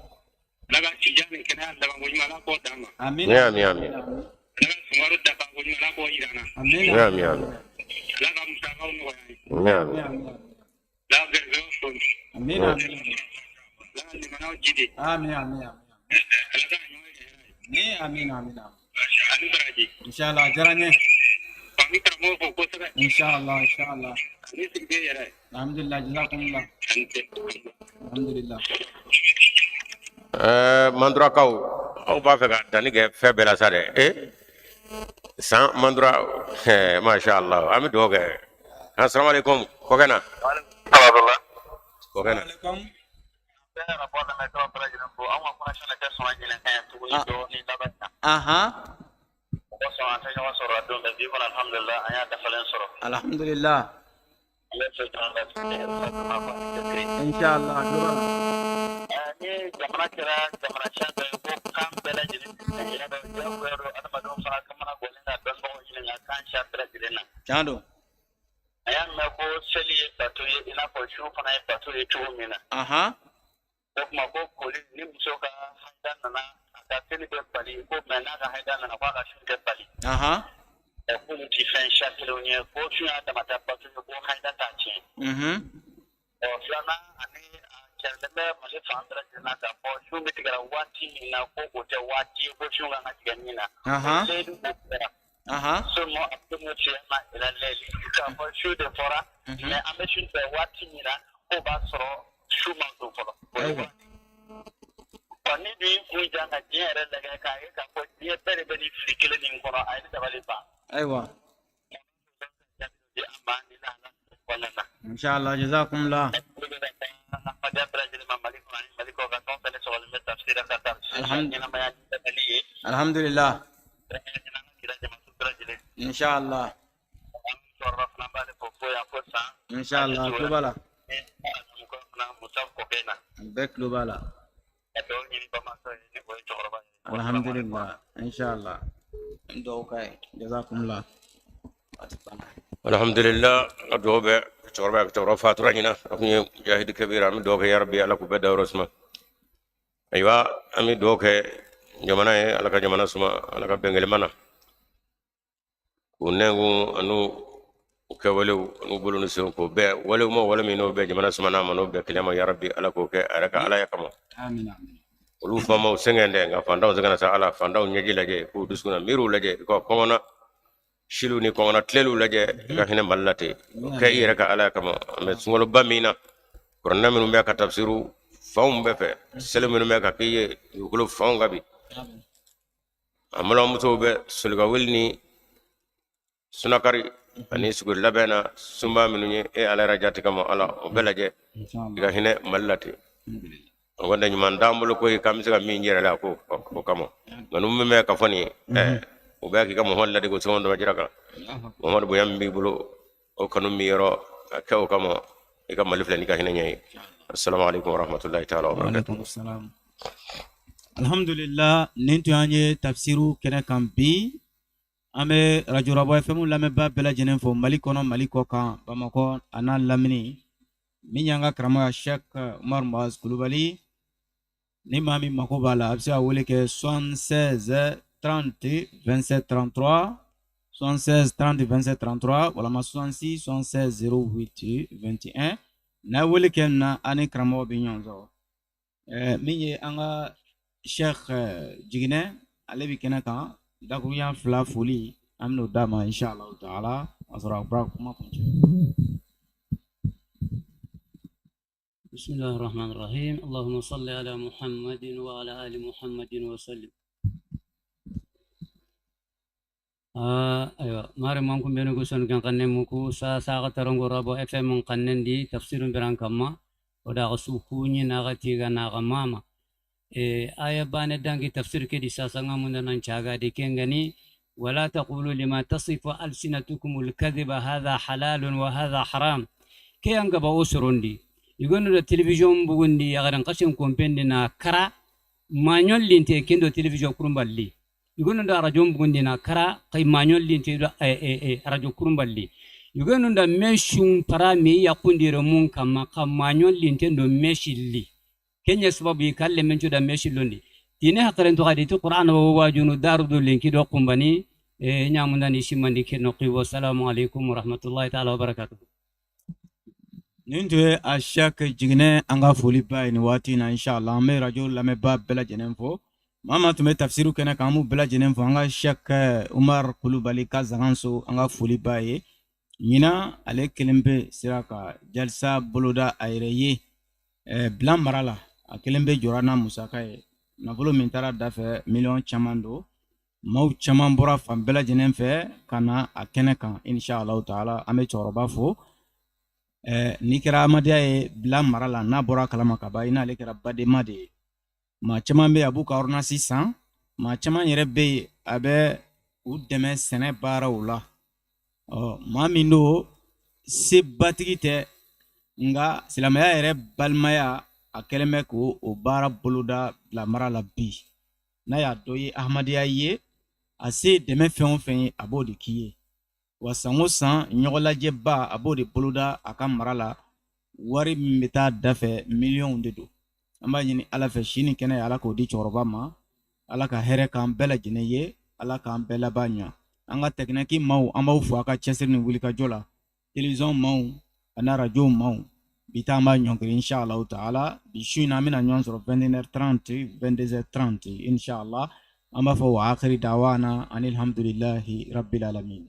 Amin. amin Inshallah a diyara n ye. Inshallah. Alhamdulillah jazakumullah. Alhamdulillah. mantura kaw aw b'a fɛ ka danni kɛ fɛn bɛɛ la sa dɛ san mantura masha Allah an bɛ dugawu kɛ assalamu alaikum kokɛna sɔn an tɛ ɲɔgɔn sɔrɔ a don bɛɛ bi kɔni alhamdulilah an y'a dafalen sɔrɔ. alhamdulillah an bɛ fɛ k'an ka inshallah ni jamana kɛra jamana can dɔ ye ko kan bɛɛ lajɛlen diyagoya don adamadenw fana kamana gɔlen ka dɔnnibagaw ɲini ka kan siya bɛɛ lajɛlen na. tiɲɛ don. a y'a mɛn ko seli ye bato ye i n'a fɔ su fana ye bato ye cogo min na. o tuma ko koli ni muso ka haida nana a ka seli bɛ bali ko mɛ n'a ka haida nana ko a ka su tɛ bali. k'olu ti fɛn siya kelenw ye ko su y'a damata bato ye ko haida t'a tiɲɛ. filanan ani cɛrɛlen bɛ mali fan bɛɛ lajɛlen na k'a fɔ su bɛ tigɛra waati min na ko o tɛ waati ye ko su kan ka tigɛ min na. seyidu b'o kɛra. seulement a bɛ mun fiyɛ ma yɛrɛ lɛli k'a fɔ su de fɔra mɛ an bɛ su tigɛ waati min na k'o b'a sɔrɔ su ma don fɔlɔ. ni dun kun jan ka diɲɛ yɛrɛ lajɛ k'a ye k'a fɔ diɲɛ bɛɛ de bɛ nin fili kelen nin kɔnɔ a ye dabali ban. ayiwa. an b'an ni lahala kɔnɔna na. inshallah jazakumullah. alhamdulillah. inshallah. inshallah klubala. bɛɛ klubala. alhamdulillah inshallah. dɔw ka ye jazakumullah. alhamdulillah dɔw bɛ cɛkɔrɔba fatura ɲina a kun ye jahidi kabira an bɛ dɔw kɛ ya rabbi ala k'u bɛɛ dayɔrɔ suma ayiwa an bɛ dɔw kɛ jamana ye ala ka jamana suma ala ka bɛnkɛlɛma na k'u nɛngu anu kɛwalew anu bolo ni senw k'o bɛɛ walew ma wale min n'o bɛɛ jamana suma n'a ma n'o bɛɛ kɛlɛ ma ya rabbi ala k'o kɛ a yɛrɛ ka ala ya kama olu famaw sɛgɛn dɛ nka fantanw sɛgɛnna sa ala fantanw ɲɛji lajɛ k'u dusukun na miiriw lajɛ ka kɔngɔna silu ni kɔngɔna tileliw lajɛ i ka hinɛ mali la ten kɛ i yɛrɛ ka ala ya kama mɛ sunkaloba min na kuranɛ minnu bɛ ka tafsiru fanw bɛɛ fɛ seli minnu bɛ ka k'i ye dugukolo fanw ka bi an balimamusow bɛ solika wuli ni sunakari ani suguri labɛn na sunba minnu ye e ala yɛrɛ jati kama ala o bɛɛ lajɛ i ka hinɛ mali la ten o kɔni ɲuman t'an bolo ko k'an bɛ se ka min yɛrɛ la ko o kama nka ninnu min bɛ ka fɔ nin ye o bɛɛ k'i ka muhamadu ladi ko sɔngɔn dɔ jira kan muhamadu bonya min b'i bolo o kanu min yɔrɔ a kɛ o kama i ka mali filɛ n'i ka hinɛ ɲɛ ye assalamu alaikum warahmatullahi ta'ala wabarakatuh. alhamdulillah nin tun y'an ye tafsiru kɛnɛ kan bi an bɛ radio Rabah FM lamɛnbaa bɛɛ lajɛlen fo mali kɔnɔ mali kɔ kan bamakɔ a n'a lamini min y'an ka karamɔgɔ Sheikh Umar Muaz Kulubali ni maa min mako b'a la a bɛ se ka wele kɛ 76 30 27 33 76 30 27 33 walama 66 76 08 21 n'a wele kɛ na ani karamɔgɔ bɛ ɲɔgɔn sɔrɔ min ye an ka Sheikh Jiginɛ ale bɛ kɛnɛ kan dakuruɲa 2 foli an bɛ n'o d'a ma inshallah taala a sɔrɔ a bɔra kuma kuncɛ. بسم الله الرحمن الرحيم اللهم صل على محمد وعلى آل محمد وسلم. أيوة ماري مانكم بينو كوسون كان قنمكو ساعة ترونغو رابو FM من قنن دي تفسير بران كما ودا غسوكوني ناغتيغا ناغماما آية بان دانكي تفسير كدي ساسنغا مندنا نشاغا دي كنغني ولا تقولوا لما تصف ألسنتكم الكذب هذا حلال وهذا حرام كي أنغبا أسرون يقولون التلفزيون بوغندي يغرن قشن كومبين نا كرا ما نيول لينتي كندو تلفزيون كرومبالي يقولون دا رجوم بوغندي نا كرا قي ما نيول لينتي راديو كرومبالي يقولون دا ميشون برامي يقوندي رمون كما ما نيول لينتي دو ميشي لي كين يسبب يكلم منجو دا ميشي لوندي ديني حقرن تو غادي تو قران وواجونو دارو دو لينكي دو كومباني نياموندا نيشي ماندي كنوقي والسلام عليكم ورحمه الله تعالى وبركاته. nin tun ye a Sheikh Jiginɛ an ka foli ba ye nin waati in na inshallah an bɛ radio lamɛnbaa bɛɛ lajɛlen fo maa maa tun bɛ tafsiru kɛnɛ kan an b'u bɛɛ lajɛlen fo an ka Sheikh Umar Kulubali ka Zaganso an ka foli ba ye ɲinan ale kelen bɛ sira ka jalisa boloda a yɛrɛ ye Bilan mara la a kelen bɛ jɔra n'a musaka ye nafolo min taara dafɛ miliyɔn caman don maaw caman bɔra fan bɛɛ lajɛlen fɛ ka na a kɛnɛ kan inshallah taala an bɛ cɛkɔrɔba fo n'i kɛra Amadiya ye Bilan mara la n'a bɔra kalama ka ban i n'ale kɛra badema de ye maa caman bɛ yen a b'u ka ordonnance san maa caman yɛrɛ bɛ yen a bɛ u dɛmɛ sɛnɛ baaraw la maa min do sebatigi tɛ nga silamɛya yɛrɛ balimaya a kɛlen bɛ k'o baara boloda bila mara la bi n'a y'a dɔ ye ahmadiyya ye a se dɛmɛ fɛn o fɛn ye a b'o de k'i ye wa san o san ɲɔgɔnlajɛba a b'o de boloda a ka mara la wari min bɛ taa dafɛ miliyɔnw de don an b'a ɲini ala fɛ sini kɛnɛ ye ala k'o di cɛkɔrɔba ma ala ka hɛrɛ k'an bɛɛ lajɛlen ye ala k'an bɛɛ laban ɲa an ka tɛkinɛki maaw an b'aw fo a ka cɛsiri ni wulikajɔ la télévision maaw ani radio maaw bi ta an b'a ɲɔngiri inshallah taala bi su in na an bɛna ɲɔgɔn sɔrɔ 21h30 22h30 inshallah an b'a fɔ wa akhiri dawana anil hamdulillahi rabbil alamin